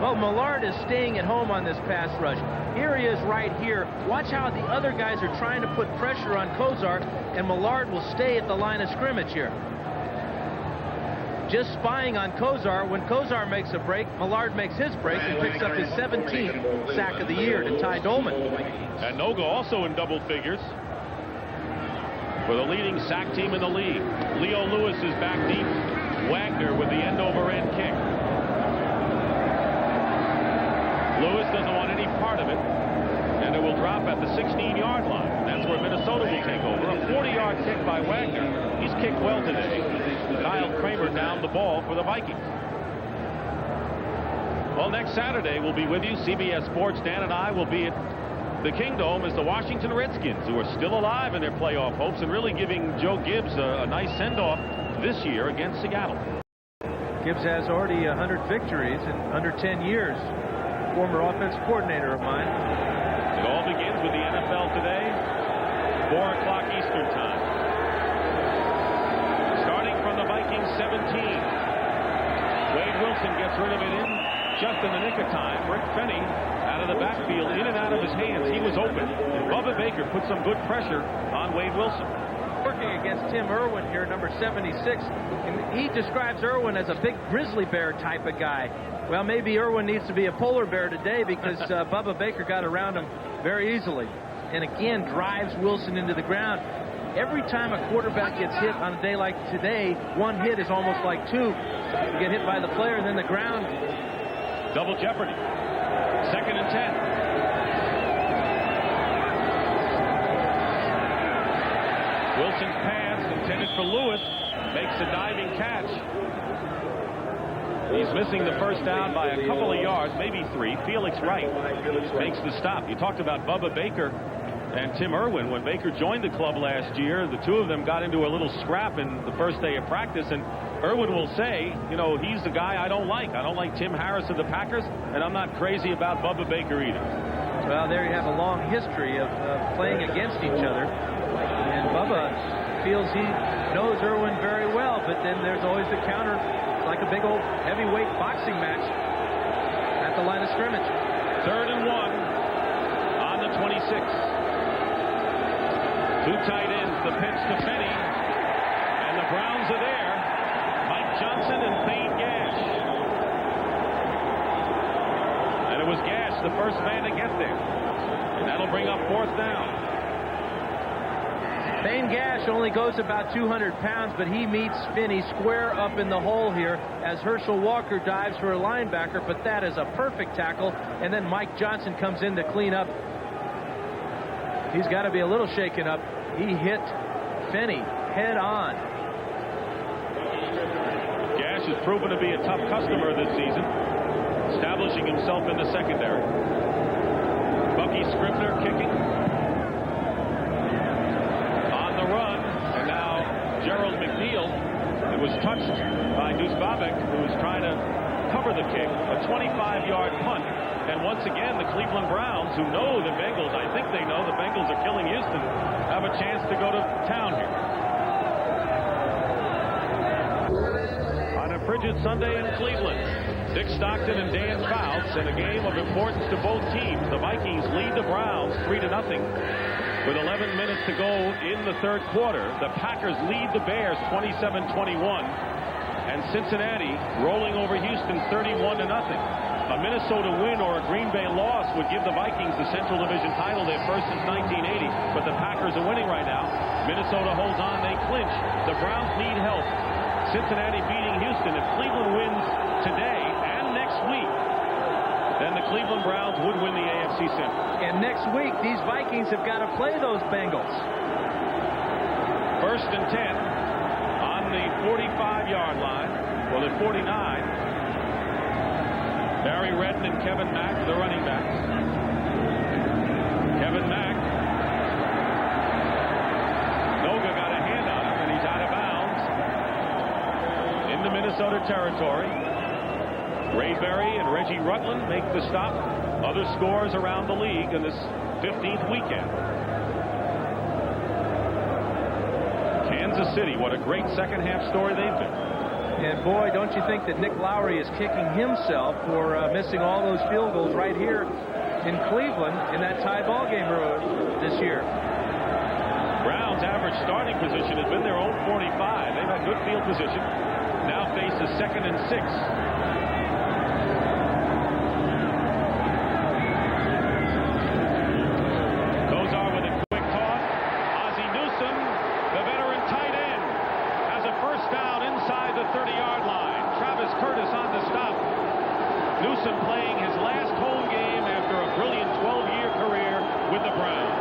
Well, Millard is staying at home on this pass rush. Here he is right here. Watch how the other guys are trying to put pressure on Kozar, and Millard will stay at the line of scrimmage here. Just spying on Kozar. When Kozar makes a break, Millard makes his break and picks up his 17th sack of the year to Ty Dolman. And Noga also in double figures for the leading sack team in the league. Leo Lewis is back deep. Wagner with the end-over-end kick. Lewis doesn't want any part of it, and it will drop at the 16-yard line. That's where Minnesota will take over. A 40-yard kick by Wagner. He's kicked well today. Kyle Kramer down the ball for the Vikings. Well, next Saturday we'll be with you. CBS Sports, Dan and I will be at the Kingdome as the Washington Redskins, who are still alive in their playoff hopes and really giving Joe Gibbs a nice send-off this year against Seattle. Gibbs has already 100 victories in under 10 years. Former offensive coordinator of mine. It all begins with the NFL today, 4 o'clock Eastern time. Starting from the Vikings 17. Wilson gets rid of it in just in the nick of time. Rick Fenny out of the backfield, in and out of his hands. He was open. And Bubba Baker put some good pressure on Wade Wilson. Working against Tim Irwin here, number 76. And he describes Irwin as a big grizzly bear type of guy. Well, maybe Irwin needs to be a polar bear today because Bubba Baker got around him very easily. And again, drives Wilson into the ground. Every time a quarterback gets hit on a day like today, one hit is almost like two. You get hit by the player and then the ground. Double jeopardy. 2nd and 10. Wilson's pass intended for Lewis makes a diving catch. He's missing the first down by a couple of yards, maybe 3. Felix Wright makes the stop. You talked about Bubba Baker and Tim Irwin. When Baker joined the club last year, the two of them got into a little scrap in the first day of practice, and Irwin will say, you know, he's the guy I don't like. I don't like Tim Harris of the Packers, and I'm not crazy about Bubba Baker either. Well, there you have a long history of playing against each other, and Bubba feels he knows Irwin very well, but then there's always the counter, like a big old heavyweight boxing match at the line of scrimmage. 3rd and 1 on the 26. Two tight ends, the pitch to Fenny, and the Browns are there. Mike Johnson and Thane Gash. And it was Gash, the first man to get there. And that'll bring up 4th down. Thane Gash only goes about 200 pounds, but he meets Finney square up in the hole here as Herschel Walker dives for a linebacker, but that is a perfect tackle. And then Mike Johnson comes in to clean up. He's got to be a little shaken up. He hit Finney head on. Gash has proven to be a tough customer this season, establishing himself in the secondary. Bucky Scribner kicking. On the run, and now Gerald McNeil. It was touched by Deuce Babek, who was trying to cover the kick. A 25-yard punt. And once again, the Cleveland Browns, who know the Bengals, I think they know the Bengals are killing Houston, have a chance to go to town here. On a frigid Sunday in Cleveland, Dick Stockton and Dan Fouts in a game of importance to both teams. The Vikings lead the Browns 3-0 with 11 minutes to go in the 3rd quarter. The Packers lead the Bears 27-21, and Cincinnati rolling over Houston 31-0. A Minnesota win or a Green Bay loss would give the Vikings the Central Division title, their first since 1980. But the Packers are winning right now. Minnesota holds on. They clinch. The Browns need help. Cincinnati beating Houston. If Cleveland wins today and next week, then the Cleveland Browns would win the AFC Central. And next week, these Vikings have got to play those Bengals. 1st and 10 on the 45-yard line. Well, at 49. Barry Redden and Kevin Mack, the running backs. Kevin Mack. Noga got a hand on him, and he's out of bounds into Minnesota territory. Ray Berry and Reggie Rutland make the stop. Other scores around the league in this 15th weekend. Kansas City, what a great second half story they've been. And boy, don't you think that Nick Lowry is kicking himself for missing all those field goals right here in Cleveland in that tie ball game this year. Browns' average starting position has been their own 45. They've had good field position. Now faces 2nd and 6. Kozar with a quick toss. Ozzie Newsome, the veteran tight end, has a first down inside the 30-yard line. Travis Curtis on the stop. Newsome playing his last home game after a brilliant 12-year career with the Browns.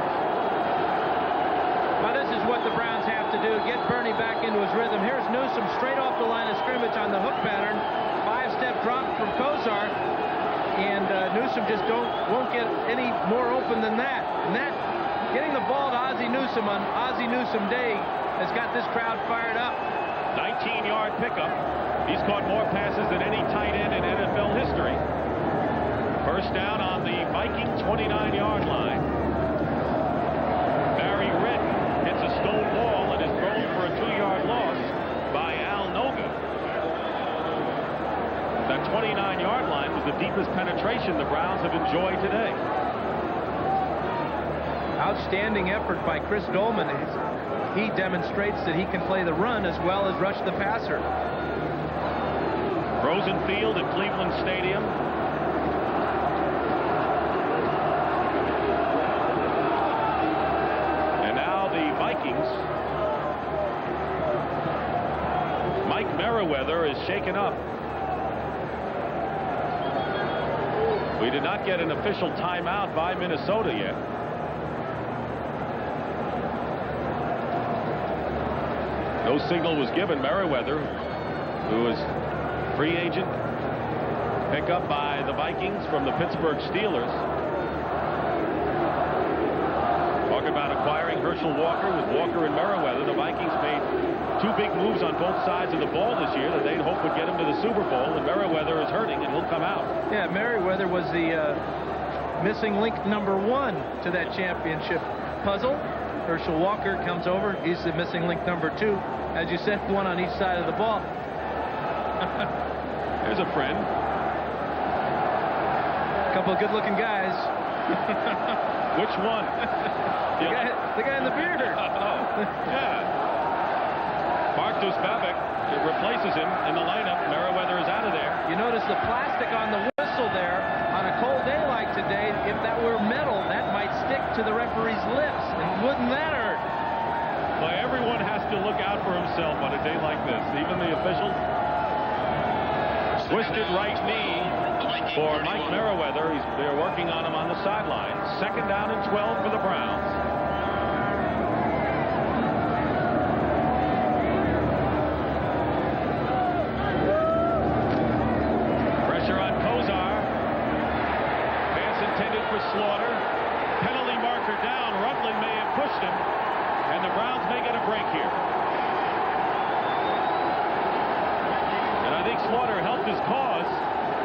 Well, this is what the Browns have to do, get Bernie back into his rhythm. Here's Newsome straight off the line of scrimmage on the hook pattern. 5-step drop from Kozar, and Newsome just won't get any more open than that. And that, getting the ball to Ozzie Newsome on Ozzie Newsome Day has got this crowd fired up. 19-yard pickup. He's caught more passes than any tight end in NFL history. First down on the Viking 29-yard line. Barry Redden hits a stone wall and is thrown for a 2-yard loss by Al Noga. That 29-yard line was the deepest penetration the Browns have enjoyed today. Outstanding effort by Chris Dolman. He demonstrates that he can play the run as well as rush the passer. Frozen field at Cleveland Stadium. And now the Vikings. Mike Merriweather is shaken up. We did not get an official timeout by Minnesota yet. No signal was given. Merriweather, who is free agent, picked up by the Vikings from the Pittsburgh Steelers. Talk about acquiring Herschel Walker with Walker and Merriweather. The Vikings made two big moves on both sides of the ball this year that they'd hope would get him to the Super Bowl, and Merriweather is hurting, and he'll come out. Yeah, Merriweather was the missing link #1 to that championship puzzle. Herschel Walker comes over. He's the missing link #2. As you said, one on each side of the ball. There's a friend. A couple of good-looking guys. Which one? the guy in the beard. Yeah. Mark Dusbabek replaces him in the lineup. Merriweather is out of there. You notice the plastic on the whistle there. On a cold day like today, if that were metal, that might stick to the referee's lips. And wouldn't that hurt? Well, everyone has to look out for himself on a day like this. Even the officials. Twisted right knee for Mike Merriweather. They're working on him on the sideline. 2nd down and 12 for the Browns. Pressure on Kozar. Pass intended for Slaughter. Penalty marker down. Rutland may have pushed him, and the Browns may get a break here. And I think Slaughter helped his cause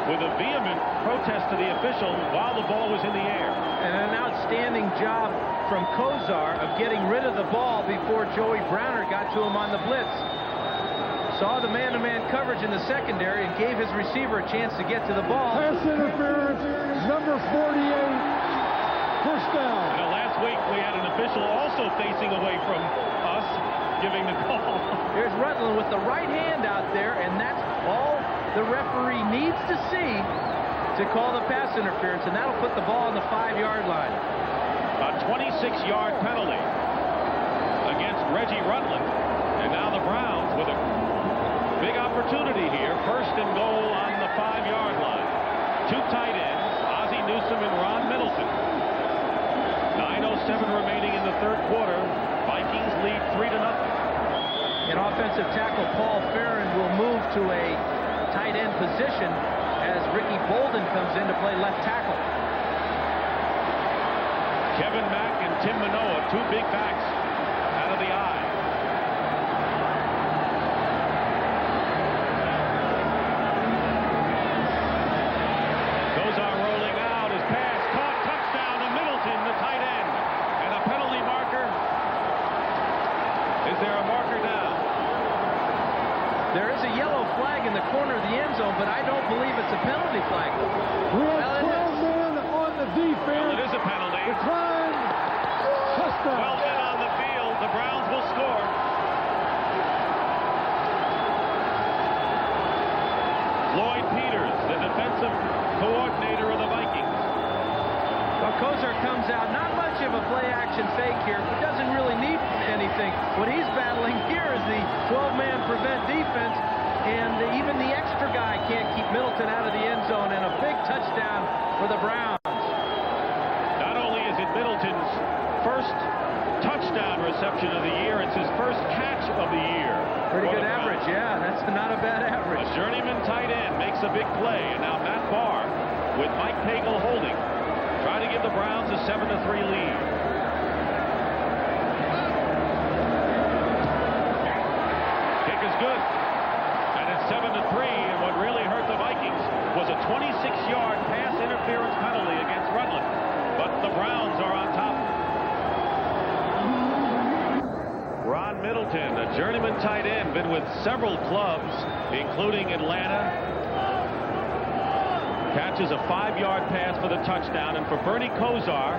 with a vehement protest to the official while the ball was in the air. And an outstanding job from Kozar of getting rid of the ball before Joey Browner got to him on the blitz. Saw the man-to-man coverage in the secondary and gave his receiver a chance to get to the ball. Pass interference, number 48, first down. You know, last week we had an official also facing away from us, giving the call. Here's Rutland with the right hand out there, and that's all the referee needs to see to call the pass interference, and that'll put the ball on the 5-yard line. A 26-yard penalty against Reggie Rutland, and now the Browns with a big opportunity here. 1st and goal on the 5-yard line. Two tight ends, Ozzie Newsome and Ron Middleton. 9:07 remaining in the 3rd quarter. Vikings lead 3-0. And offensive tackle Paul Farron will move to a tight end position as Ricky Bolden comes in to play left tackle. Kevin Mack and Tim Manoa, two big backs out of the eye. Kozar rolling out, his pass caught, touchdown to Middleton, the tight end. And a penalty marker. Is there a marker now? There is a yellow flag in the corner of the end zone, but I don't believe it's a penalty flag. We have 12 men on the defense. Well, it is a penalty. Decline. Touchdown. 12 men on the field. The Browns will score. Lloyd Peters, the defensive coordinator of the Vikings. Well, Kozar comes out. Not much of a play-action fake here. He doesn't really need anything. What he's battling here is the 12-man prevent defense, and even the extra guy can't keep Middleton out of the end zone, and a big touchdown for the Browns. Not only is it Middleton's first touchdown reception of the year, it's his first catch of the year. Pretty good average, yeah. That's not a bad average. A journeyman tight end makes a big play, and now Matt Barr with Mike Pagel holding. Try to give the Browns a 7-3 lead. Kick is good. And it's 7-3, and what really hurt the Vikings was a 26-yard pass interference penalty against Rutland. But the Browns are on top. Ron Middleton, a journeyman tight end, been with several clubs, including Atlanta, Catches a 5-yard pass for the touchdown, and for Bernie Kosar,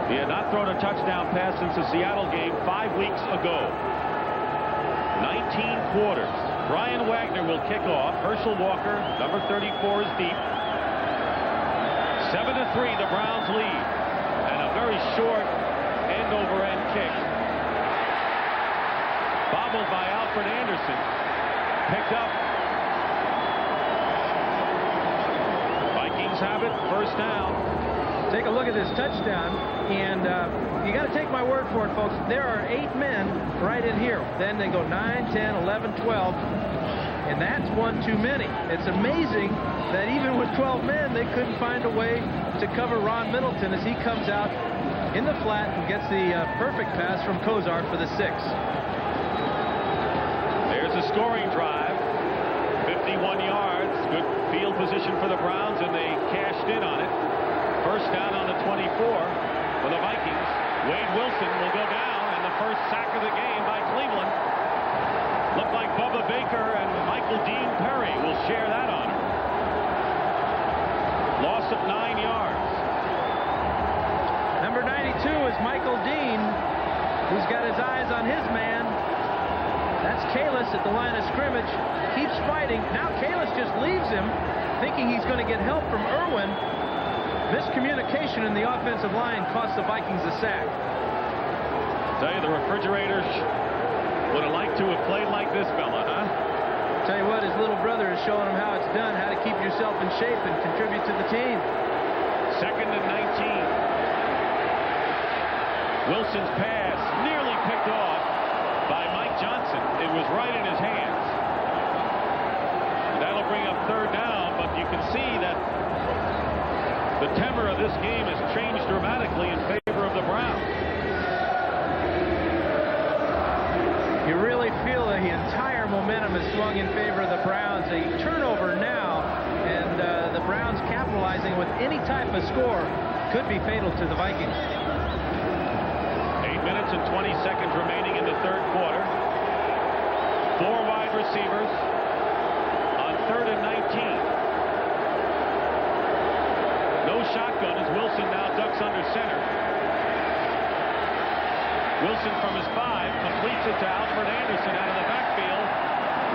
he had not thrown a touchdown pass since the Seattle game 5 weeks ago. 19 quarters. Brian Wagner will kick off. Herschel Walker, number 34, is deep. 7-3, the Browns lead. And a very short end-over-end kick. Bobbled by Alfred Anderson. Picked up. Vikings have it. First down. Take a look at this touchdown, and you got to take my word for it, folks. There are 8 men right in here. Then they go 9, 10, 11, 12, and that's one too many. It's amazing that even with 12 men, they couldn't find a way to cover Ron Middleton as he comes out in the flat and gets the perfect pass from Kosar for the 6. There's a scoring drive. 51 yards. Good field position for the Browns, and they cashed in on it. First down on the 24 for the Vikings. Wade Wilson will go down, and the first sack of the game by Cleveland. Looked like Bubba Baker and Michael Dean Perry will share that honor. Loss of 9 yards. Number 92 is Michael Dean, who's got his eyes on his man. That's Kalis at the line of scrimmage. Keeps fighting. Now Kalis just leaves him, thinking he's going to get help from Irwin. Miscommunication in the offensive line cost the Vikings a sack. Tell you, the refrigerator would have liked to have played like this fella, huh? Tell you what, his little brother is showing him how it's done, how to keep yourself in shape and contribute to the team. 2nd and 19. Wilson's pass nearly picked off by Mike Johnson. It was right in his hands. That'll bring up 3rd down, but you can see that the tenor of this game has changed dramatically in favor of the Browns. You really feel that the entire momentum is swung in favor of the Browns. A turnover now, and the Browns capitalizing with any type of score could be fatal to the Vikings. 8 minutes and 20 seconds remaining in the 3rd quarter. 4 wide receivers on 3rd and 19. No shotgun as Wilson now ducks under center. Wilson from his 5 completes it to Alfred Anderson out of the backfield.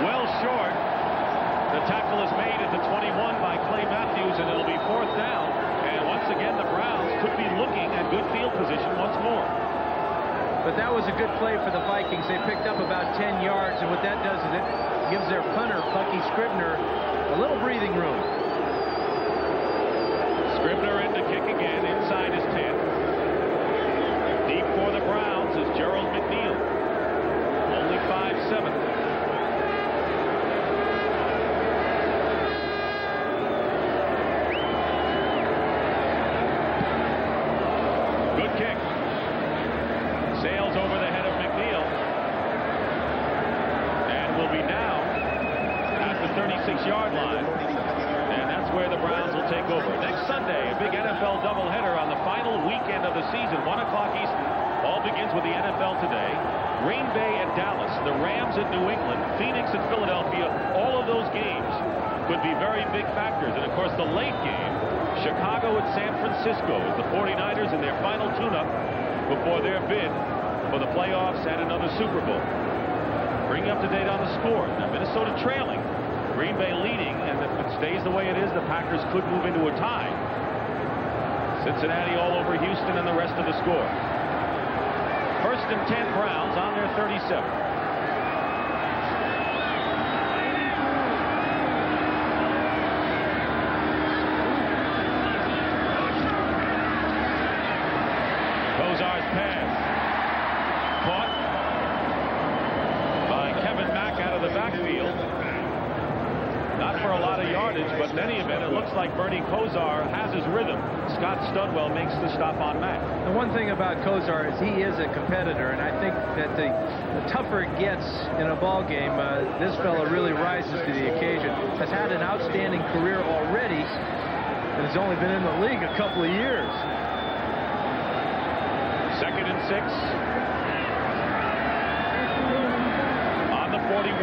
Well short. The tackle is made at the 21 by Clay Matthews, and it'll be 4th down. And once again, the Browns could be looking at good field position once more. But that was a good play for the Vikings. They picked up about 10 yards, and what that does is it gives their punter, Bucky Scribner, a little breathing room. Scribner in to kick again inside his 10. Deep for the Browns is Gerald McNeil. Only 5'7". Good kick. Sails over the head of McNeil. And will be now at the 36-yard line. And that's where the Browns will take over. Next Sunday, a big NFL doubleheader on the final weekend of the season, 1 o'clock Eastern. All begins with the NFL today. Green Bay at Dallas, the Rams at New England, Phoenix at Philadelphia. All of those games could be very big factors. And, of course, the late game, Chicago at San Francisco, as the 49ers in their final tune-up before their bid for the playoffs and another Super Bowl. Bring you up to date on the score. Now, Minnesota trailing. Green Bay leading, and if it stays the way it is, the Packers could move into a tie. Cincinnati all over Houston and the rest of the score. 1st and 10 Browns on their 37. Kosar's pass. Caught by Kevin Mack out of the backfield. Not for a lot of yardage, but in any event, it looks like Bernie Kosar has his rhythm. Scott Studwell makes the stop on Mack. The one thing about Kosar is he is a competitor, and I think that the tougher it gets in a ball game, this fella really rises to the occasion. Has had an outstanding career already, and has only been in the league a couple of years. 2nd and 6. On the 41.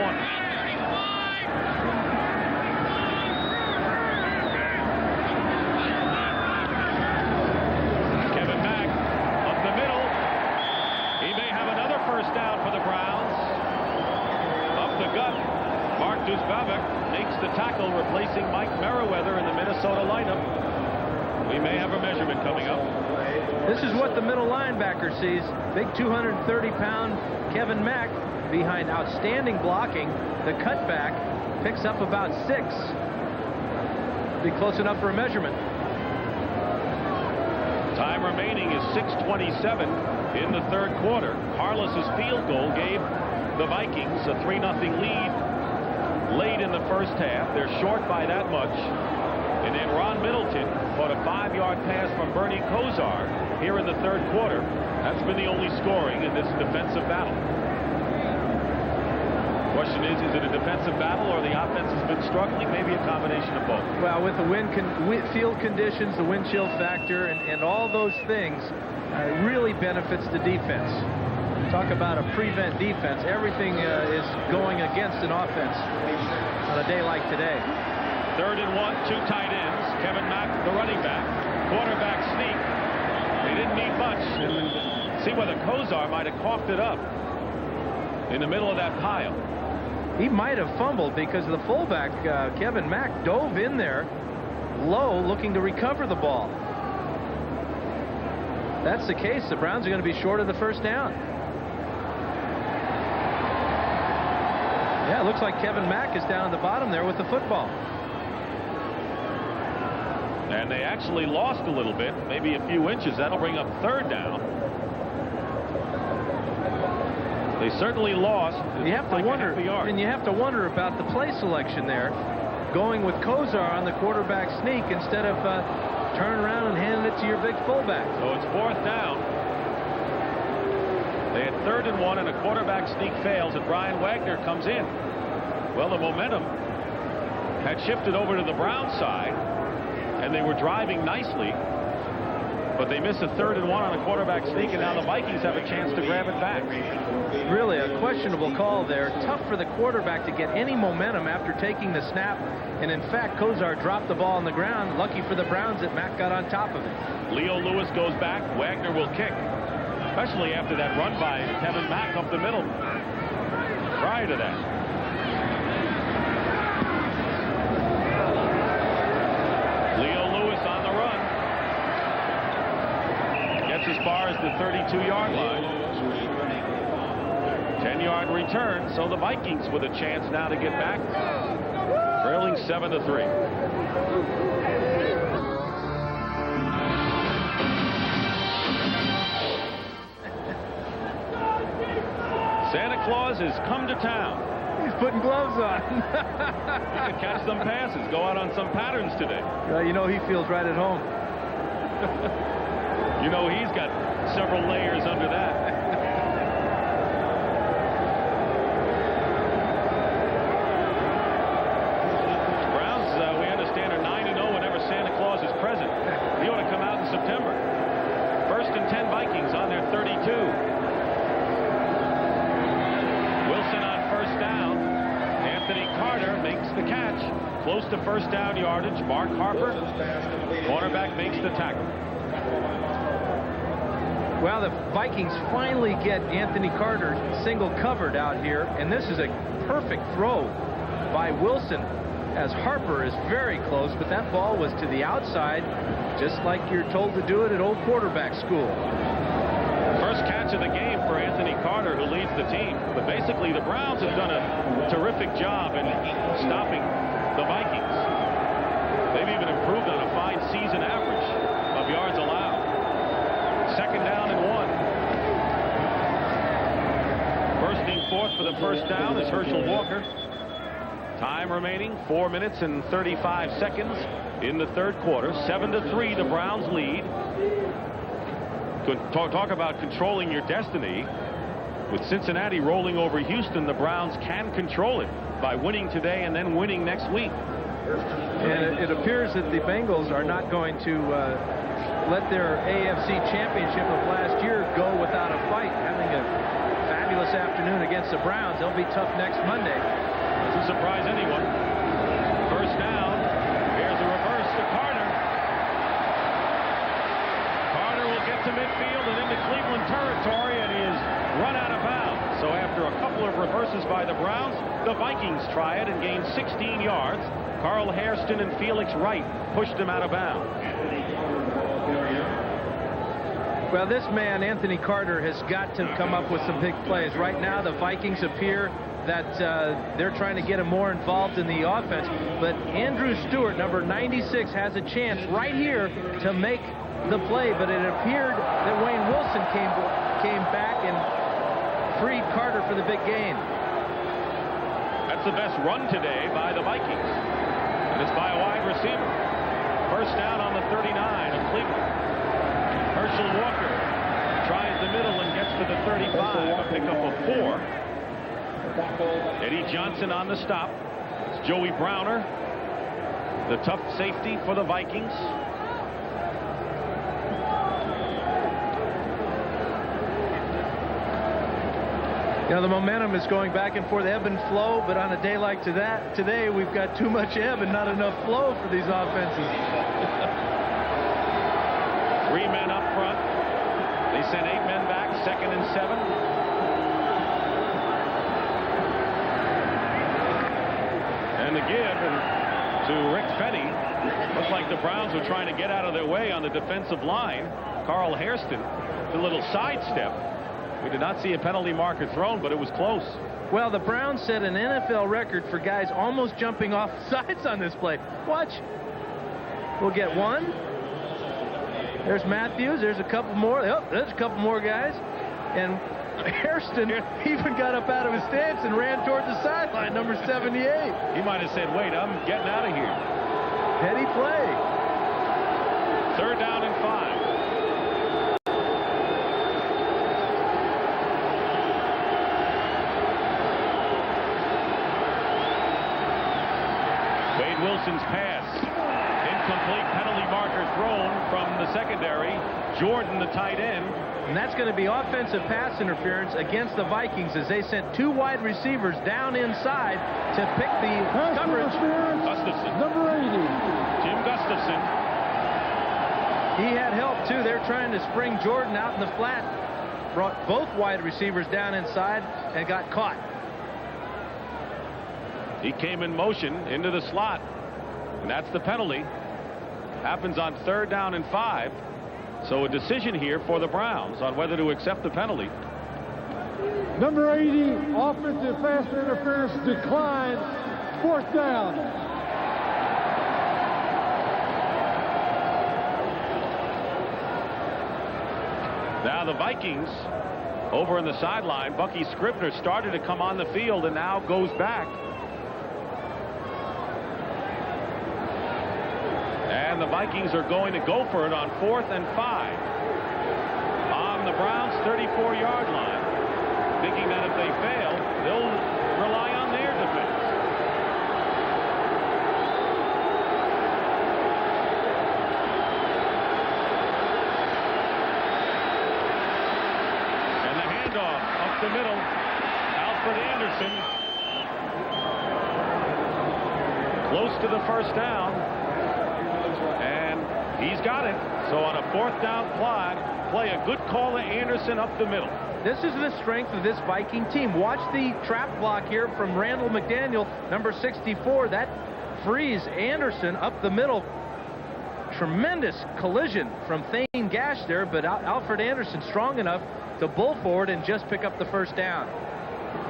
the tackle, replacing Mike Merriweather in the Minnesota lineup. We may have a measurement coming up. This is what the middle linebacker sees. Big 230-pound Kevin Mack behind outstanding blocking. The cutback picks up about 6. Be close enough for a measurement. Time remaining is 6:27 in the third quarter. Carlos's field goal gave the Vikings a 3-0 lead late in the first half. They're short by that much. And then Ron Middleton caught a 5-yard pass from Bernie Kosar here in the third quarter. That's been the only scoring in this defensive battle. Question is it a defensive battle or the offense has been struggling? Maybe a combination of both. Well, with the field conditions, the wind chill factor, and all those things really benefits the defense. Talk about a prevent defense. Everything is going against an offense on a day like today. 3rd and 1, 2 tight ends. Kevin Mack, the running back. Quarterback sneak. They didn't need much. And see whether Kosar might have coughed it up in the middle of that pile. He might have fumbled because the fullback, Kevin Mack, dove in there low looking to recover the ball. If that's the case, the Browns are going to be short of the first down. Yeah, it looks like Kevin Mack is down at the bottom there with the football. And they actually lost a little bit, maybe a few inches. That'll bring up 3rd down. They certainly lost. You have to wonder, and you have to wonder about the play selection there, going with Kosar on the quarterback sneak instead of turning around and handing it to your big fullback. So it's 4th down. They had 3rd and 1, and a quarterback sneak fails, and Brian Wagner comes in. Well, the momentum had shifted over to the Browns side, and they were driving nicely, but they miss a 3rd and 1 on a quarterback sneak, and now the Vikings have a chance to grab it back. Really a questionable call there. Tough for the quarterback to get any momentum after taking the snap, and in fact Kosar dropped the ball on the ground. Lucky for the Browns that Mack got on top of it. Leo Lewis goes back. Wagner will kick, especially after that run by Kevin Mack up the middle. Prior to that, on the run. Gets as far as the 32-yard line. 10-yard return, so the Vikings with a chance now to get back, trailing 7-3. Santa Claus has come to town. He's putting gloves on. You could catch some passes, go out on some patterns today. You know he feels right at home. You know he's got several layers under that. Browns, we understand, are 9-0 whenever Santa Claus is present. He ought to come out in September. 1st and 10 Vikings on their 32. Wilson on 1st down. Anthony Carter makes the catch. Close to 1st down yardage. Mark Harper, cornerback, makes the tackle. Well, the Vikings finally get Anthony Carter single covered out here, and this is a perfect throw by Wilson as Harper is very close, but that ball was to the outside, just like you're told to do it at old quarterback school. First catch of the game for Anthony Carter, who leads the team. But basically, the Browns have done a terrific job in stopping the Vikings. They've even improved on a fine season average of yards allowed. 2nd down and 1. Bursting forth for the 1st down is Herschel Walker. Time remaining 4 minutes and 35 seconds in the third quarter. 7-3, the Browns lead. Talk about controlling your destiny. With Cincinnati rolling over Houston, the Browns can control it by winning today and then winning next week. And it appears that the Bengals are not going to let their AFC championship of last year go without a fight. Having a fabulous afternoon against the Browns, they'll be tough next Monday. Doesn't surprise anyone. 1st down. Here's a reverse to Carter. Carter will get to midfield and into Cleveland territory, and he is run out of bounds. So after after a couple of reverses by the Browns, the Vikings try it and gain 16 yards. Carl Hairston and Felix Wright pushed him out of bounds. Well, this man, Anthony Carter, has got to come up with some big plays. Right now, the Vikings appear that they're trying to get him more involved in the offense. But Andrew Stewart, number 96, has a chance right here to make the play. But it appeared that Wayne Wilson came back and freed Carter for the big gain. That's the best run today by the Vikings. And it's by a wide receiver. First down on the 39 of Cleveland. Herschel Walker tries the middle and gets to the 35. A pickup of 4. Eddie Johnson on the stop. It's Joey Browner, the tough safety for the Vikings. You know, the momentum is going back and forth, ebb and flow, but on a day like today, we've got too much ebb and not enough flow for these offenses. 3 men up front. They sent 8 men back, 2nd and 7. And the give to Rick Fenny. Looks like the Browns were trying to get out of their way on the defensive line. Carl Hairston, a little sidestep. We did not see a penalty marker thrown, but it was close. Well, the Browns set an NFL record for guys almost jumping off sides on this play. Watch. We'll get one. There's Matthews. There's a couple more. Oh, there's a couple more guys. And Hairston even got up out of his stance and ran towards the sideline, number 78. He might have said, wait, I'm getting out of here. Heady play. 3rd down and 5. Wade Wilson's pass. Incomplete, penalty marker thrown from the secondary. Jordan, the tight end. And that's going to be offensive pass interference against the Vikings as they sent 2 wide receivers down inside to pick the coverage. Gustafson. Number 80. Jim Gustafson. He had help, too. They're trying to spring Jordan out in the flat. Brought both wide receivers down inside and got caught. He came in motion into the slot. And that's the penalty. Happens on 3rd down and 5. So a decision here for the Browns on whether to accept the penalty. Number 80, offensive pass interference declined. 4th down. Now the Vikings over on the sideline. Bucky Scribner started to come on the field and now goes back. And the Vikings are going to go for it on 4th and 5. On the Browns' 34-yard line. Thinking that if they fail, they'll rely on their defense. And the handoff up the middle. Alfred Anderson. Close to the 1st down. And he's got it. So on a 4th down play, a good call to Anderson up the middle. This is the strength of this Viking team. Watch the trap block here from Randall McDaniel, number 64. That frees Anderson up the middle. Tremendous collision from Thane Gash there, but Alfred Anderson strong enough to bull forward and just pick up the 1st down.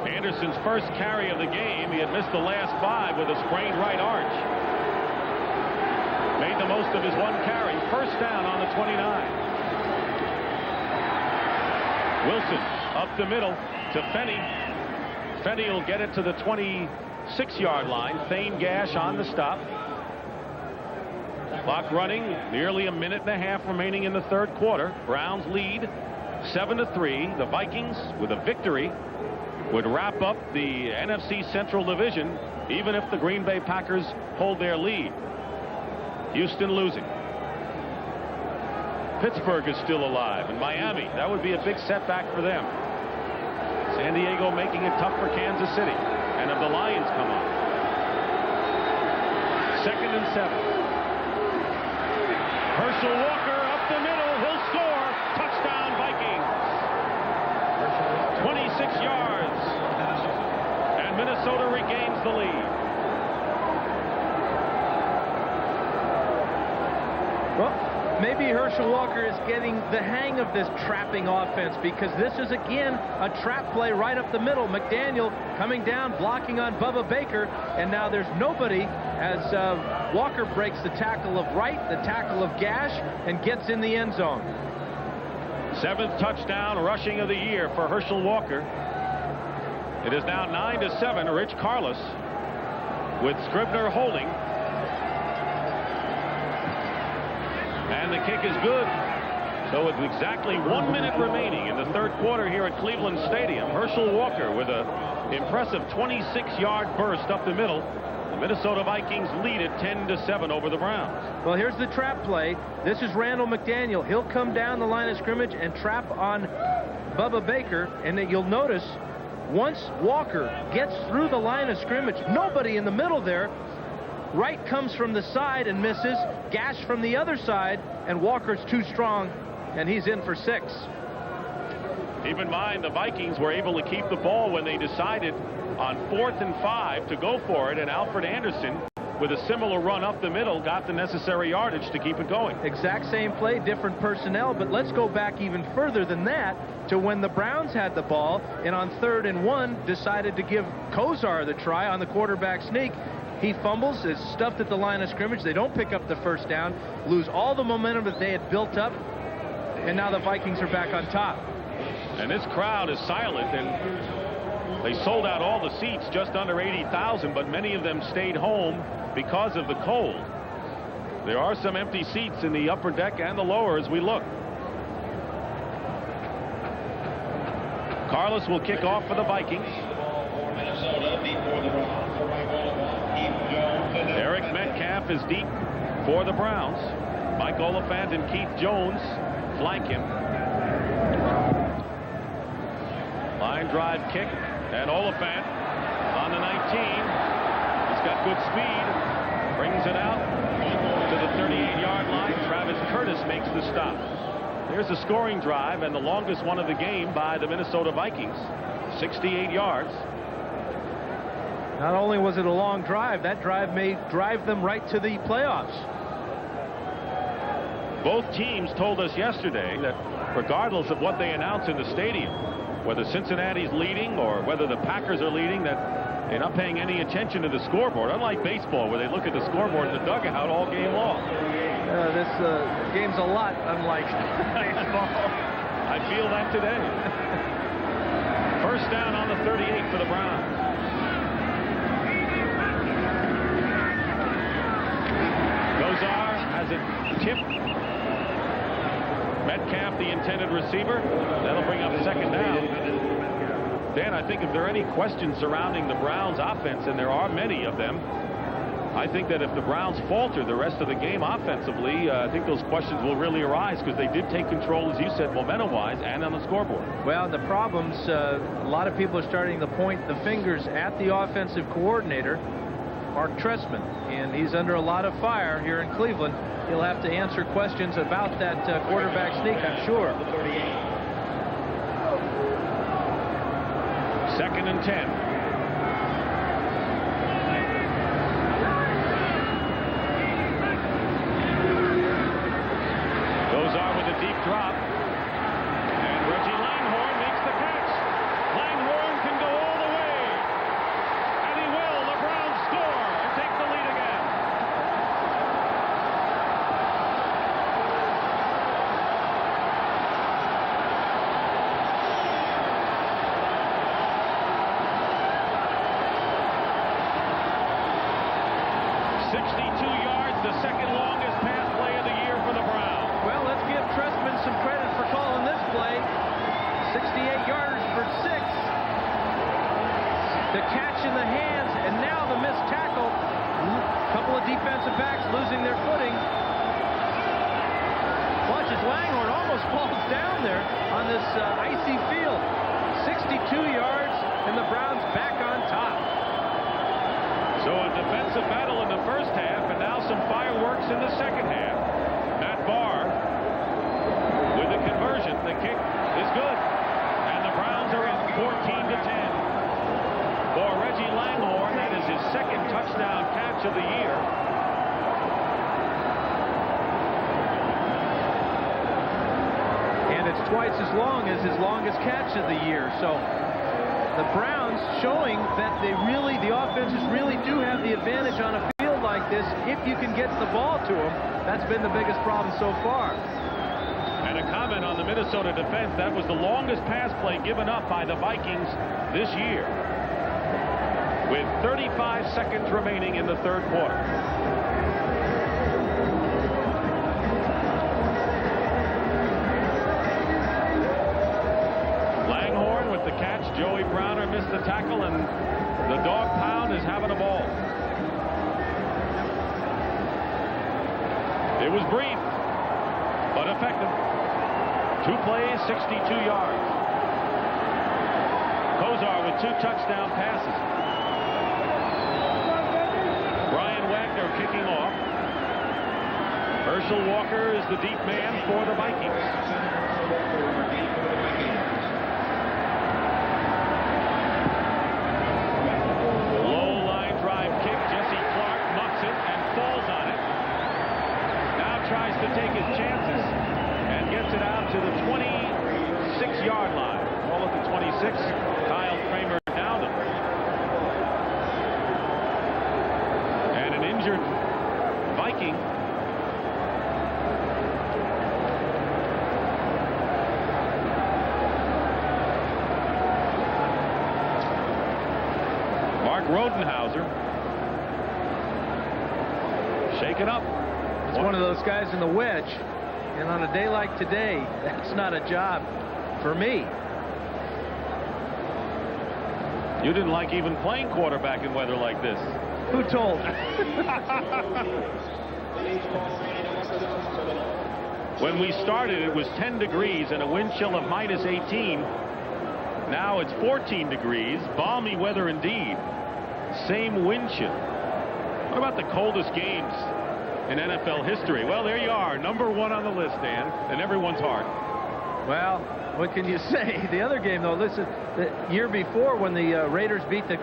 Anderson's first carry of the game. He had missed the last 5 with a sprained right arch. Made the most of his 1 carry. 1st down on the 29. Wilson up the middle to Fenny. Fenny will get it to the 26-yard line. Thane Gash on the stop. Clock running. Nearly a minute and a half remaining in the 3rd quarter. Browns lead 7-3. The Vikings, with a victory, would wrap up the NFC Central Division, even if the Green Bay Packers hold their lead. Houston losing. Pittsburgh is still alive, and Miami, that would be a big setback for them. San Diego making it tough for Kansas City. And if the Lions come on. 2nd and 7. Herschel Walker up the middle. He'll score. Touchdown Vikings. 26 yards Minnesota regains the lead. Well, maybe Herschel Walker is getting the hang of this trapping offense, because this is, again, a trap play right up the middle. McDaniel coming down, blocking on Bubba Baker, and now there's nobody as Walker breaks the tackle of Wright, the tackle of Gash, and gets in the end zone. 7th touchdown rushing of the year for Herschel Walker. It is now 9-7. Rich Carlos with Scribner holding. And the kick is good. So with exactly 1 minute remaining in the third quarter here at Cleveland Stadium, Herschel Walker with an impressive 26-yard burst up the middle. The Minnesota Vikings lead it 10-7 over the Browns. Well, here's the trap play. This is Randall McDaniel. He'll come down the line of scrimmage and trap on Bubba Baker. And you'll notice once Walker gets through the line of scrimmage, nobody in the middle there. Wright comes from the side and misses. Gash from the other side, and Walker's too strong, and he's in for 6. Keep in mind, the Vikings were able to keep the ball when they decided on 4th and 5 to go for it, and Alfred Anderson, with a similar run up the middle, got the necessary yardage to keep it going. Exact same play, different personnel, but let's go back even further than that to when the Browns had the ball and on 3rd and 1 decided to give Kozar the try on the quarterback sneak. He fumbles, is stuffed at the line of scrimmage. They don't pick up the first down, lose all the momentum that they had built up, and now the Vikings are back on top. And this crowd is silent, and they sold out all the seats, just under 80,000, but many of them stayed home because of the cold. There are some empty seats in the upper deck and the lower as we look. Carlos will kick off for the Vikings. Eric Metcalf is deep for the Browns. Mike Oliphant and Keith Jones flank him. Line drive kick, and Oliphant on the 19. He's got good speed. Brings it out to the 38-yard line. Travis Curtis makes the stop. There's a scoring drive, and the longest one of the game by the Minnesota Vikings. 68 yards. Not only was it a long drive, that drive may drive them right to the playoffs. Both teams told us yesterday that regardless of what they announce in the stadium, whether Cincinnati's leading or whether the Packers are leading, that they're not paying any attention to the scoreboard, unlike baseball where they look at the scoreboard in the dugout all game long. This game's a lot unlike baseball. I feel that today. First down on the 38 for the Browns. Kozar has it tipped. Metcalf, the intended receiver. That'll bring up 2nd down. Dan, I think if there are any questions surrounding the Browns offense, and there are many of them, I think that if the Browns falter the rest of the game offensively, I think those questions will really arise, because they did take control, as you said, momentum-wise and on the scoreboard. Well, the problems, a lot of people are starting to point the fingers at the offensive coordinator, Mark Trestman, and he's under a lot of fire here in Cleveland. He'll have to answer questions about that quarterback sneak, I'm sure. 2nd and 10. Kozar with a deep drop. And Reggie Langhorne makes the catch. Langhorne can go all the way. And he will. The Browns score and take the lead again. yards, the second longest pass play of the year for the Browns. Well, let's give Trestman some credit for calling this play. 68 yards for 6. The catch in the hands, and now the missed tackle. A couple of defensive backs losing their footing. Watch as Langhorne almost falls down there on this icy field. 62 yards, and the Browns back on top. So a defensive battle in the first half, and now some fireworks in the second half. Matt Barr with the conversion. The kick is good, and the Browns are up 14-10. For Reggie Langhorne. That's twice as long as his longest catch of the year. So the Browns showing that the offenses really do have the advantage on a field like this if you can get the ball to them. That's been the biggest problem so far. And a comment on the Minnesota defense, that was the longest pass play given up by the Vikings this year, with 35 seconds remaining in the third quarter. Langhorne with the catch. Joey Browner missed the tackle, and the dog pound is having a ball. It was brief, but effective. 2 plays, 62 yards. Kozar with 2 touchdown passes. Brian Wagner kicking off. Herschel Walker is the deep man for the Vikings. Low line drive kick. Jesse Clark mucks it and falls on it. Now tries to take his chances and gets it out to the 26-yard line. Call it the 26. Kyle Kramer downed him. And an injured Viking. Mark Rodenhauser. Shaken up. It's one of those guys in the wedge. And on a day like today, that's not a job for me. You didn't like even playing quarterback in weather like this. Who told? When we started, it was 10 degrees and a wind chill of -18. Now it's 14 degrees. Balmy weather indeed. Same wind chill. What about the coldest games in NFL history? Well, there you are, number 1 on the list, Dan, in everyone's heart. Well, what can you say? The other game, though, listen, the year before when the Raiders beat the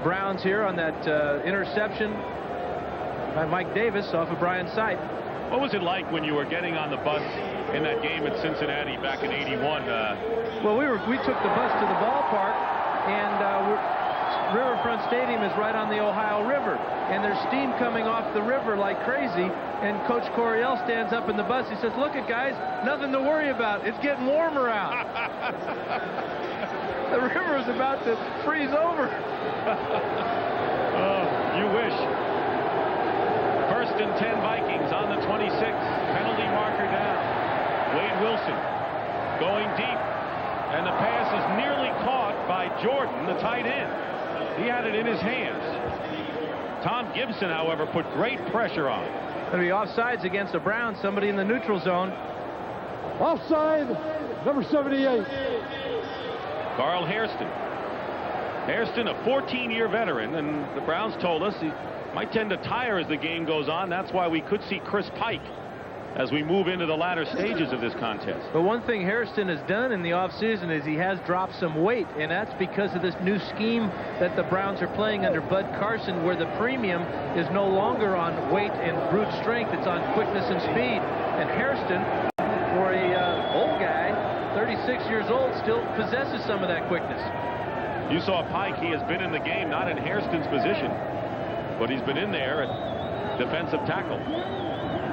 Browns here on that interception by Mike Davis off of Brian Sipe. What was it like when you were getting on the bus in that game at Cincinnati back in '81? Well, we took the bus to the ballpark, and Riverfront Stadium is right on the Ohio River, and there's steam coming off the river like crazy, and Coach Coryell stands up in the bus. He says, "Look it, guys, nothing to worry about. It's getting warmer out." The river is about to freeze over. Oh, you wish. 1st and 10 Vikings on the 26. Penalty marker down. Wade Wilson going deep, and the pass is nearly caught by Jordan, the tight end. He had it in his hands. Tom Gibson, however, put great pressure on. Going to be offsides against the Browns. Somebody in the neutral zone. Offside, number 78. Carl Hairston. Hairston, a 14-year veteran, and the Browns told us he might tend to tire as the game goes on. That's why we could see Chris Pike as we move into the latter stages of this contest. But one thing Hairston has done in the offseason is he has dropped some weight, and that's because of this new scheme that the Browns are playing under Bud Carson, where the premium is no longer on weight and brute strength. It's on quickness and speed. And Hairston, for a old guy, 36 years old, still possesses some of that quickness. You saw Pike. He has been in the game, not in Hairston's position, but he's been in there at defensive tackle.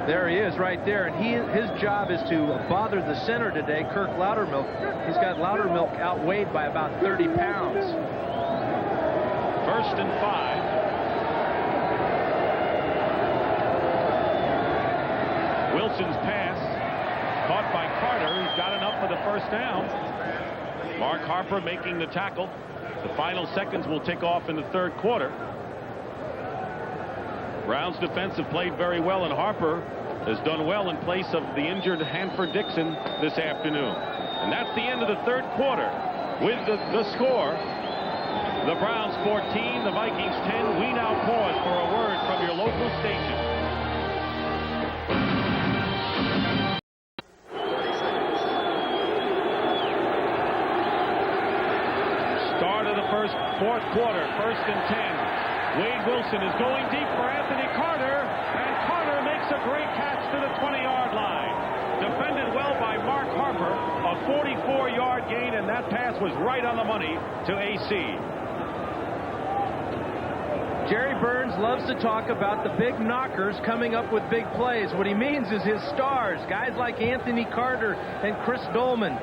There he is right there, and his job is to bother the center today, Kirk Loudermilk. He's got Loudermilk outweighed by about 30 pounds. 1st and 5. Wilson's pass caught by Carter. He's got enough for the 1st down. Mark Harper making the tackle. The final seconds will tick off in the 3rd quarter. Browns defense have played very well, and Harper has done well in place of the injured Hanford Dixon this afternoon. And that's the end of the 3rd quarter with the score. The Browns 14, the Vikings 10. We now pause for a word from your local station. Start of the 4th quarter, 1st and 10. Wade Wilson is going deep for Anthony Carter, and Carter makes a great catch to the 20-yard line. Defended well by Mark Harper. 44-yard gain, and that pass was right on the money to AC. Jerry Burns loves to talk about the big knockers coming up with big plays. What he means is his stars, guys like Anthony Carter and Chris Dolman.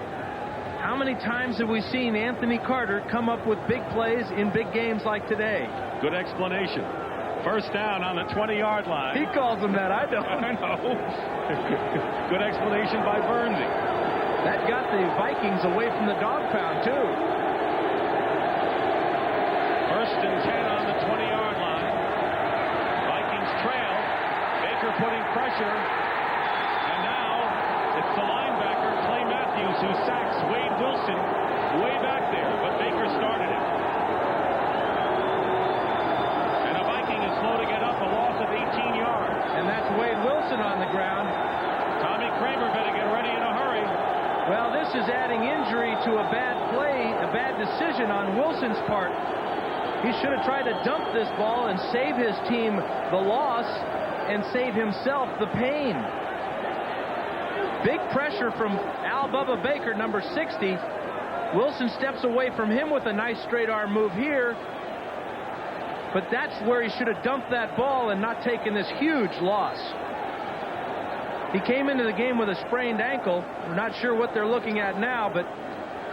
How many times have we seen Anthony Carter come up with big plays in big games like today? Good explanation. First down on the 20-yard line. He calls them that. I don't. I know. Good explanation by Burnsy. That got the Vikings away from the dog pound, too. First and 10 on the 20-yard line. Vikings trail. Baker putting pressure. And now it's the linebacker, Clay Matthews, who sacks Wade Wilson way back there. But Baker started it. And a Viking is slow to get up, a loss of 18 yards. And that's Wade Wilson on the ground. Tommy Kramer better get ready in a hurry. Well, this is adding injury to a bad play, a bad decision on Wilson's part. He should have tried to dump this ball and save his team the loss and save himself the pain. Big pressure from Al Bubba Baker, number 60. Wilson steps away from him with a nice straight arm move here. But that's where he should have dumped that ball and not taken this huge loss. He came into the game with a sprained ankle. We're not sure what they're looking at now, but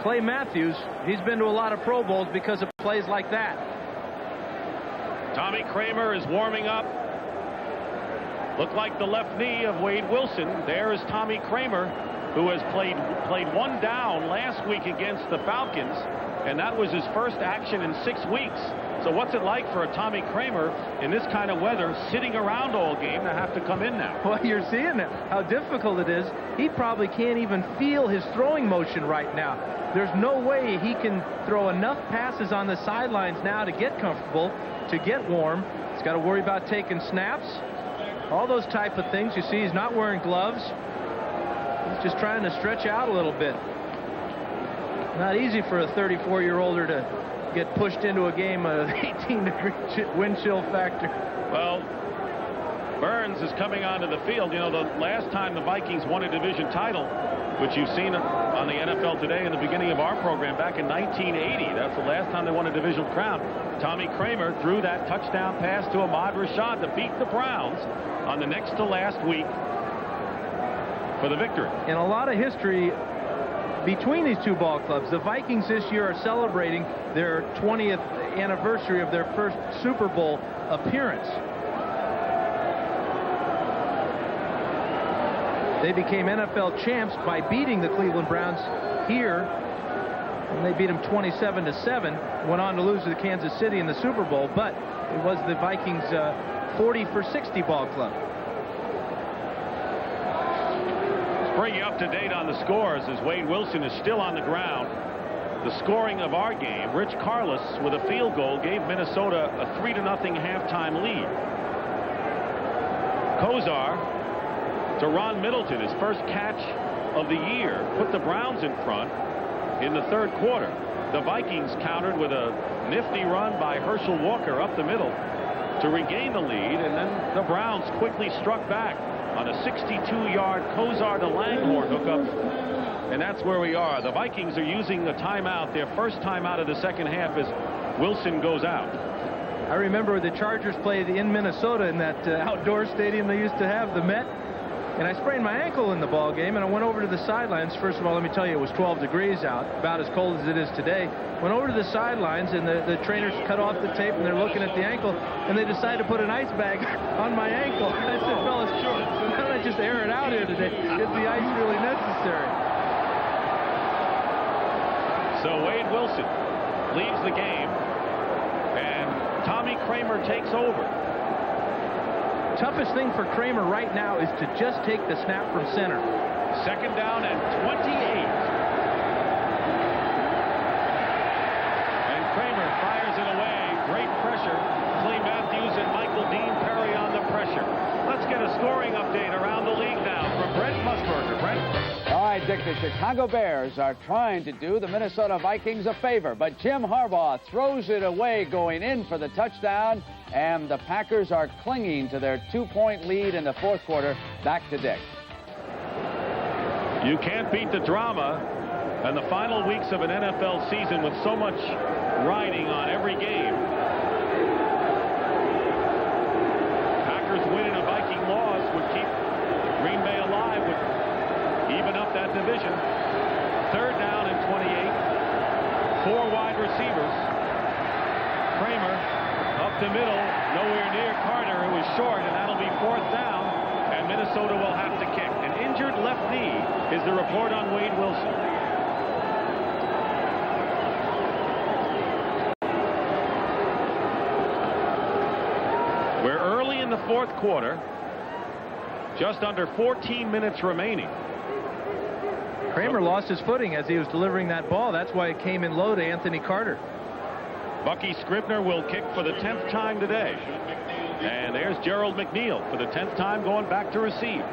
Clay Matthews, he's been to a lot of Pro Bowls because of plays like that. Tommy Kramer is warming up. Looked like the left knee of Wade Wilson. There is Tommy Kramer, who has played one down last week against the Falcons, and that was his first action in 6 weeks. So what's it like for a Tommy Kramer in this kind of weather, sitting around all game, to have to come in now? Well, you're seeing how difficult it is. He probably can't even feel his throwing motion right now. There's no way he can throw enough passes on the sidelines now to get comfortable, to get warm. He's got to worry about taking snaps, all those type of things. You see, he's not wearing gloves. He's just trying to stretch out a little bit. Not easy for a 34-year-older to get pushed into a game of 18-degree wind chill factor. Well, Burns is coming onto the field. You know, the last time the Vikings won a division title, which you've seen on the NFL Today in the beginning of our program back in 1980. That's the last time they won a divisional crown. Tommy Kramer threw that touchdown pass to Ahmad Rashad to beat the Browns on the next to last week for the victory. And a lot of history between these two ball clubs. The Vikings this year are celebrating their 20th anniversary of their first Super Bowl appearance. They became NFL champs by beating the Cleveland Browns here, and they beat them 27-7. Went on to lose to the Kansas City in the Super Bowl, but it was the Vikings' 40-for-60 ball club. Bring you up to date on the scores as Wade Wilson is still on the ground. The scoring of our game, Rich Carlos with a field goal gave Minnesota a 3-0 halftime lead. Kozar to Ron Middleton, his first catch of the year, put the Browns in front in the third quarter. The Vikings countered with a nifty run by Herschel Walker up the middle to regain the lead, and then the Browns quickly struck back on a 62-yard Kozar to Langhorne hookup, and that's where we are. The Vikings are using the timeout, their first timeout of the second half, as Wilson goes out. I remember the Chargers played in Minnesota in that outdoor stadium they used to have, the Met, and I sprained my ankle in the ball game, and I went over to the sidelines. First of all, let me tell you, it was 12 degrees out, about as cold as it is today. Went over to the sidelines, and the trainers cut off the tape, and they're looking at the ankle, and they decided to put an ice bag on my ankle. I said, fellas, sure, why don't I just air it out here today? Is the ice really necessary? So Wade Wilson leaves the game, and Tommy Kramer takes over. Toughest thing for Kramer right now is to just take the snap from center. Second down and 28. And Kramer fires it away. Great pressure. Clay Matthews and Michael Dean Perry on the pressure. Let's get a scoring update around the league now from Brent Musburger. Brent? All right, Dick, the Chicago Bears are trying to do the Minnesota Vikings a favor, but Jim Harbaugh throws it away going in for the touchdown, and the Packers are clinging to their 2-point lead in the fourth quarter. Back to Dick. You can't beat the drama And the final weeks of an NFL season with so much riding on every game. Packers winning a Viking loss would keep Green Bay alive, would even up that division. Third down and 28. 4 wide receivers. Kramer up the middle, nowhere near Carter, who is short, and that'll be 4th down, and Minnesota will have to kick. An injured left knee is the report on Wade Wilson. We're early in the 4th quarter, just under 14 minutes remaining. Kramer lost his footing as he was delivering that ball. That's why it came in low to Anthony Carter. Bucky Scribner will kick for the 10th time today. And there's Gerald McNeil for the 10th time going back to receive.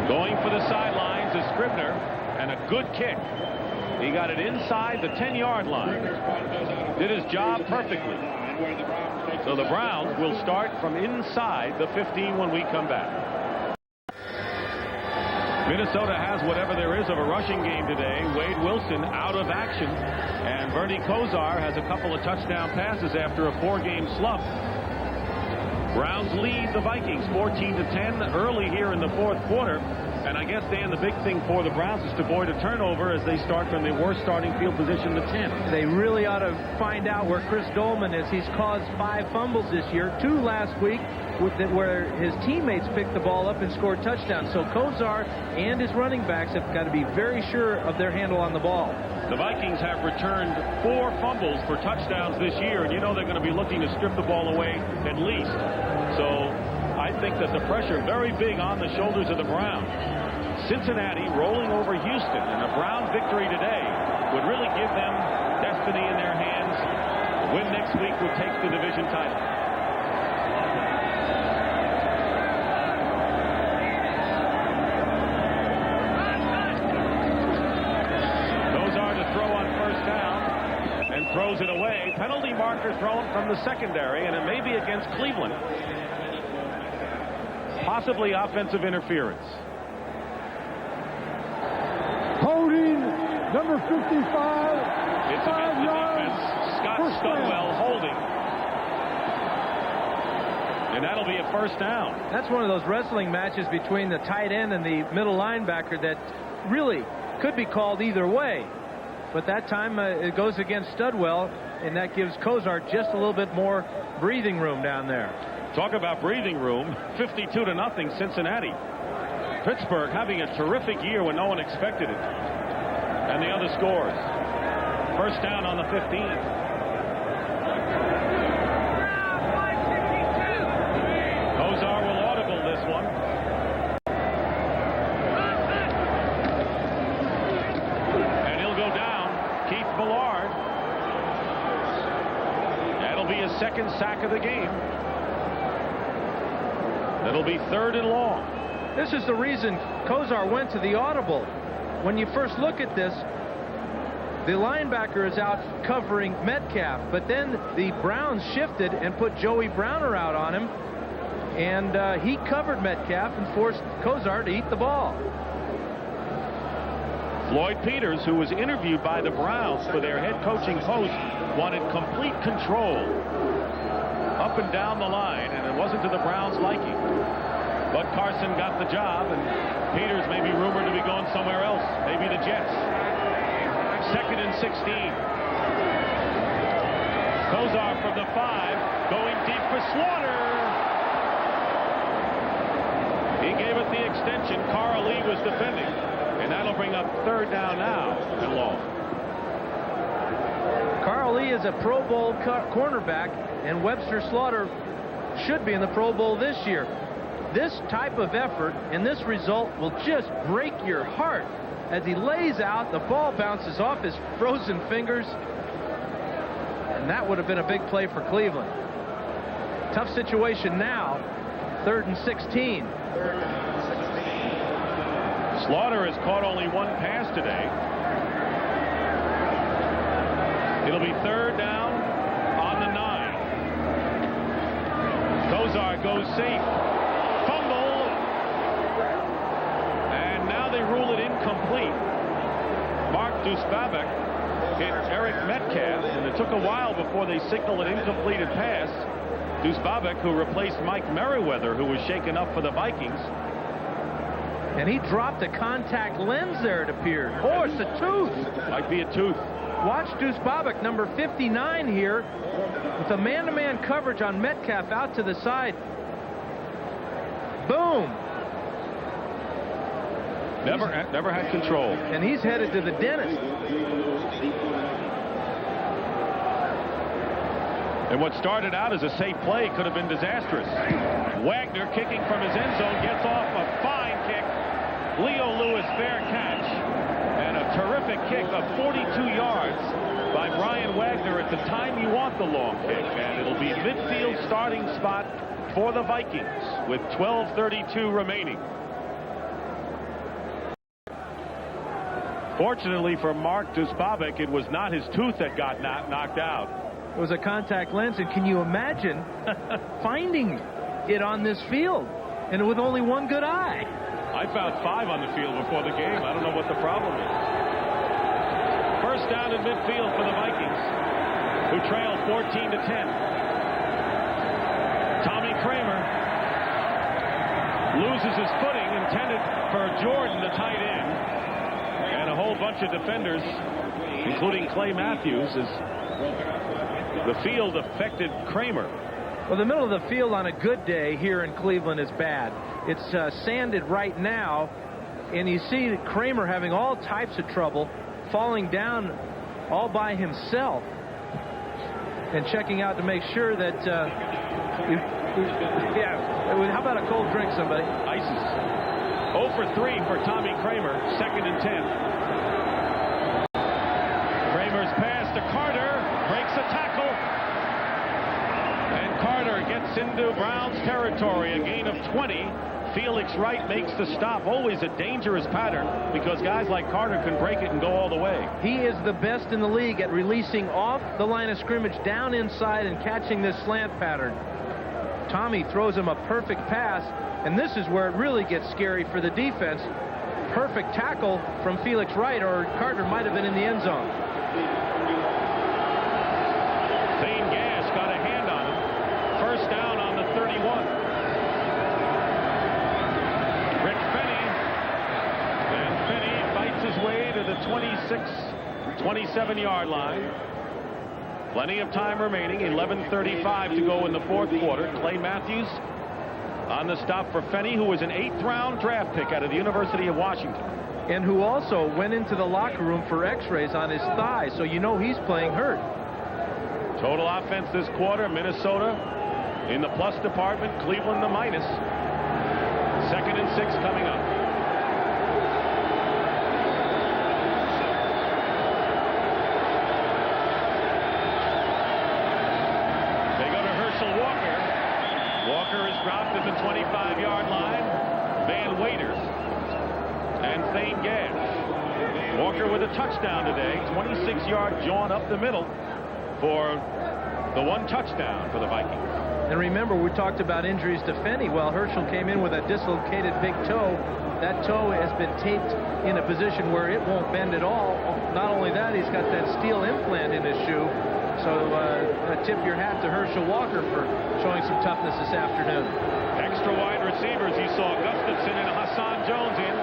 Going for the sidelines is Scribner, and a good kick. He got it inside the 10-yard line. Did his job perfectly. So the Browns will start from inside the 15 when we come back. Minnesota has whatever there is of a rushing game today. Wade Wilson out of action, and Bernie Kosar has a couple of touchdown passes after a 4-game slump. Browns lead the Vikings 14-10 early here in the 4th quarter. And I guess, Dan, the big thing for the Browns is to avoid a turnover as they start from the worst starting field position to 10. They really ought to find out where Chris Dolman is. He's caused 5 fumbles this year, 2 last week, where his teammates picked the ball up and scored touchdowns. So Kosar and his running backs have got to be very sure of their handle on the ball. The Vikings have returned 4 fumbles for touchdowns this year, and you know they're going to be looking to strip the ball away at least. So I think that the pressure very big on the shoulders of the Browns. Cincinnati rolling over Houston, and a Brown victory today would really give them destiny in their hands. A win next week would take the division title. Kosar to throw on 1st down and throws it away. Penalty marker thrown from the secondary, and it may be against Cleveland. Possibly offensive interference. Holding number 55. It's against the defense. Scott Studwell holding. And that'll be a 1st down. That's one of those wrestling matches between the tight end and the middle linebacker that really could be called either way. But that time it goes against Studwell, and that gives Kosar just a little bit more breathing room down there. Talk about breathing room. 52-0 Cincinnati. Pittsburgh having a terrific year when no one expected it. And the other scores. 1st down on the 15. Kosar will audible this one. And he'll go down. Keith Ballard. That'll be his 2nd sack of the game. That'll be 3rd and long. This is the reason Kosar went to the audible. When you first look at this, the linebacker is out covering Metcalf, but then the Browns shifted and put Joey Browner out on him, and he covered Metcalf and forced Kosar to eat the ball. Floyd Peters, who was interviewed by the Browns for their head coaching post, wanted complete control up and down the line, and it wasn't to the Browns' liking. But Carson got the job, and Peters may be rumored to be going somewhere else, maybe the Jets. 2nd and 16. Kosar from the 5, going deep for Slaughter. He gave it the extension. Carl Lee was defending, and that'll bring up 3rd down now and long. Carl Lee is a Pro Bowl cornerback, and Webster Slaughter should be in the Pro Bowl this year. This type of effort and this result will just break your heart. As he lays out, the ball bounces off his frozen fingers, and that would have been a big play for Cleveland. Tough situation now. 3rd and 16. Slaughter has caught only 1 pass today. It'll be 3rd down on the 9. Kosar goes safe. Fumble. Dusbabek hit Eric Metcalf, and it took a while before they signaled an incompleted pass. Dusbabek, who replaced Mike Merriweather, who was shaken up for the Vikings. And he dropped a contact lens there, it appeared. Or it's a tooth. Might be a tooth. Watch Dusbabek, number 59 here, with a man-to-man coverage on Metcalf out to the side. Boom. Never had control. And he's headed to the dentist. And what started out as a safe play could have been disastrous. Wagner kicking from his end zone gets off a fine kick. Leo Lewis fair catch. And a terrific kick of 42 yards by Brian Wagner at the time you want the long kick. And it'll be midfield starting spot for the Vikings with 12:32 remaining. Fortunately for Mark Dusbabek, it was not his tooth that got knocked out. It was a contact lens, and can you imagine finding it on this field, and with only one good eye? I found 5 on the field before the game. I don't know what the problem is. First down in midfield for the Vikings, who trail 14-10. Tommy Kramer loses his footing, intended for Jordan, the tight end, and a whole bunch of defenders, including Clay Matthews, as the field affected Kramer. Well, the middle of the field on a good day here in Cleveland is bad. It's sanded right now, and you see Kramer having all types of trouble, falling down all by himself, and checking out to make sure that, how about a cold drink, somebody? Ices. 0 for 3 for Tommy Kramer, 2nd and 10. Kramer's pass to Carter, breaks a tackle. And Carter gets into Browns territory, a gain of 20. Felix Wright makes the stop. Always a dangerous pattern because guys like Carter can break it and go all the way. He is the best in the league at releasing off the line of scrimmage down inside and catching this slant pattern. Tommy throws him a perfect pass, and this is where it really gets scary for the defense. Perfect tackle from Felix Wright, or Carter might have been in the end zone. Thane Gash got a hand on him. First down on the 31. Rick Fenny. And Fenny fights his way to the 27-yard line. Plenty of time remaining. 11:35 to go in the fourth quarter. Clay Matthews on the stop for Fenny, who was an 8th-round draft pick out of the University of Washington. And who also went into the locker room for x-rays on his thigh, so you know he's playing hurt. Total offense this quarter, Minnesota in the plus department, Cleveland the minus. 2nd and 6 coming up. They go to Herschel Walker. Walker is dropped at the 25-yard line. Van Waiters and Thane Gash. Walker with a touchdown today. 26-yard jaunt up the middle for the 1 touchdown for the Vikings. And remember, we talked about injuries to Fenny. Well, Herschel came in with a dislocated big toe. That toe has been taped in a position where it won't bend at all. Not only that, he's got that steel implant in his shoe. So tip your hat to Herschel Walker for showing some toughness this afternoon. Extra wide receivers. You saw Gustafson and Hassan Jones in.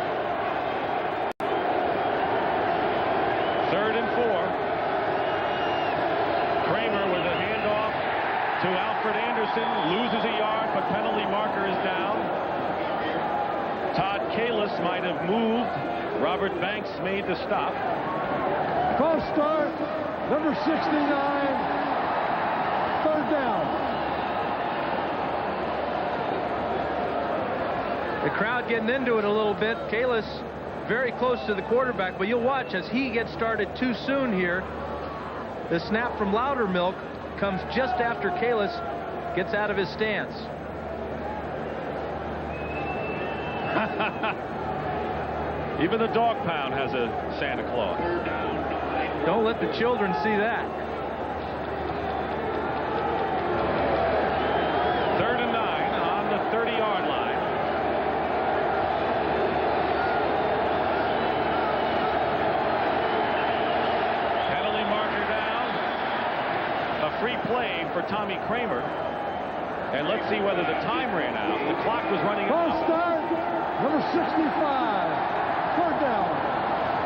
3rd and 4. Kramer with a handoff to Alfred Anderson. Loses a yard, but penalty marker is down. Todd Kalis might have moved. Robert Banks made the stop. False start, number 69, 3rd down. The crowd getting into it a little bit. Kalis very close to the quarterback, but you'll watch as he gets started too soon here. The snap from Loudermilk comes just after Kalis gets out of his stance. Even the dog pound has a Santa Claus. Don't let the children see that. 3rd and 9 on the 30-yard line. for Tommy Kramer. And let's see whether the time ran out. The clock was running out. False start, number 65, third down.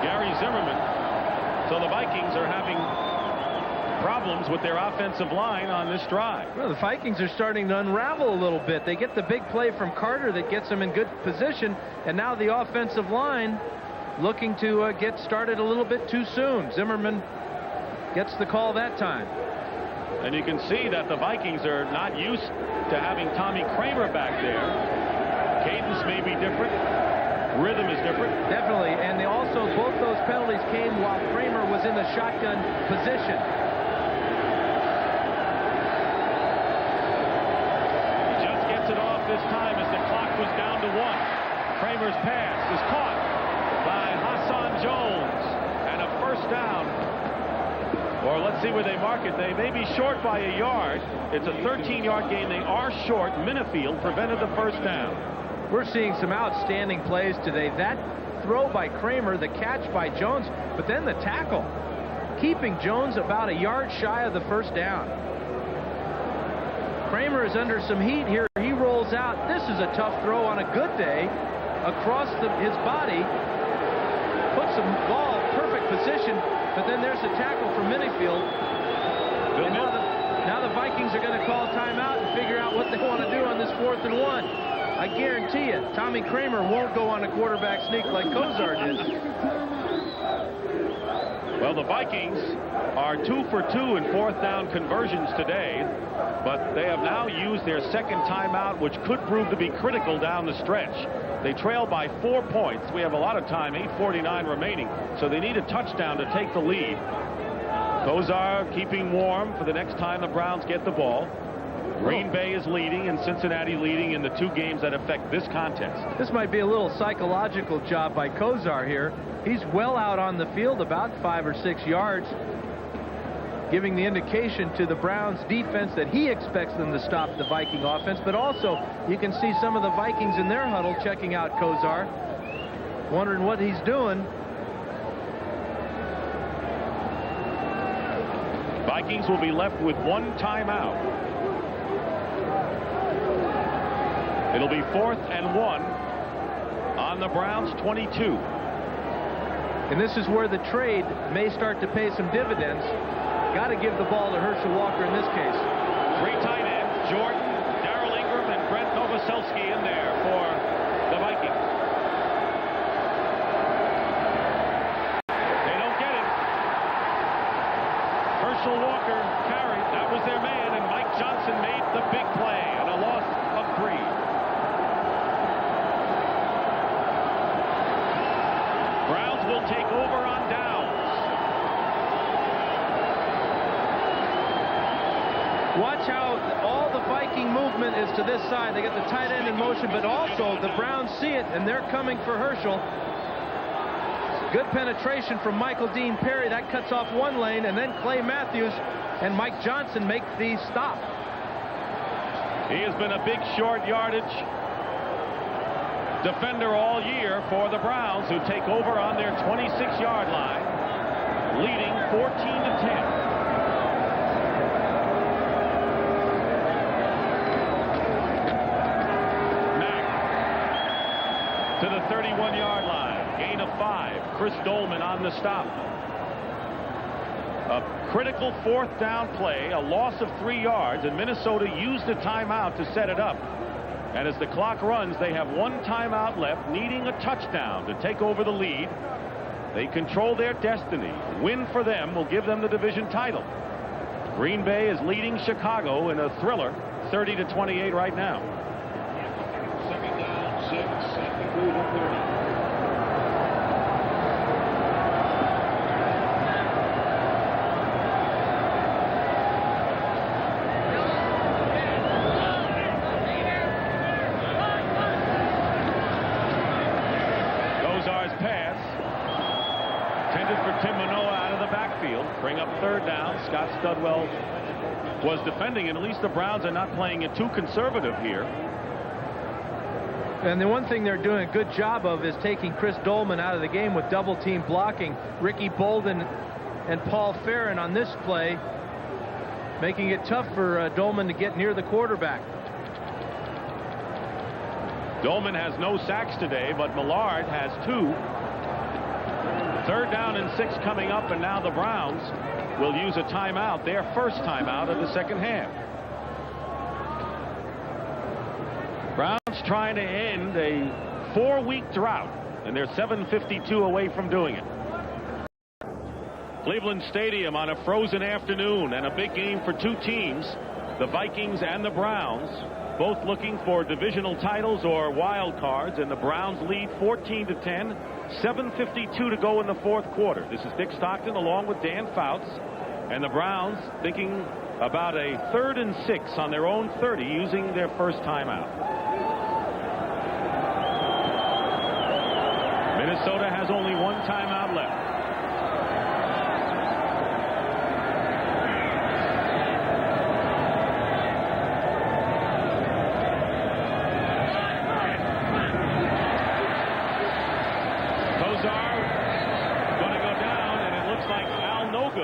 Gary Zimmerman. So the Vikings are having problems with their offensive line on this drive. Well, the Vikings are starting to unravel a little bit. They get the big play from Carter that gets them in good position, and now the offensive line looking to get started a little bit too soon. Zimmerman gets the call that time. And you can see that the Vikings are not used to having Tommy Kramer back there. Cadence may be different. Rhythm is different. Definitely. And also both those penalties came while Kramer was in the shotgun position. This time as the clock was down to 1. Kramer's pass is caught by Hassan Jones and a first down. Or let's see where they mark it. They may be short by a yard. It's a 13-yard gain. They are short. Minifield prevented the first down. We're seeing some outstanding plays today. That throw by Kramer, the catch by Jones, but then the tackle, keeping Jones about a yard shy of the first down. Kramer is under some heat here. He rolls out. This is a tough throw on a good day across his body. Puts the ball in perfect position, but then there's a tackle from Minifield. And now the Vikings are going to call timeout and figure out what they want to do on this 4th and 1. I guarantee you, Tommy Kramer won't go on a quarterback sneak like Kozar did. Well, the Vikings are 2 for 2 in 4th down conversions today, but they have now used their second timeout, which could prove to be critical down the stretch. They trail by 4 points. We have a lot of time, 8:49 remaining, so they need a touchdown to take the lead. Kozar keeping warm for the next time the Browns get the ball. Green Bay is leading and Cincinnati leading in the 2 games that affect this contest. This might be a little psychological job by Kozar here. He's well out on the field, about 5 or 6 yards, giving the indication to the Browns defense that he expects them to stop the Viking offense. But also, you can see some of the Vikings in their huddle checking out Kozar, wondering what he's doing. Vikings will be left with 1 timeout. It'll be 4th and 1 on the Browns 22. And this is where the trade may start to pay some dividends. Got to give the ball to Herschel Walker in this case. 3 tight ends, Jordan, Darrell Ingram, and Brent Novoselsky in there for the Vikings. They don't get it. Herschel Walker carried. That was their man, and Mike Johnson made the big play and a loss of 3. Browns will take over on downs. Watch how all the Viking movement is to this side. They get the tight end in motion, but also the Browns see it, and they're coming for Herschel. Good penetration from Michael Dean Perry. That cuts off 1 lane, and then Clay Matthews and Mike Johnson make the stop. He has been a big short yardage defender all year for the Browns, who take over on their 26-yard line, leading 14-10. To the 31-yard line, gain of 5. Chris Dolman on the stop. A critical 4th down play, a loss of 3 yards, and Minnesota used a timeout to set it up. And as the clock runs, they have 1 timeout left, needing a touchdown to take over the lead. They control their destiny. Win for them will give them the division title. Green Bay is leading Chicago in a thriller, 30-28 right now. 2nd down, 6, at the 30. Bring up 3rd down. Scott Studwell was defending, and at least the Browns are not playing it too conservative here. And the one thing they're doing a good job of is taking Chris Dolman out of the game with double team blocking. Ricky Bolden and Paul Farron on this play making it tough for Dolman to get near the quarterback. Dolman has no sacks today, but Millard has 2. 3rd down and 6 coming up, and now the Browns will use a timeout, their first timeout of the second half. Browns trying to end a 4-week drought, and they're 7:52 away from doing it. Cleveland Stadium on a frozen afternoon, and a big game for 2 teams, the Vikings and the Browns, both looking for divisional titles or wild cards, and the Browns lead 14-10. 7:52 to go in the 4th quarter. This is Dick Stockton along with Dan Fouts, and the Browns thinking about a 3rd and 6 on their own 30, using their first timeout. Minnesota has only 1 timeout left.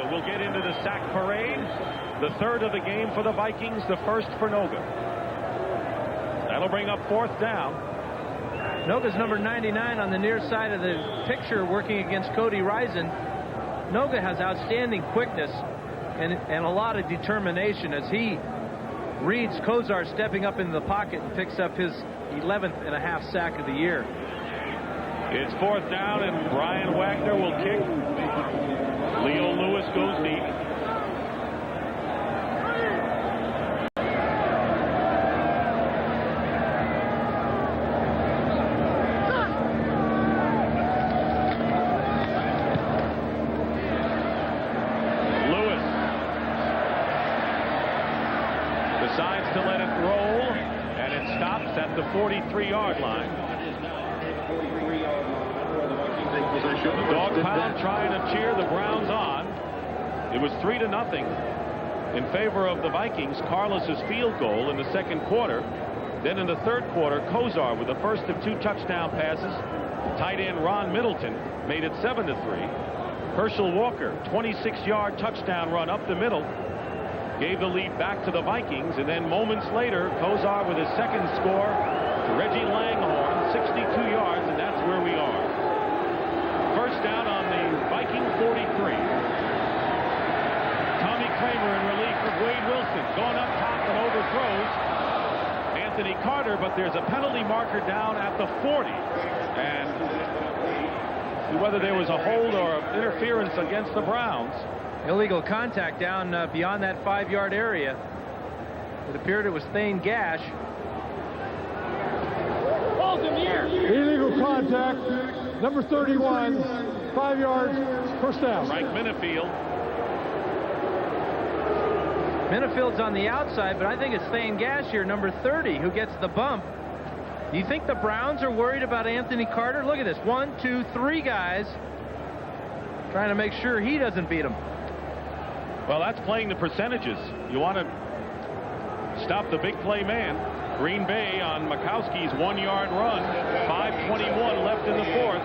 Will get into the sack parade. The 3rd of the game for the Vikings, the 1st for Noga. That'll bring up 4th down. Noga's number 99 on the near side of the picture, working against Cody Risen. Noga has outstanding quickness and a lot of determination as he reads Kozar stepping up into the pocket and picks up his 11th and a half sack of the year. It's 4th down, and Brian Wagner will kick. Leo Lewis goes deep. Lewis decides to let it roll, and it stops at the 43-yard line. The dog pound trying to cheer the Browns on. It was 3-0 in favor of the Vikings. Carlos's field goal in the 2nd quarter. Then in the 3rd quarter, Kozar with the first of 2 touchdown passes. Tight end Ron Middleton made it 7-3. Herschel Walker, 26-yard touchdown run up the middle, gave the lead back to the Vikings. And then moments later, Kozar with his 2nd score to Reggie Langhorne, 62 yards, and that's where we are. First down on the Viking 43. Tommy Kramer in relief of Wade Wilson, going up top and overthrows Anthony Carter, but there's a penalty marker down at the 40. And whether there was a hold or interference against the Browns. Illegal contact down beyond that 5-yard area. It appeared it was Thane Gash. Ball's in the air. Illegal contact. Number 31, 5 yards, first down. Frank Minifield. Minifield's on the outside, but I think it's Thane Gash here, number 30, who gets the bump. Do you think the Browns are worried about Anthony Carter? Look at this. 1, 2, 3 guys trying to make sure he doesn't beat him. Well, that's playing the percentages. You want to stop the big play man. Green Bay on Mikowski's 1-yard run. 5:21 left in the 4th.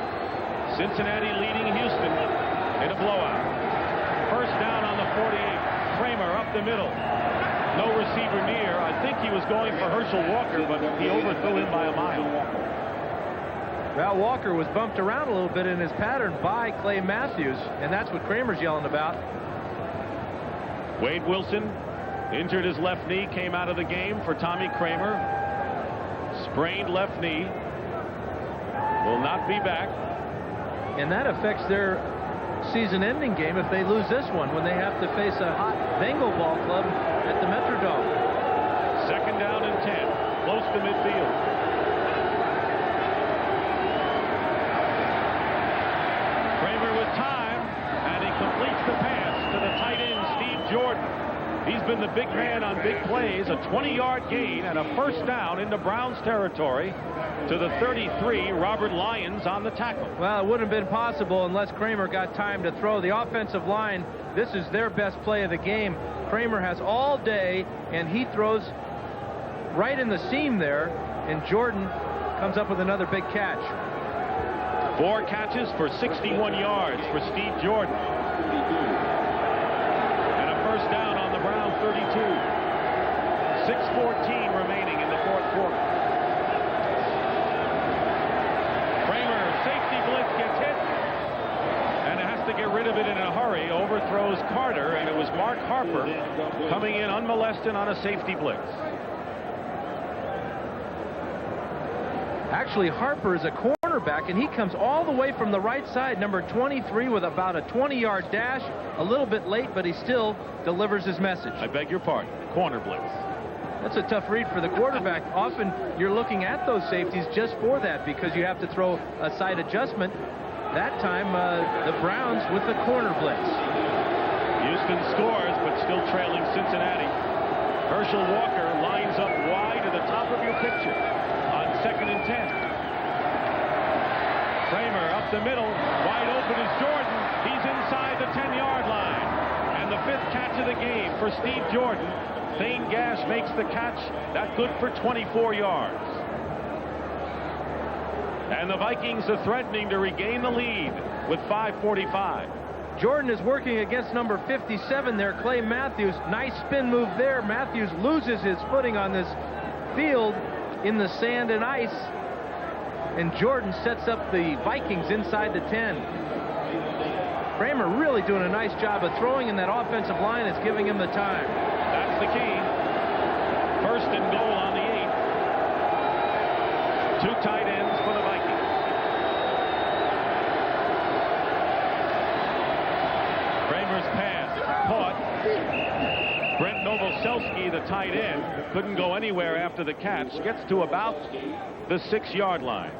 Cincinnati leading Houston in a blowout. First down on the 48. Kramer up the middle. No receiver near. I think he was going for Herschel Walker, but he overthrew him by a mile. Well, Walker was bumped around a little bit in his pattern by Clay Matthews, and that's what Kramer's yelling about. Wade Wilson injured his left knee, came out of the game for Tommy Kramer. Sprained left knee. Will not be back. And that affects their season-ending game if they lose this one, when they have to face a hot Bengal ball club at the Metrodome. 2nd down and 10. Close to midfield. Kramer with time, and he completes the pass to the tight end, Steve Jordan. He's been the big man on big plays. A 20-yard gain and a first down into Browns territory to the 33. Robert Lyons on the tackle. Well, it wouldn't have been possible unless Kramer got time to throw. The offensive line, this is their best play of the game. Kramer has all day, and he throws right in the seam there, and Jordan comes up with another big catch. 4 catches for 61 yards for Steve Jordan. And a first down on the Brown 33. 6:14 remaining in the fourth quarter. Kramer, safety blitz, gets hit. And has to get rid of it in a hurry. Overthrows Carter, and it was Mark Harper coming in unmolested on a safety blitz. Actually, Harper is a cornerback, and he comes all the way from the right side, number 23, with about a 20-yard dash. A little bit late, but he still delivers his message. I beg your pardon. Corner blitz. That's a tough read for the quarterback. Often you're looking at those safeties just for that, because you have to throw a side adjustment. That time, the Browns with the corner blitz. Houston scores, but still trailing Cincinnati. Herschel Walker lines up wide to the top of your picture on 2nd and 10. Kramer up the middle, wide open is Jordan. He's inside the 10-yard line. And the 5th catch of the game for Steve Jordan. Thane Gash makes the catch. That good for 24 yards. And the Vikings are threatening to regain the lead with 5:45. Jordan is working against number 57 there, Clay Matthews. Nice spin move there. Matthews loses his footing on this field in the sand and ice. And Jordan sets up the Vikings inside the 10. Kramer really doing a nice job of throwing, and that offensive line is giving him the time. That's the key. 1st and goal on the 8. 2 tight ends for the Vikings. Kramer's pass caught. Brent Novoselsky, the tight end, couldn't go anywhere after the catch. Gets to about the 6-yard line.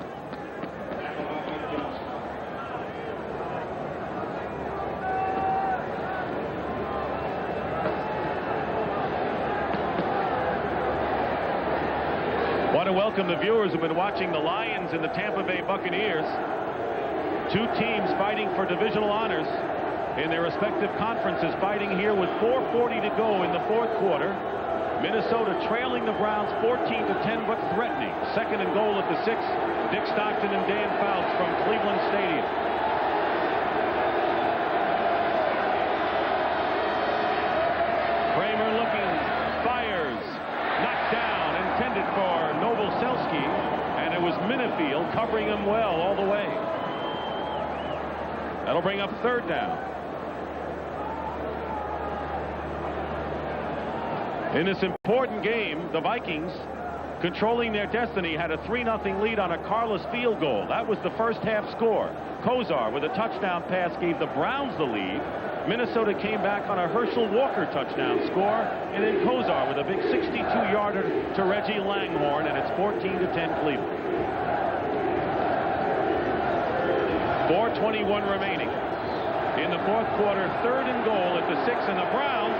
Want to welcome the viewers who've been watching the Lions and the Tampa Bay Buccaneers. 2 teams fighting for divisional honors in their respective conferences, fighting here with 4:40 to go in the fourth quarter. Minnesota trailing the Browns 14-10, but threatening. 2nd and goal at the 6. Dick Stockton and Dan Fouts from Cleveland Stadium. Kramer looking, fires, knocked down, intended for Novoselsky, and it was Minifield covering him well all the way. That'll bring up 3rd down. In this important game, the Vikings, controlling their destiny, had a 3-0 lead on a Carlos field goal. That was the first half score. Kozar with a touchdown pass gave the Browns the lead. Minnesota came back on a Herschel Walker touchdown score, and then Kozar with a big 62-yarder to Reggie Langhorne, and it's 14-10 Cleveland. 4:21 remaining in the fourth quarter. 3rd and goal at the 6, and the Browns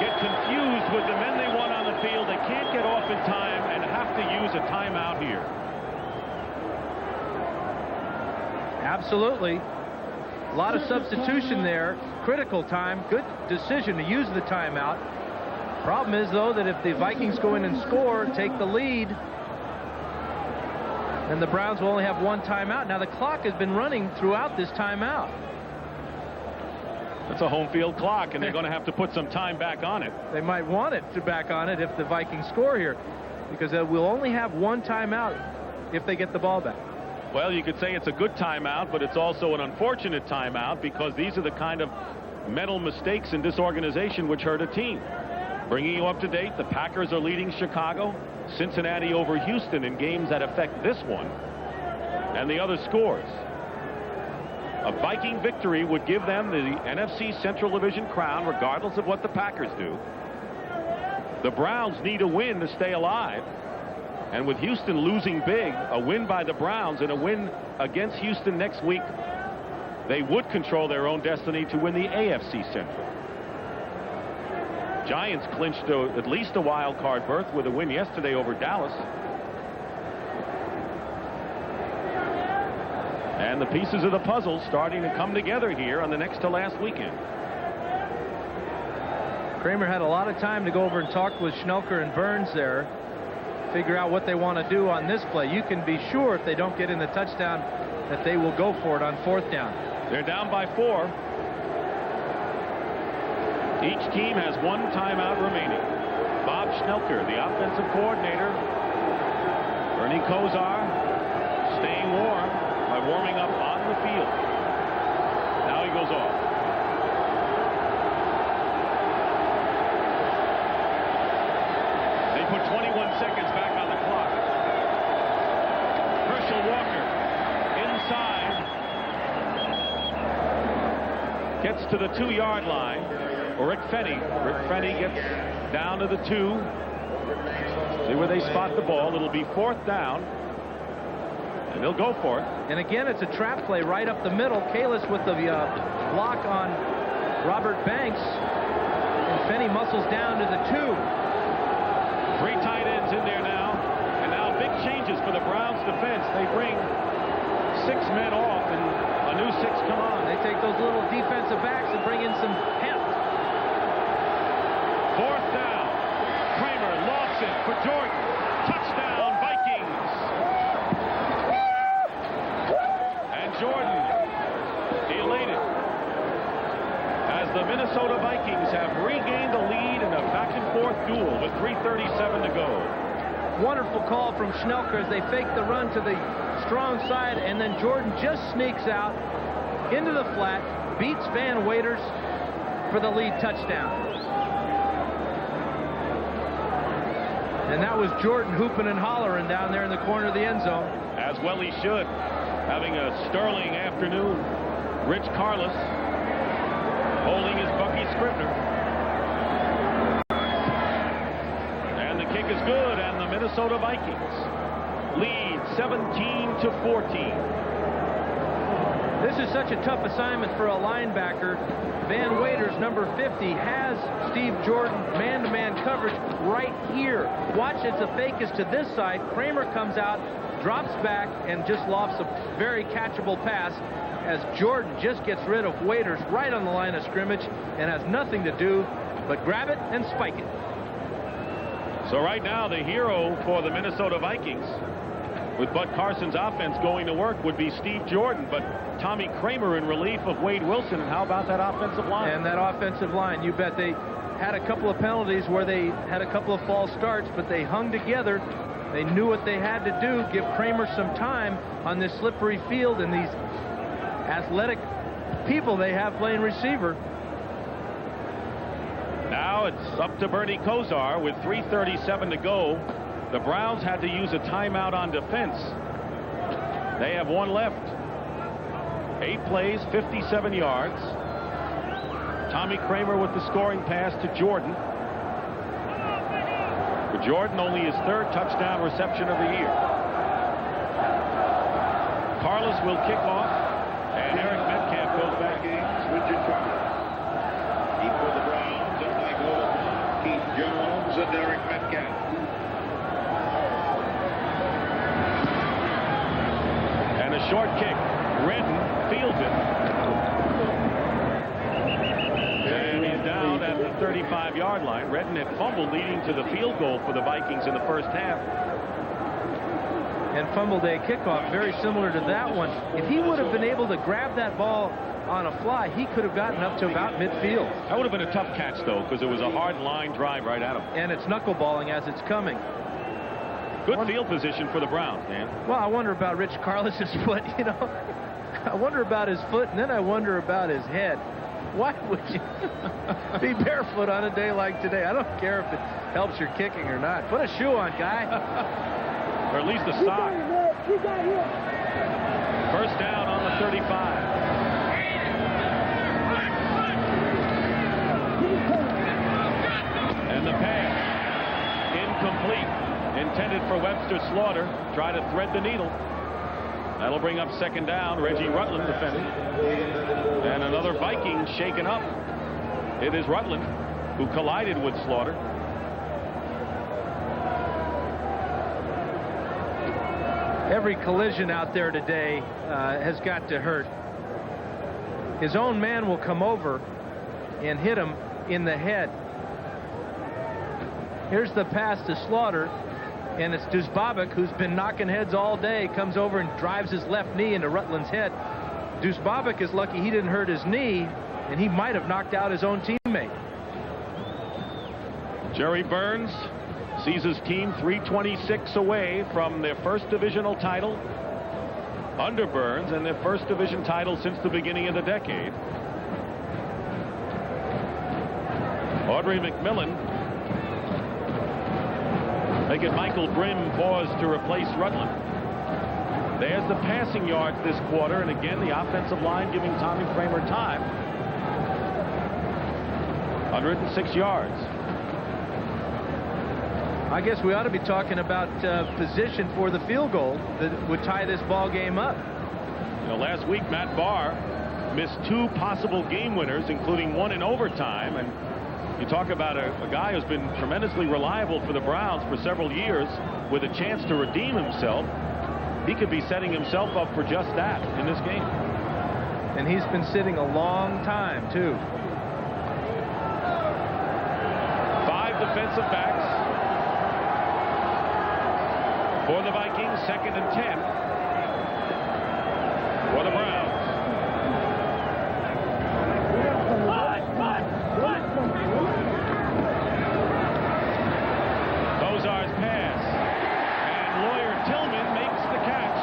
get confused with the men they want on the field. They can't get off in time and have to use a timeout here. Absolutely. A lot of substitution there. Critical time. Good decision to use the timeout. Problem is, though, that if the Vikings go in and score, take the lead, then the Browns will only have 1 timeout. Now, the clock has been running throughout this timeout. That's a home field clock, and they're going to have to put some time back on it. They might want it to back on it if the Vikings score here, because we'll only have 1 timeout if they get the ball back. Well, you could say it's a good timeout, but it's also an unfortunate timeout, because these are the kind of mental mistakes in disorganization which hurt a team. Bringing you up to date, the Packers are leading Chicago, Cincinnati over Houston in games that affect this one, and the other scores. A Viking victory would give them the NFC Central Division crown, regardless of what the Packers do. The Browns need a win to stay alive. And with Houston losing big, a win by the Browns and a win against Houston next week, they would control their own destiny to win the AFC Central. Giants clinched at least a wild card berth with a win yesterday over Dallas. And the pieces of the puzzle starting to come together here on the next to last weekend. Kramer had a lot of time to go over and talk with Schnelker and Burns there, figure out what they want to do on this play. You can be sure if they don't get in the touchdown that they will go for it on 4th down. They're down by 4. Each team has 1 timeout remaining. Bob Schnelker, the offensive coordinator. Bernie Kosar staying warm by warming up on the field. Now he goes off. They put 21 seconds back on the clock. Herschel Walker inside. Gets to the 2-yard line. Rick Fenny. Rick Fenny gets down to the 2. See where they spot the ball. It'll be 4th down. And they'll go for it. And again, it's a trap play right up the middle. Kalis with the block on Robert Banks. And Fenny muscles down to the 2. 3 tight ends in there now. And now big changes for the Browns defense. They bring 6 men off and a new 6 come on. They take those little defensive backs and bring in some heft. 4th down. Kramer lofts it for Jordan. Touchdown, Vikings. And Jordan elated as the Minnesota Vikings have regained the lead in a back-and-forth duel with 3:37 to go. Wonderful call from Schnelker as they fake the run to the strong side, and then Jordan just sneaks out into the flat, beats Van Waiters for the lead touchdown. And that was Jordan hooping and hollering down there in the corner of the end zone. As well he should. Having a sterling afternoon. Rich Carlos holding his Bucky Scribner. And the kick is good, and the Minnesota Vikings lead 17-14. This is such a tough assignment for a linebacker. Van Waiters, number 50, has Steve Jordan man-to-man coverage right here. Watch, it's a fake is to this side. Kramer comes out, drops back, and just lofts a very catchable pass as Jordan just gets rid of Waiters right on the line of scrimmage and has nothing to do but grab it and spike it. So right now, the hero for the Minnesota Vikings, with Bud Carson's offense going to work, would be Steve Jordan, but Tommy Kramer in relief of Wade Wilson. And how about that offensive line? And that offensive line, you bet. They had a couple of penalties where they had a couple of false starts, but they hung together. They knew what they had to do, give Kramer some time on this slippery field and these athletic people they have playing receiver. Now it's up to Bernie Kosar with 3:37 to go. The Browns had to use a timeout on defense. They have 1 left. 8 plays, 57 yards. Tommy Kramer with the scoring pass to Jordan. For Jordan, only his 3rd touchdown reception of the year. Carlos will kick off, and Eric Metcalf goes back. Richard Carlos. Keep for the Browns, and Michael Keith Jones and Eric Metcalf. And a short kick. Redden fields it. And he's down at the 35-yard line. Redden had fumbled, leading to the field goal for the Vikings in the first half. And fumbled a kickoff very similar to that one. If he would have been able to grab that ball on a fly, he could have gotten up to about midfield. That would have been a tough catch, though, because it was a hard line drive right at him. And it's knuckleballing as it's coming. Good field position for the Browns, man. Well, I wonder about Rich Carlos's foot, you know. I wonder about his foot, and then I wonder about his head. Why would you be barefoot on a day like today? I don't care if it helps your kicking or not. Put a shoe on, guy. Or at least a sock. First down on the 35. And the pass incomplete. Intended for Webster Slaughter. Try to thread the needle. That'll bring up 2nd down. Reggie Rutland defending. And another Viking shaken up. It is Rutland who collided with Slaughter. Every collision out there today has got to hurt. His own man will come over and hit him in the head. Here's the pass to Slaughter, and it's Dusbabik, who's been knocking heads all day, comes over and drives his left knee into Rutland's head. Dusbabik is lucky he didn't hurt his knee, and he might have knocked out his own teammate. Jerry Burns sees his team 326 away from their first divisional title under Burns and their first division title since the beginning of the decade. Audrey McMillan making Michael Grimm pause to replace Rutland. There's the passing yards this quarter, and again the offensive line giving Tommy Kramer time. 106 yards. I guess we ought to be talking about position for the field goal that would tie this ball game up. You know, last week Matt Barr missed 2 possible game winners, including one in overtime, and you talk about a guy who's been tremendously reliable for the Browns for several years with a chance to redeem himself. He could be setting himself up for just that in this game. And he's been sitting a long time, too. 5 defensive backs for the Vikings, 2nd and 10 for the Browns. Kozar's pass, and Lawyer Tillman makes the catch.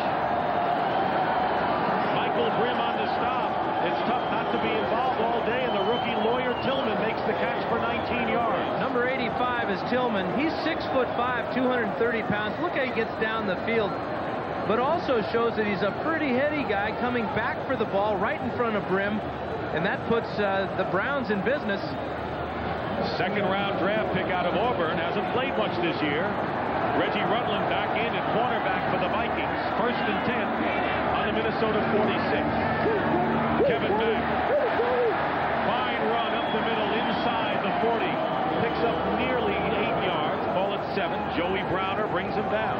Michael Grimm on the stop. It's tough not to be involved all day, and the rookie Lawyer Tillman makes the catch for 19 yards. Number 85 is Tillman. He's 6'5", 230 pounds. Look how he gets down the field, but also shows that he's a pretty heady guy coming back for the ball right in front of Grimm, and that puts the Browns in business. 2nd round draft pick out of Auburn, hasn't played much this year. Reggie Rutland back in at cornerback for the Vikings. 1st and 10 on the Minnesota 46. Kevin Mack. Fine run up the middle inside the 40. Picks up nearly 8 yards. Ball at 7. Joey Browner brings him down.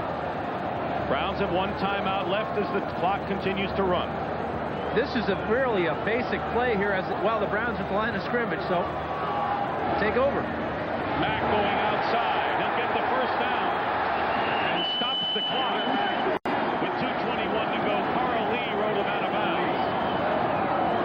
Browns have 1 timeout left as the clock continues to run. This is really a basic play here as well. The Browns at the line of scrimmage, so take over. Mack going outside. He'll get the first down and stops the clock with 2:21 to go. Carl Lee rode him out of bounds.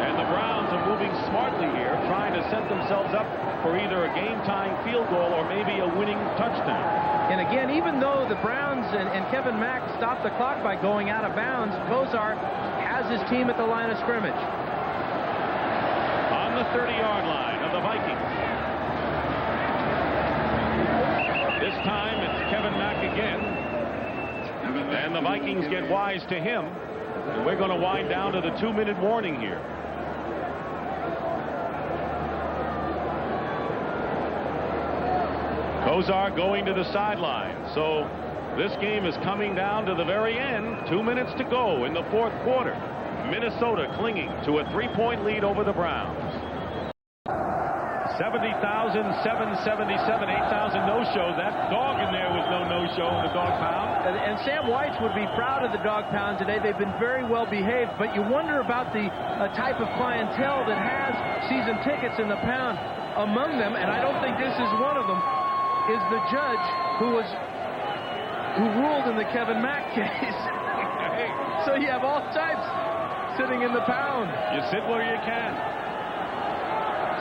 And the Browns are moving smartly here, trying to set themselves up for either a game-tying field goal or maybe a winning touchdown. And again, even though the Browns and Kevin Mack stopped the clock by going out of bounds, Kozar has his team at the line of scrimmage. On the 30-yard line of the Vikings. This time it's Kevin Mack again. And the Vikings get wise to him. And we're going to wind down to the 2-minute warning here. Kozar going to the sideline. So this game is coming down to the very end. 2 minutes to go in the 4th quarter. Minnesota clinging to a 3-point lead over the Browns. 70,777, 8,000 no-shows. That dog in there was no no-show in the dog pound. And Sam White would be proud of the dog pound today. They've been very well behaved, but you wonder about the type of clientele that has season tickets in the pound. Among them, and I don't think this is one of them, is the judge who ruled in the Kevin Mack case. So you have all types sitting in the pound. You sit where you can.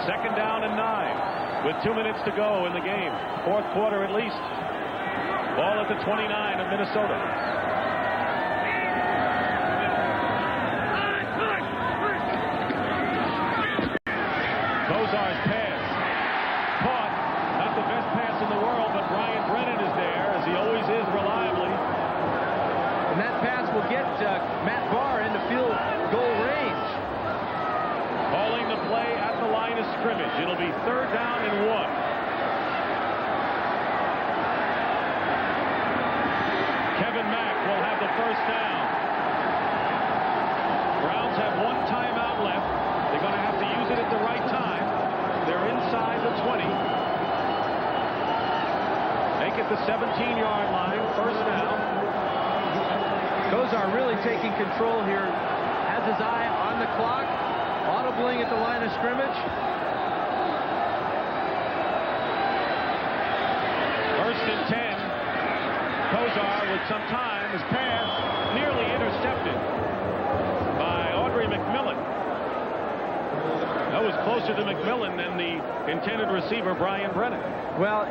2nd down and 9 with 2 minutes to go in the game. 4th quarter at least. Ball at the 29 of Minnesota. Kozar's pass. Caught. Not the best pass in the world, but Brian Brennan is there, as he always is reliably. And that pass will get Matt Barr into field goal range. Calling the play at the line of scrimmage. It'll be 3rd down and 1. Kevin Mack will have the first down. Browns have 1 timeout left. They're going to have to use it at the right time. They're inside the 20. Make it the 17-yard line. First down. Kozar really taking control here. Has his eye on the clock. Audibling at the line of scrimmage. 1st and 10. Kozar with some time. His pass nearly intercepted by Audrey McMillan. That was closer to McMillan than the intended receiver, Brian Brennan. Well,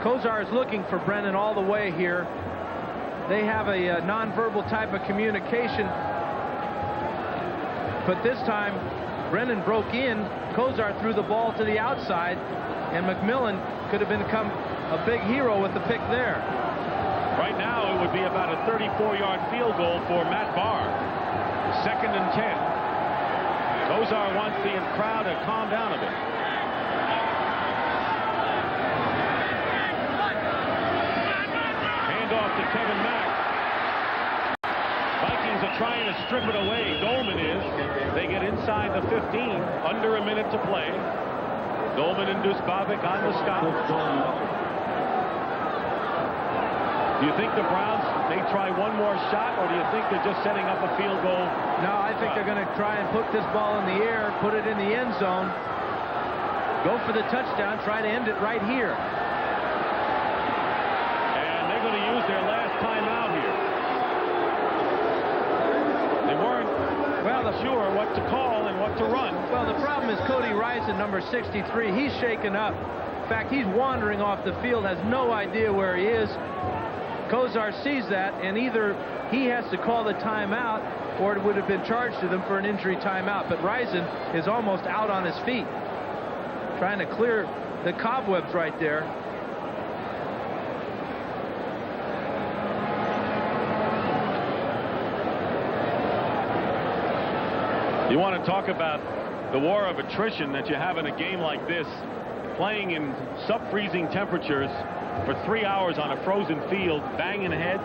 Kozar is looking for Brennan all the way here. They have a nonverbal type of communication. But this time, Brennan broke in. Kozar threw the ball to the outside, and McMillan could have become a big hero with the pick there. Right now, it would be about a 34-yard field goal for Matt Barr. 2nd and 10. Kozar wants the crowd to calm down a bit. Handoff to Kevin Mack. Vikings are trying to strip it away. Dolman is. They get inside the 15. Under a minute to play. Dolman and Dusbavic on the stop. Do you think the Browns may try one more shot, or do you think they're just setting up a field goal? No, I think they're going to try and put this ball in the air, put it in the end zone, go for the touchdown, try to end it right here. And they're going to use their last timeout here. They weren't sure what to call and what to run. Well, the problem is Cody Rison, number 63, he's shaken up. In fact, he's wandering off the field, has no idea where he is. Kozar sees that, and either he has to call the timeout or it would have been charged to them for an injury timeout. But Rison is almost out on his feet, trying to clear the cobwebs right there. You want to talk about the war of attrition that you have in a game like this, playing in sub-freezing temperatures for 3 hours on a frozen field, banging heads.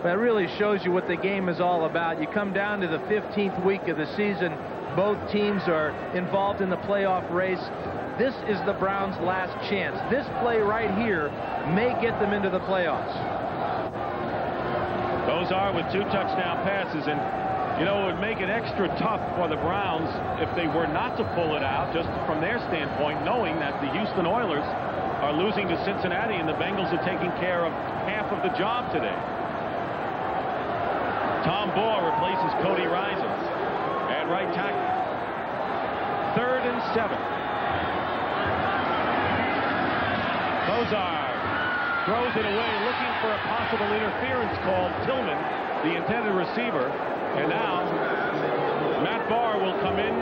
That really shows you what the game is all about. You come down to the 15th week of the season. Both teams are involved in the playoff race. This is the Browns' last chance. This play right here may get them into the playoffs. Those are with 2 touchdown passes, and you know, it would make it extra tough for the Browns if they were not to pull it out, just from their standpoint, knowing that the Houston Oilers are losing to Cincinnati and the Bengals are taking care of half of the job today. Tom Baugh replaces Cody Rison at right tackle. 3rd and 7. Kozar throws it away, looking for a possible interference call. Tillman, the intended receiver. And now, Matt Barr will come in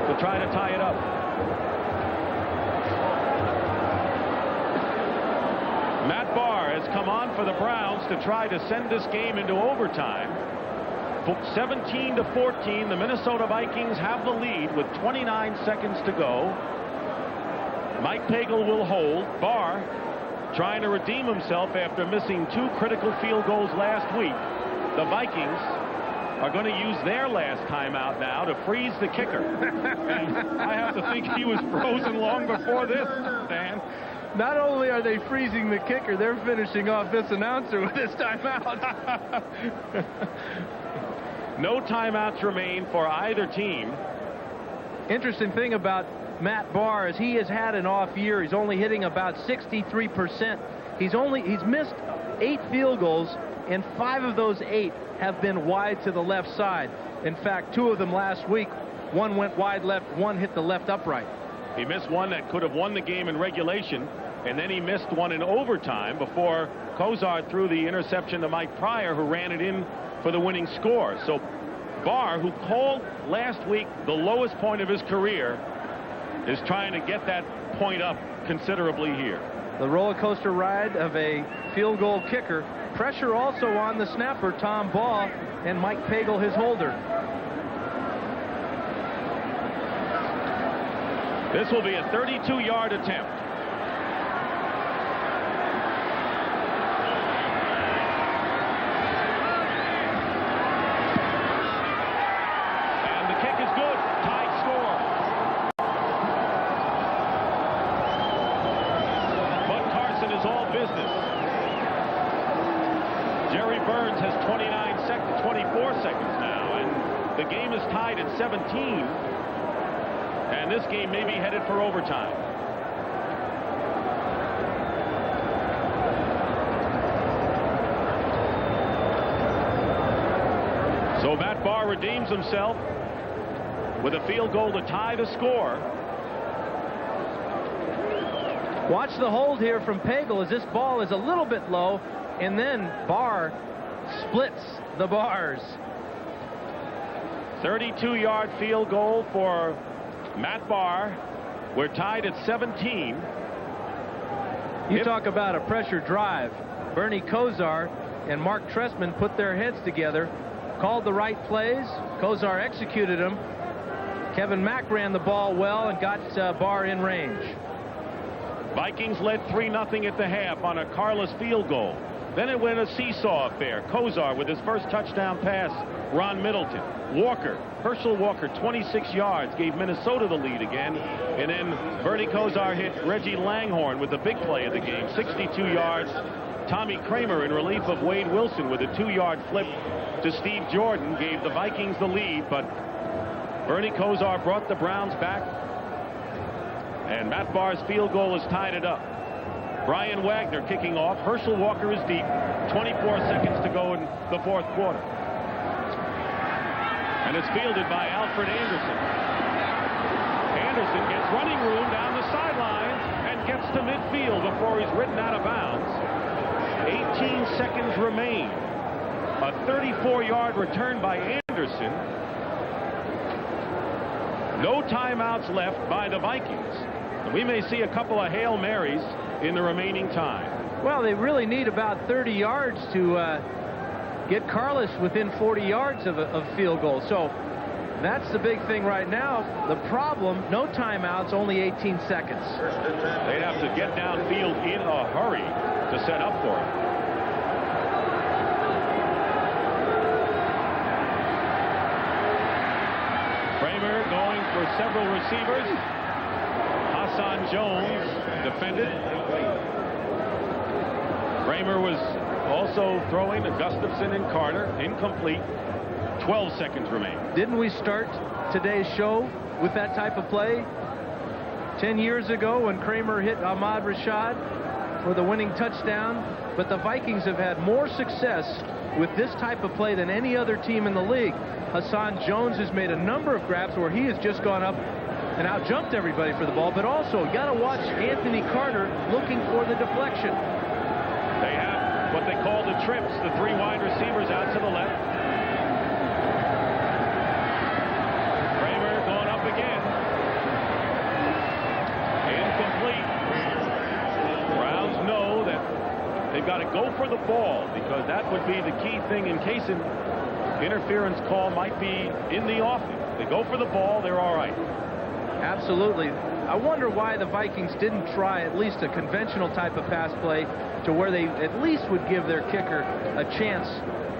to try to tie it up. Matt Barr has come on for the Browns to try to send this game into overtime. 17-14, the Minnesota Vikings have the lead with 29 seconds to go. Mike Pagel will hold. Barr trying to redeem himself after missing 2 critical field goals last week. The Vikings are going to use their last timeout now to freeze the kicker. And I have to think he was frozen long before this, Dan. Not only are they freezing the kicker, they're finishing off this announcer with his timeout. No timeouts remain for either team. Interesting thing about Matt Barr is he has had an off year. He's only hitting about 63%. He's missed 8 field goals, and 5 of those 8 have been wide to the left side. In fact, 2 of them last week. 1 went wide left, 1 hit the left upright. He missed one that could have won the game in regulation, and then he missed one in overtime before Kozar threw the interception to Mike Pryor, who ran it in for the winning score. So Barr, who called last week the lowest point of his career, is trying to get that point up considerably here. The roller coaster ride of a field goal kicker. Pressure also on the snapper, Tom Baugh, and Mike Pagel, his holder. This will be a 32-yard attempt. And the kick is good. Tied score. Bud Carson is all business. Jerry Burns has 24 seconds now, and the game is tied at 17. And this game may be headed for overtime. So Matt Barr redeems himself with a field goal to tie the score. Watch the hold here from Pagel as this ball is a little bit low, and then Barr splits the bars. 32-yard field goal for Matt Barr. We're tied at 17. You talk about a pressure drive. Bernie Kosar and Mark Trestman put their heads together, called the right plays. Kosar executed them. Kevin Mack ran the ball well and got Barr in range. Vikings led 3-0 at the half on a Carlos field goal. Then it went a seesaw affair. Kosar with his first touchdown pass. Ron Middleton. Herschel Walker, 26 yards, gave Minnesota the lead again. And then Bernie Kosar hit Reggie Langhorne with the big play of the game, 62 yards. Tommy Kramer in relief of Wade Wilson with a 2-yard flip to Steve Jordan gave the Vikings the lead, but Bernie Kosar brought the Browns back, and Matt Barr's field goal has tied it up. Brian Wagner kicking off. Herschel Walker is deep. 24 seconds to go in the fourth quarter. And it's fielded by Alfred Anderson. Anderson gets running room down the sideline and gets to midfield before he's ridden out of bounds. 18 seconds remain. A 34-yard return by Anderson. No timeouts left by the Vikings. And we may see a couple of Hail Marys in the remaining time. Well, they really need about 30 yards to get Carlos within 40 yards of field goal. So that's the big thing right now. The problem, no timeouts, only 18 seconds. They'd have to get downfield in a hurry to set up for it. Kramer going for several receivers. Hassan Jones defended. Kramer was also throwing to Gustafson and Carter. Incomplete. 12 seconds remain. Didn't we start today's show with that type of play 10 years ago when Kramer hit Ahmad Rashad for the winning touchdown? But the Vikings have had more success with this type of play than any other team in the league. Hassan Jones has made a number of grabs where he has just gone up and out-jumped everybody for the ball, but also you got to watch Anthony Carter looking for the deflection. They have what they call the trips, the 3 wide receivers out to the left. Kramer going up again. Incomplete. Browns know that they've got to go for the ball because that would be the key thing in case an interference call might be in the offing. They go for the ball, they're all right. Absolutely. I wonder why the Vikings didn't try at least a conventional type of pass play to where they at least would give their kicker a chance.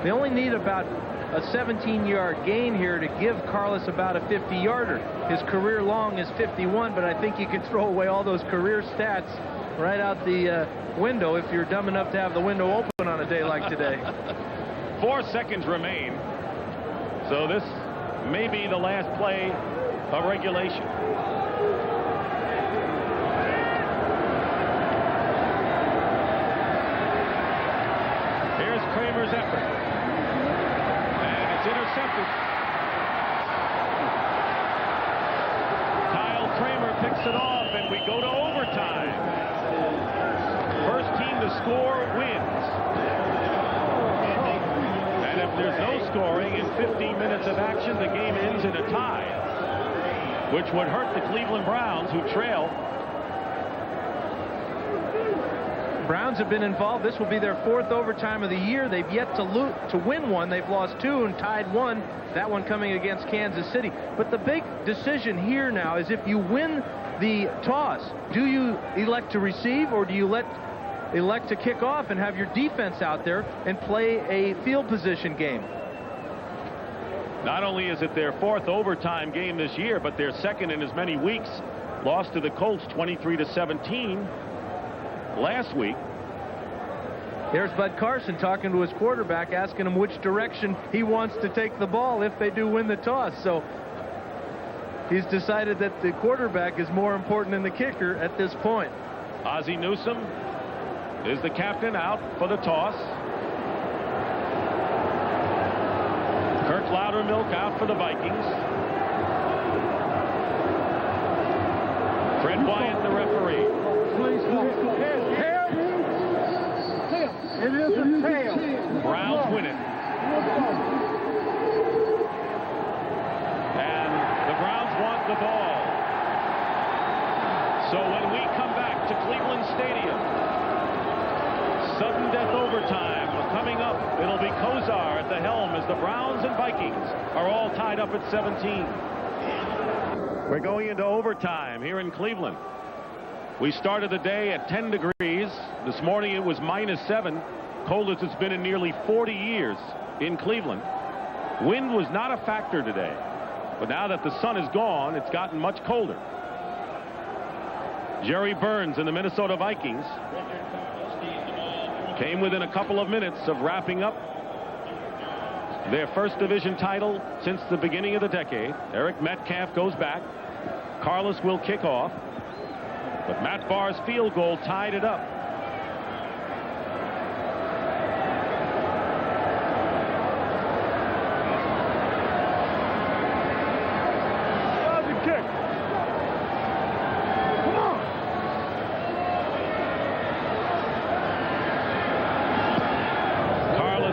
They only need about a 17-yard gain here to give Carlos about a 50-yarder. His career long is 51, but I think you can throw away all those career stats right out the window if you're dumb enough to have the window open on a day like today. 4 seconds remain. So this may be the last play of regulation. Here's Kramer's effort. And it's intercepted. Kyle Kramer picks it off, and we go to overtime. First team to score wins. And if there's no scoring in 15 minutes of action, the game ends in a tie, which would hurt the Cleveland Browns, who trail. Browns have been involved. This will be their 4th overtime of the year. They've yet to win one. They've lost 2 and tied 1. That one coming against Kansas City. But the big decision here now is if you win the toss, do you elect to receive or do you elect to kick off and have your defense out there and play a field position game? Not only is it their 4th overtime game this year, but their 2nd in as many weeks. Lost to the Colts 23-17 last week. Here's Bud Carson talking to his quarterback, asking him which direction he wants to take the ball if they do win the toss. So he's decided that the quarterback is more important than the kicker at this point. Ozzie Newsome is the captain out for the toss. Kirk Loudermilk out for the Vikings. Fred Wyatt, the referee. please. Tail. It is a tail. Browns win it. And the Browns want the ball. So when we come back to Cleveland Stadium, sudden death overtime coming up. It'll be Kozar at the helm as the Browns and Vikings are all tied up at 17. We're going into overtime here in Cleveland. We started the day at 10 degrees. This morning it was -7. Coldest it's been in nearly 40 years in Cleveland. Wind was not a factor today. But now that the sun is gone, it's gotten much colder. Jerry Burns and the Minnesota Vikings came within a couple of minutes of wrapping up their first division title since the beginning of the decade. Eric Metcalf goes back. Carlos will kick off. But Matt Barr's field goal tied it up.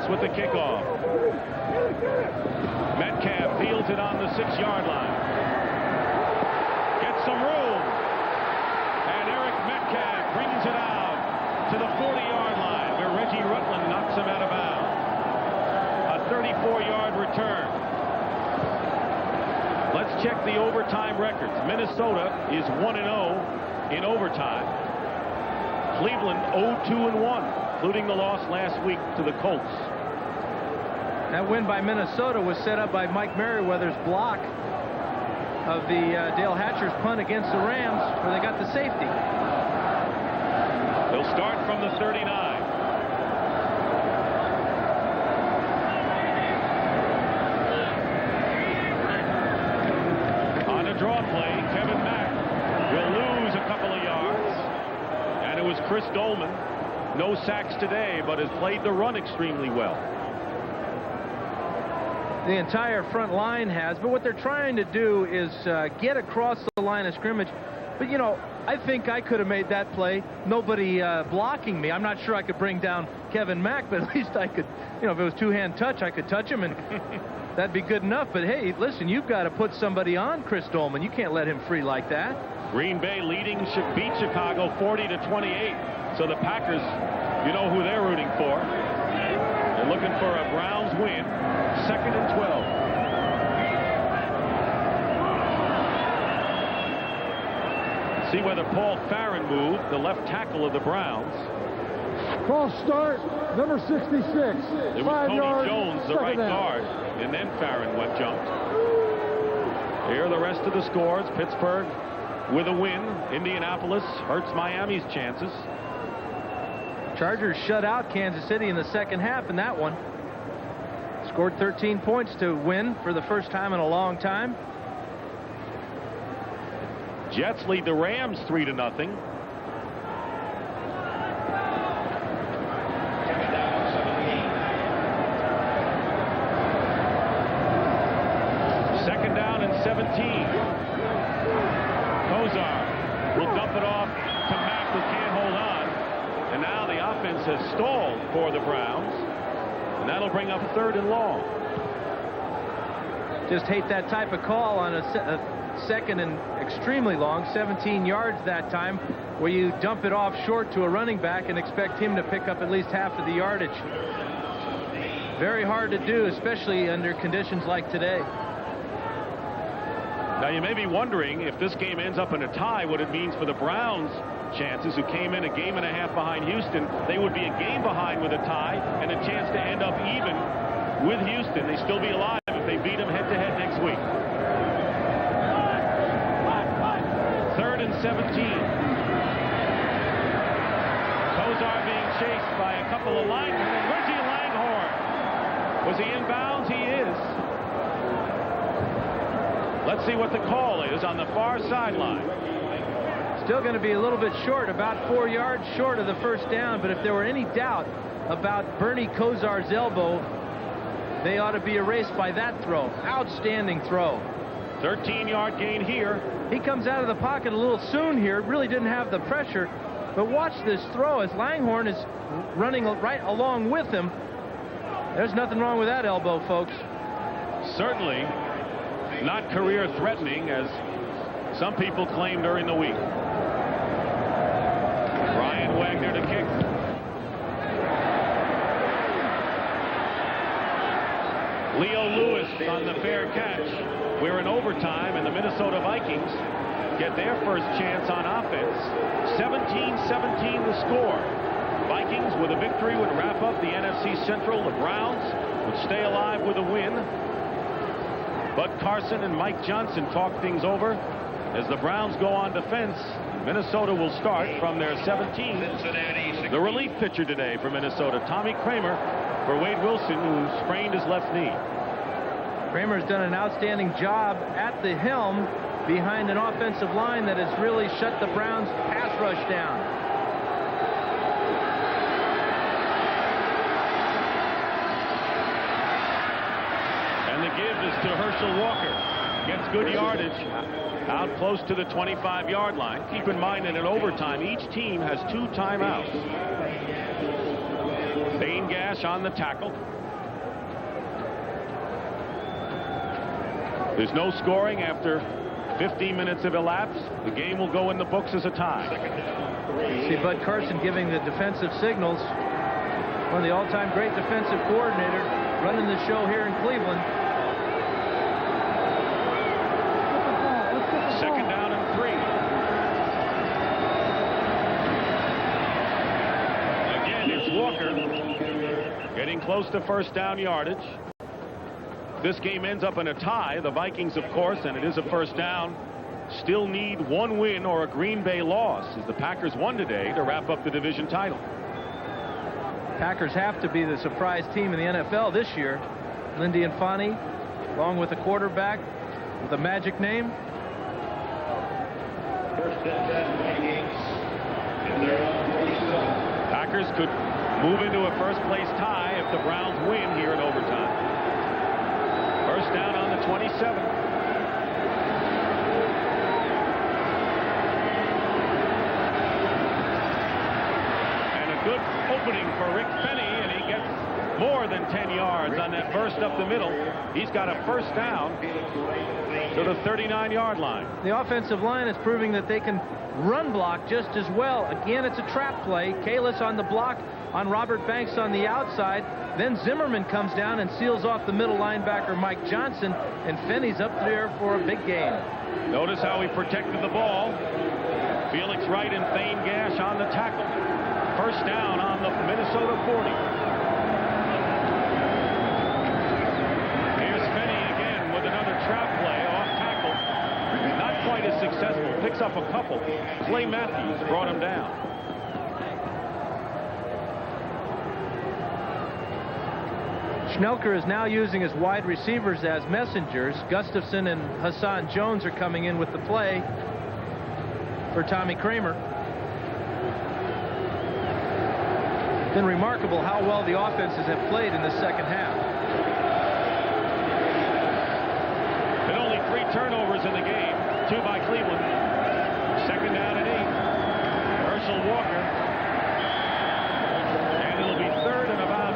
With the kickoff. Metcalf fields it on the 6-yard line. Gets some room. And Eric Metcalf brings it out to the 40-yard line where Reggie Rutland knocks him out of bounds. A 34-yard return. Let's check the overtime records. Minnesota is 1-0 in overtime. Cleveland 0-2-1, including the loss last week to the Colts. That win by Minnesota was set up by Mike Merriweather's block of the Dale Hatcher's punt against the Rams, where they got the safety. They'll start from the 39. On a draw play, Kevin Mack will lose a couple of yards. And it was Chris Dolman. No sacks today, but has played the run extremely well. The entire front line has, but what they're trying to do is get across the line of scrimmage. But, you know, I think I could have made that play. Nobody blocking me. I'm not sure I could bring down Kevin Mack, but at least I could, you know, if it was two-hand touch, I could touch him, and that'd be good enough. But, hey, listen, you've got to put somebody on Chris Dolman. You can't let him free like that. Green Bay beat Chicago 40-28. So the Packers, you know who they're rooting for. They're looking for a Browns win. 2nd and 12. See whether Paul Farron moved, the left tackle of the Browns. False start, number 66. It was Tony Jones, the right guard, and then Farron jumped. Here are the rest of the scores. Pittsburgh with a win. Indianapolis hurts Miami's chances. Chargers shut out Kansas City in the second half in that one. Scored 13 points to win for the first time in a long time. Jets lead the Rams 3-0. Second down and 17. Kozar will dump it off to Mack, who can't hold on. And now the offense has stalled for the Browns. And that'll bring up 3rd and long. Just hate that type of call on a second and extremely long, 17 yards that time, where you dump it off short to a running back and expect him to pick up at least half of the yardage. Very hard to do, especially under conditions like today. Now you may be wondering, if this game ends up in a tie, what it means for the Browns' chances, who came in a game and a half behind Houston. They would be a game behind with a tie and a chance to end up even with Houston. They still be alive if they beat them head-to-head next week. 3rd and 17. Kozar being chased by a couple of linemen, and Reggie Langhorne. Was he inbounds? He is. Let's see what the call is on the far sideline. Still going to be a little bit short, about 4 yards short of the first down. But if there were any doubt about Bernie Kozar's elbow, they ought to be erased by that throw. Outstanding throw. 13-yard gain here. He comes out of the pocket a little soon here. Really didn't have the pressure. But watch this throw as Langhorne is running right along with him. There's nothing wrong with that elbow, folks. Certainly not career-threatening, as some people claim during the week. Ryan Wagner to kick. Leo Lewis on the fair catch. We're in overtime, and the Minnesota Vikings get their first chance on offense. 17-17 the score. Vikings with a victory would wrap up the NFC Central. The Browns would stay alive with a win. Bud Carson and Mike Johnson talk things over. As the Browns go on defense, Minnesota will start from their 17. The relief pitcher today for Minnesota, Tommy Kramer, for Wade Wilson, who sprained his left knee. Kramer's done an outstanding job at the helm behind an offensive line that has really shut the Browns' pass rush down. And the give is to Herschel Walker. Gets good yardage out close to the 25-yard line. Keep in mind that in overtime, each team has 2 timeouts. Thane Gash on the tackle. There's no scoring after 15 minutes have elapsed. The game will go in the books as a tie. You see Bud Carson giving the defensive signals. One of the all-time great defensive coordinators running the show here in Cleveland. Second down and 3. Again, it's Walker getting close to first down yardage. This game ends up in a tie. The Vikings, of course, and it is a first down, still need 1 win or a Green Bay loss, as the Packers won today to wrap up the division title. Packers have to be the surprise team in the NFL this year. Lindy and Fonnie, along with a quarterback with a magic name. Packers could move into a first-place tie if the Browns win here in overtime. First down on the 27. And a good opening for Rick Fenny, and he gets more than 10 yards on that burst up the middle. He's got a first down to the 39-yard line. The offensive line is proving that they can run block just as well. Again, it's a trap play. Kalis on the block on Robert Banks on the outside. Then Zimmerman comes down and seals off the middle linebacker Mike Johnson, and Finney's up there for a big gain. Notice how he protected the ball. Felix Wright and Thane Gash on the tackle. First down on the Minnesota 40. Here's Finney again with another trap play off tackle. Not quite as successful. Picks up a couple. Clay Matthews brought him down. Schnelker is now using his wide receivers as messengers. Gustafson and Hassan Jones are coming in with the play for Tommy Kramer. Been remarkable how well the offenses have played in the second half. Been only 3 turnovers in the game, 2 by Cleveland. Second down and 8. Herschel Walker. And it'll be third and about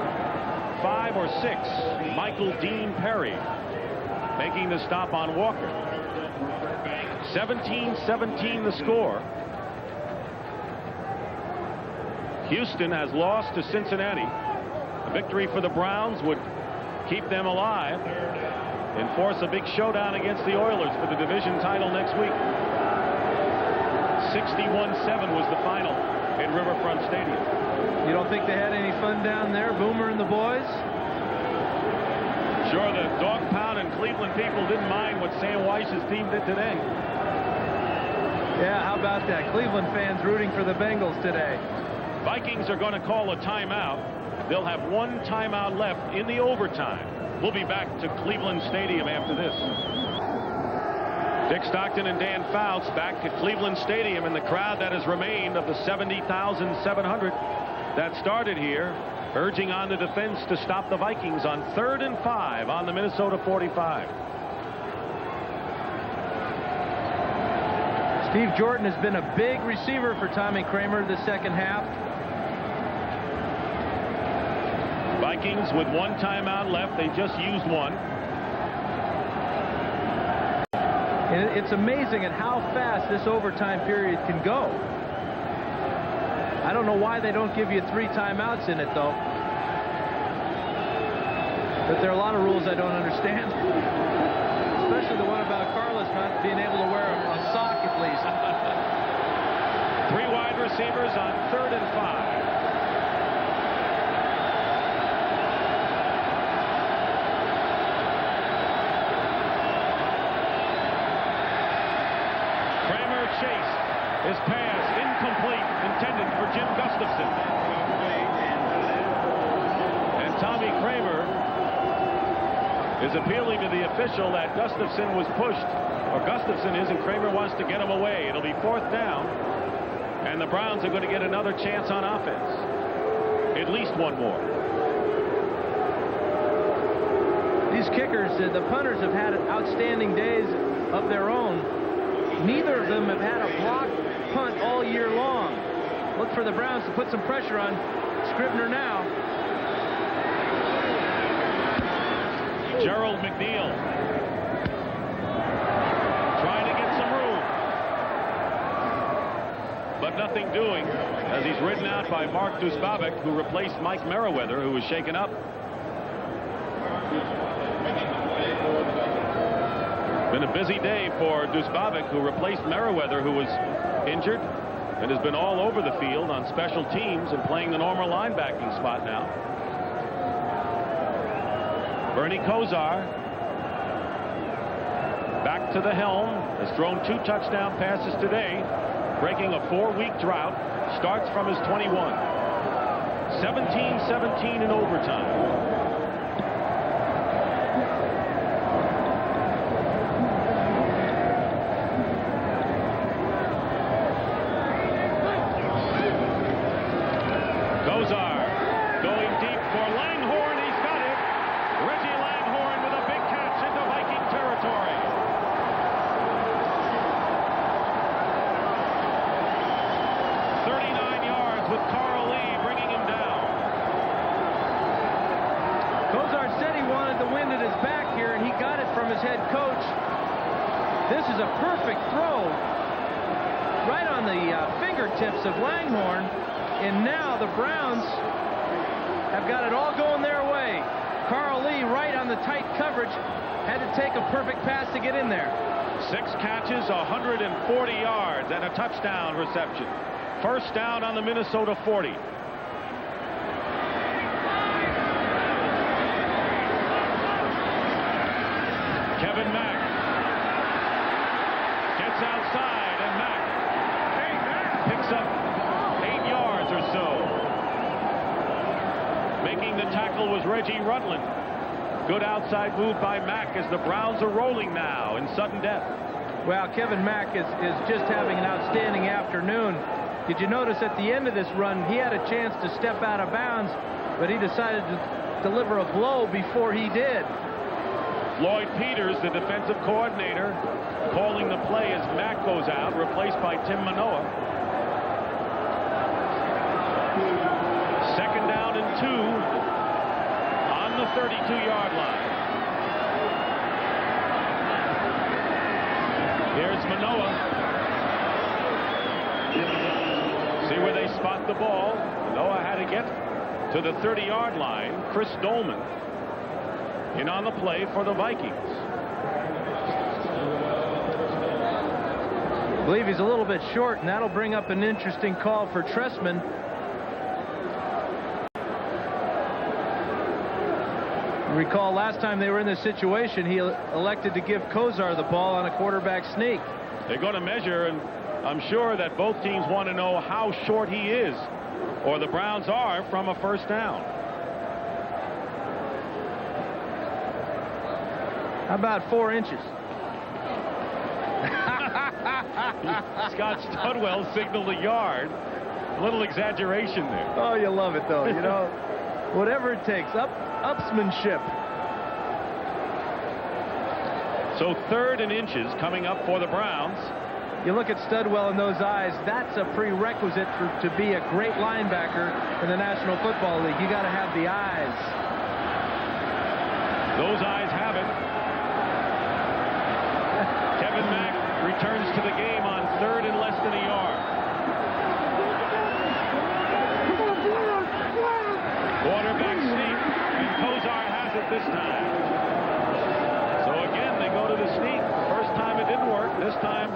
5 or 6. Michael Dean Perry making the stop on Walker. 17-17 the score. Houston has lost to Cincinnati. A victory for the Browns would keep them alive and force a big showdown against the Oilers for the division title next week. 61-7 was the final in Riverfront Stadium. You don't think they had any fun down there, Boomer and the boys? Sure, the dog pound and Cleveland people didn't mind what Sam Weiss's team did today. Yeah, how about that? Cleveland fans rooting for the Bengals today. Vikings are going to call a timeout. They'll have 1 timeout left in the overtime. We'll be back to Cleveland Stadium after this. Dick Stockton and Dan Fouts back at Cleveland Stadium in the crowd that has remained of the 70,700 that started here, urging on the defense to stop the Vikings on 3rd and 5 on the Minnesota 45. Steve Jordan has been a big receiver for Tommy Kramer the second half. Vikings with one timeout left. They just used one. And it's amazing at how fast this overtime period can go. I don't know why they don't give you 3 timeouts in it, though. But there are a lot of rules I don't understand. Especially the one about Carlos not being able to wear a sock at least. 3 wide receivers on 3rd and 5. Chase. His pass incomplete, intended for Jim Gustafson. And Tommy Kramer is appealing to the official that Gustafson was pushed, or Gustafson is, and Kramer wants to get him away. It'll be 4th down, and the Browns are going to get another chance on offense. At least one more. These kickers, the punters have had outstanding days of their own. Neither of them have had a blocked punt all year long. Look for the Browns to put some pressure on Scribner now. Gerald McNeil trying to get some room, but nothing doing as he's ridden out by Mark Dusbavik, who replaced Mike Merriweather, who was shaken up. Been a busy day for Dusbavik, who replaced Merriweather, who was injured and has been all over the field on special teams and playing the normal linebacking spot now. Bernie Kosar back to the helm, has thrown 2 touchdown passes today, breaking a 4-week drought, starts from his 21. 17-17 in overtime. Fingertips of Langhorne, and now the Browns have got it all going their way. Carl Lee, right on the tight coverage, had to take a perfect pass to get in there. 6 catches, 140 yards, and a touchdown reception. First down on the Minnesota 40. Kevin Mack gets outside, and Mack picks up 8 yards or so. Making the tackle was Reggie Rutland. Good outside move by Mack as the Browns are rolling now in sudden death. Well, Kevin Mack is just having an outstanding afternoon. Did you notice at the end of this run, he had a chance to step out of bounds, but he decided to deliver a blow before he did. Lloyd Peters, the defensive coordinator, calling the play as Mack goes out, replaced by Tim Manoa. 2nd down and 2 on the 32-yard line. Here's Manoa. See where they spot the ball. Manoa had to get to the 30-yard line. Chris Dolman in on the play for the Vikings. I believe he's a little bit short, and that'll bring up an interesting call for Tressman. Recall last time they were in this situation, he elected to give Kosar the ball on a quarterback sneak. They're going to measure, and I'm sure that both teams want to know how short he is, or the Browns are, from a first down. How about 4 inches? Scott Studwell signaled a yard. A little exaggeration there. Oh, you love it, though. You know, whatever it takes. Upsmanship. So 3rd and inches coming up for the Browns. You look at Studwell in those eyes, that's a prerequisite to be a great linebacker in the National Football League. You got to have the eyes. Those eyes have it. Kevin Mack returns to the game on 3rd and less than a yard. Quarterback sneak, and Kozar has it this time. So again, they go to the sneak. The first time it didn't work. This time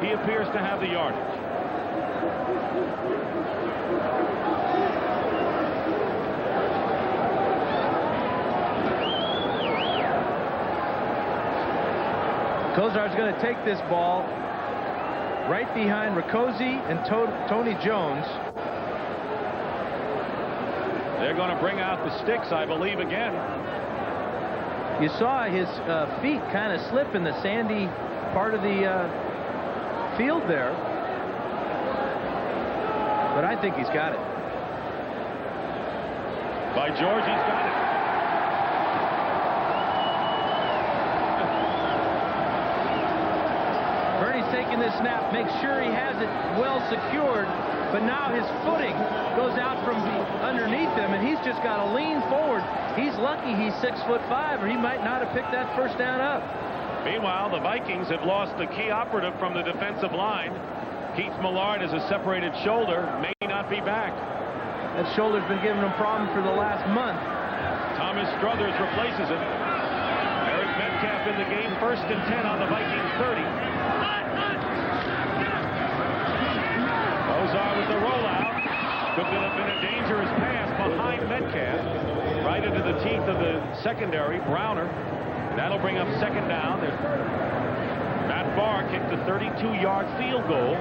he appears to have the yardage. Kozar's going to take this ball right behind Riccozzi and Tony Jones. They're going to bring out the sticks, I believe, again. You saw his feet kind of slip in the sandy part of the field there. But I think he's got it. By George, he's got it. Bernie's taking this snap, makes sure he has it well secured, but now his footing goes out from underneath him, and he's just got to lean forward. He's lucky he's 6'5", or he might not have picked that first down up. Meanwhile, the Vikings have lost the key operative from the defensive line. Keith Millard has a separated shoulder, may not be back. That shoulder's been giving him a problem for the last month. Thomas Struthers replaces him. Eric Metcalf in the game, 1st and 10 on the Vikings 30. Kozar with the rollout. Could have been a dangerous pass behind Metcalf. Right into the teeth of the secondary, Browner. That'll bring up 2nd down. Matt Barr kicked a 32-yard field goal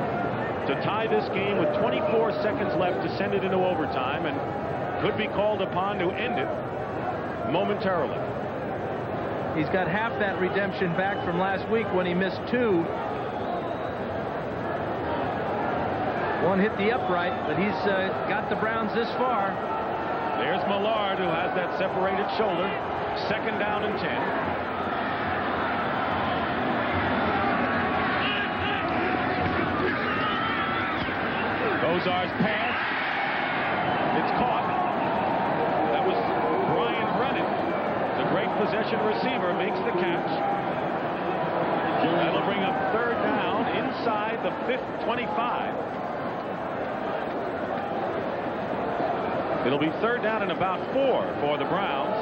to tie this game with 24 seconds left to send it into overtime, and could be called upon to end it momentarily. He's got half that redemption back from last week when he missed 2. One hit the upright, but he's got the Browns this far. There's Millard, who has that separated shoulder. 2nd down and 10. Kozar's pass. It's caught. That was Brian Brennan. The great possession receiver makes the catch. That'll bring up 3rd down inside the 25. It'll be 3rd down and about 4 for the Browns.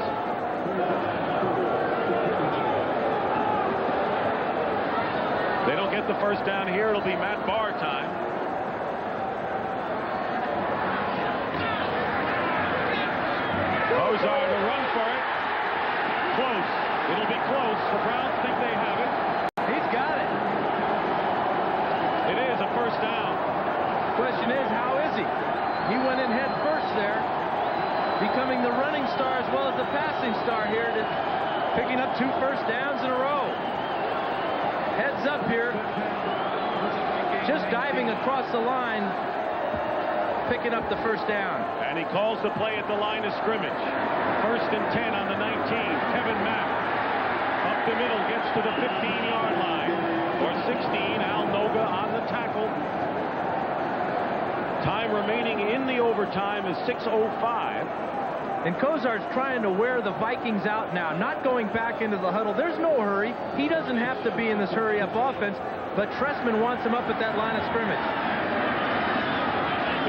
They don't get the first down here. It'll be Matt Barr time. Kozar to run for it. Close. It'll be close. The Browns think they have it. He's got it. It is a first down. Question is, how is he? He went in head first there, becoming the running star as well as the passing star here, picking up 2 first downs in a row. Heads up here. Just diving across the line, picking up the first down. And he calls the play at the line of scrimmage. 1st and 10 on the 19. Kevin Mack up the middle, gets to the 15-yard line. Or 16, Al Noga on the tackle. Time remaining in the overtime is 6:05. And Kozar's trying to wear the Vikings out now, not going back into the huddle. There's no hurry. He doesn't have to be in this hurry-up offense, but Trestman wants him up at that line of scrimmage.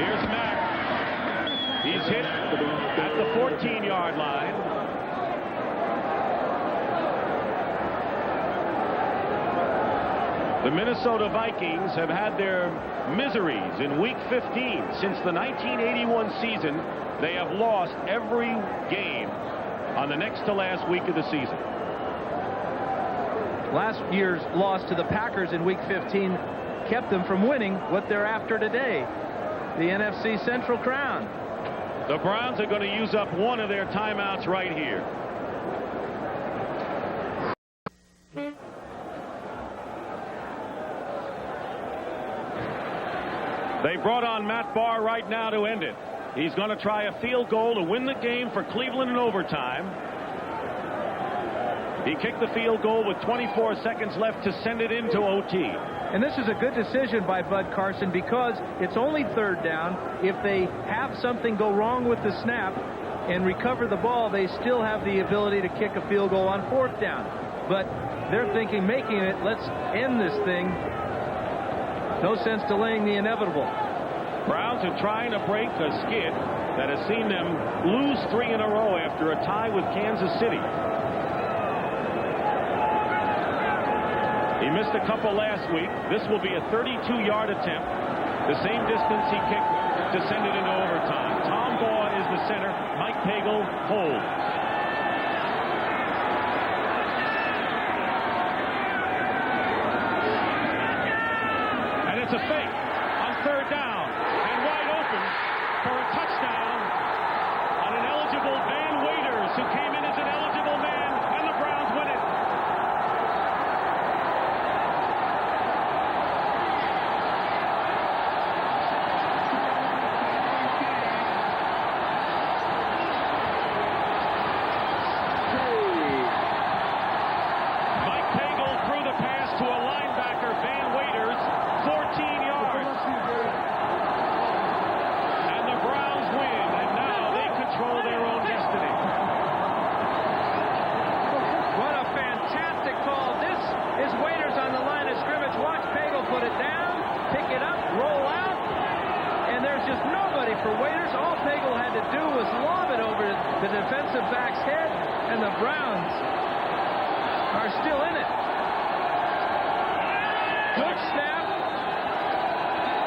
Here's Mack. He's hit at the 14-yard line. The Minnesota Vikings have had their miseries in Week 15. Since the 1981 season, they have lost every game on the next to last week of the season. Last year's loss to the Packers in Week 15 kept them from winning what they're after today, the NFC Central crown. The Browns are going to use up one of their timeouts right here. They brought on Matt Barr right now to end it. He's going to try a field goal to win the game for Cleveland in overtime. He kicked the field goal with 24 seconds left to send it into OT. And this is a good decision by Bud Carson because it's only third down. If they have something go wrong with the snap and recover the ball, they still have the ability to kick a field goal on fourth down. But they're thinking, making it, let's end this thing. No sense delaying the inevitable. Browns are trying to break a skid that has seen them lose 3 in a row after a tie with Kansas City. He missed a couple last week. This will be a 32-yard attempt. The same distance he kicked to send it into overtime. Tom Baugh is the center. Mike Pagel holds. And it's a fake on third down. And wide open for a touchdown on an eligible Van Waiters, who came in as an eligible man, and the Browns win it. For Waiters, all Pagel had to do was lob it over the defensive back's head, and the Browns are still in it. Good snap.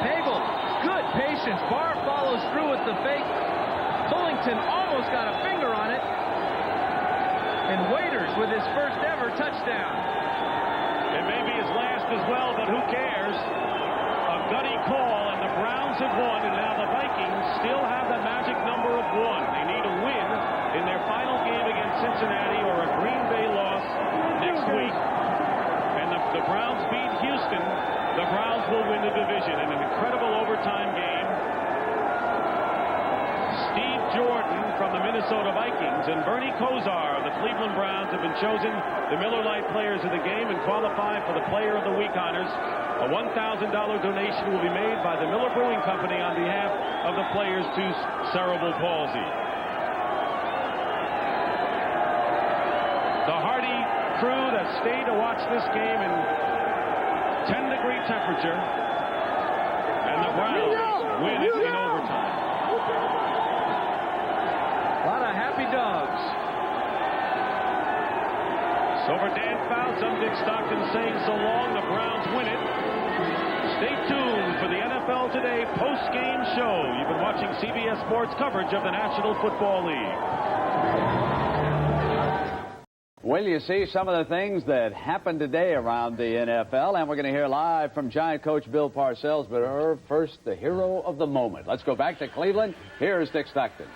Pagel, good patience. Barr follows through with the fake. Pullington almost got a finger on it. And Waiters with his first ever touchdown. It may be his last as well, but who cares? A gutty call, and the Browns have won, and now the Vikings still have the magic number of 1. They need a win in their final game against Cincinnati or a Green Bay loss next week. And the Browns beat Houston. The Browns will win the division in an incredible overtime game. Steve Jordan from the Minnesota Vikings and Bernie Kosar of the Cleveland Browns have been chosen the Miller Lite players of the game and qualified for the Player of the Week honors. A $1,000 donation will be made by the Miller Brewing Company on behalf of the players to cerebral palsy. The hardy crew that stayed to watch this game in 10-degree temperature, and the Browns win it in overtime. A lot of happy dogs. So for Dan Fouts, I'm Dick Stockton saying so long. The Browns win it. Stay tuned for the NFL Today post-game show. You've been watching CBS Sports coverage of the National Football League. Well, you see some of the things that happened today around the NFL, and we're going to hear live from Giant coach Bill Parcells. But first, the hero of the moment. Let's go back to Cleveland. Here's Dick Stockton.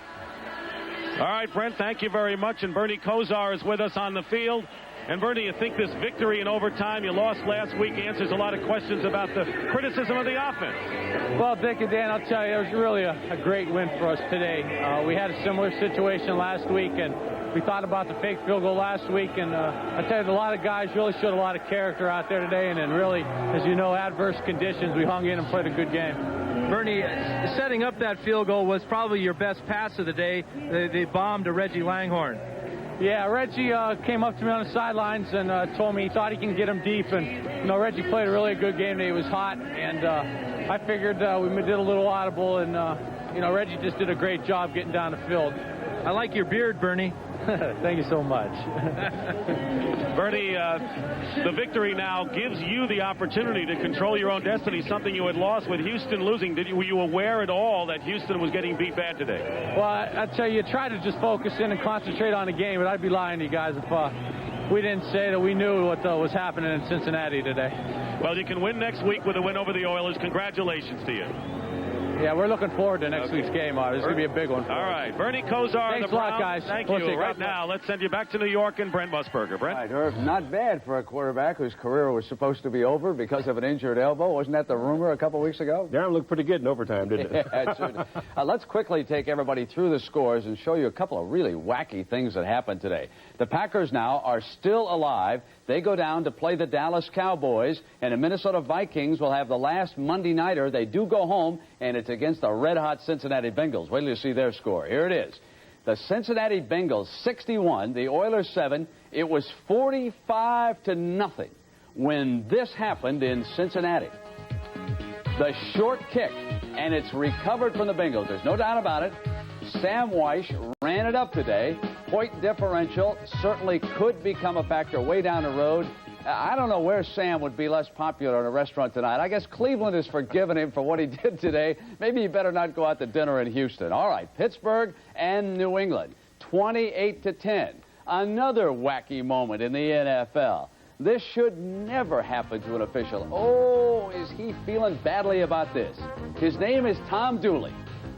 All right, Brent, thank you very much. And Bernie Kosar is with us on the field. And, Bernie, you think this victory in overtime you lost last week answers a lot of questions about the criticism of the offense? Well, Dick and Dan, I'll tell you, it was really a great win for us today. We had a similar situation last week, and we thought about the fake field goal last week. And I tell you, a lot of guys really showed a lot of character out there today. And then really, as you know, adverse conditions, we hung in and played a good game. Bernie, setting up that field goal was probably your best pass of the day, the bomb to Reggie Langhorne. Yeah, Reggie came up to me on the sidelines and told me he thought he can get him deep. And, you know, Reggie played a really good game today. He was hot. And I figured we did a little audible. And, you know, Reggie just did a great job getting down the field. I like your beard, Bernie. Thank you so much. Bernie, the victory now gives you the opportunity to control your own destiny, something you had lost with Houston losing. Were you aware at all that Houston was getting beat bad today? Well, I tell you, try to just focus in and concentrate on the game, but I'd be lying to you guys if we didn't say that we knew what was happening in Cincinnati today. Well, you can win next week with a win over the Oilers. Congratulations to you. Yeah, we're looking forward to next week's game. This is going to be a big one for us. All right, Bernie Kosar. Thanks a lot, guys. Thank We'll you. see. Right now, let's send you back to New York and Brent Musburger. Brent? Right, Irv, not bad for a quarterback whose career was supposed to be over because of an injured elbow. Wasn't that the rumor a couple weeks ago? Darren looked pretty good in overtime, didn't it? Yeah, it sure did. Let's quickly take everybody through the scores and show you a couple of really wacky things that happened today. The Packers now are still alive. They go down to play the Dallas Cowboys, and the Minnesota Vikings will have the last Monday nighter. They do go home, and it's against the red-hot Cincinnati Bengals. Wait till you see their score. Here it is. The Cincinnati Bengals 61, the Oilers 7. It was 45-0 when this happened in Cincinnati. The short kick, and it's recovered from the Bengals. There's no doubt about it. Sam Weish ran it up today. Point differential certainly could become a factor way down the road. I don't know where Sam would be less popular in a restaurant tonight. I guess Cleveland has forgiven him for what he did today. Maybe he better not go out to dinner in Houston. All right, Pittsburgh and New England, 28-10. Another wacky moment in the NFL. This should never happen to an official. Oh, is he feeling badly about this? His name is Tom Dooley,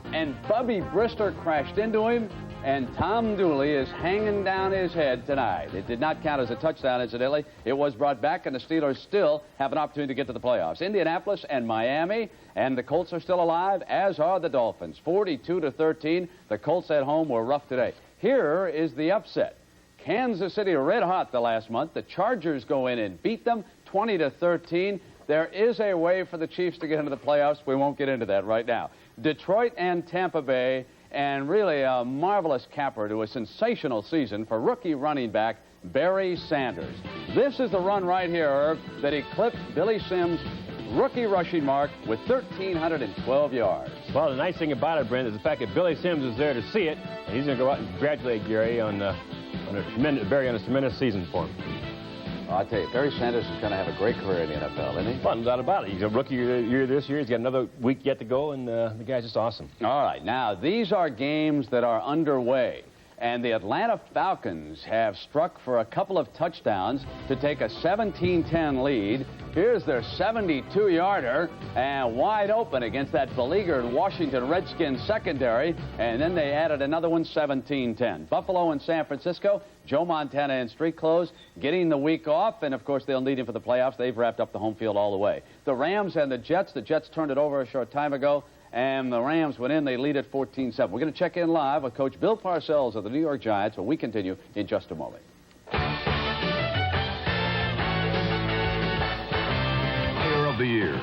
and Bubby Brister crashed into him, and Tom Dooley is hanging down his head tonight. It did not count as a touchdown, incidentally. It was brought back, and the Steelers still have an opportunity to get to the playoffs. Indianapolis and Miami, and the Colts are still alive, as are the Dolphins. 42-13. The Colts at home were rough today. Here is the upset. Kansas City red hot the last month. The Chargers go in and beat them 20-13. There is a way for the Chiefs to get into the playoffs. We won't get into that right now. Detroit and Tampa Bay, and really a marvelous capper to a sensational season for rookie running back Barry Sanders. This is the run right here, Irv, that eclipsed Billy Sims' rookie rushing mark with 1,312 yards. Well, the nice thing about it, Brent, is the fact that Billy Sims is there to see it, and he's going to go out and congratulate Gary on a tremendous season for him. I'll tell you, Barry Sanders is going to have a great career in the NFL, isn't he? Well, no doubt about it. He's a rookie year this year. He's got another week yet to go, and the guy's just awesome. All right. Now, these are games that are underway, and the Atlanta Falcons have struck for a couple of touchdowns to take a 17-10 lead. Here's their 72-yarder, and wide open against that beleaguered Washington Redskins secondary, and then they added another one, 17-10. Buffalo and San Francisco, Joe Montana in street clothes, getting the week off, and of course they'll need him for the playoffs. They've wrapped up the home field all the way. The Rams and the Jets turned it over a short time ago, and the Rams went in. They lead at 14-7. We're going to check in live with Coach Bill Parcells of the New York Giants when we continue in just a moment. Player of the Year.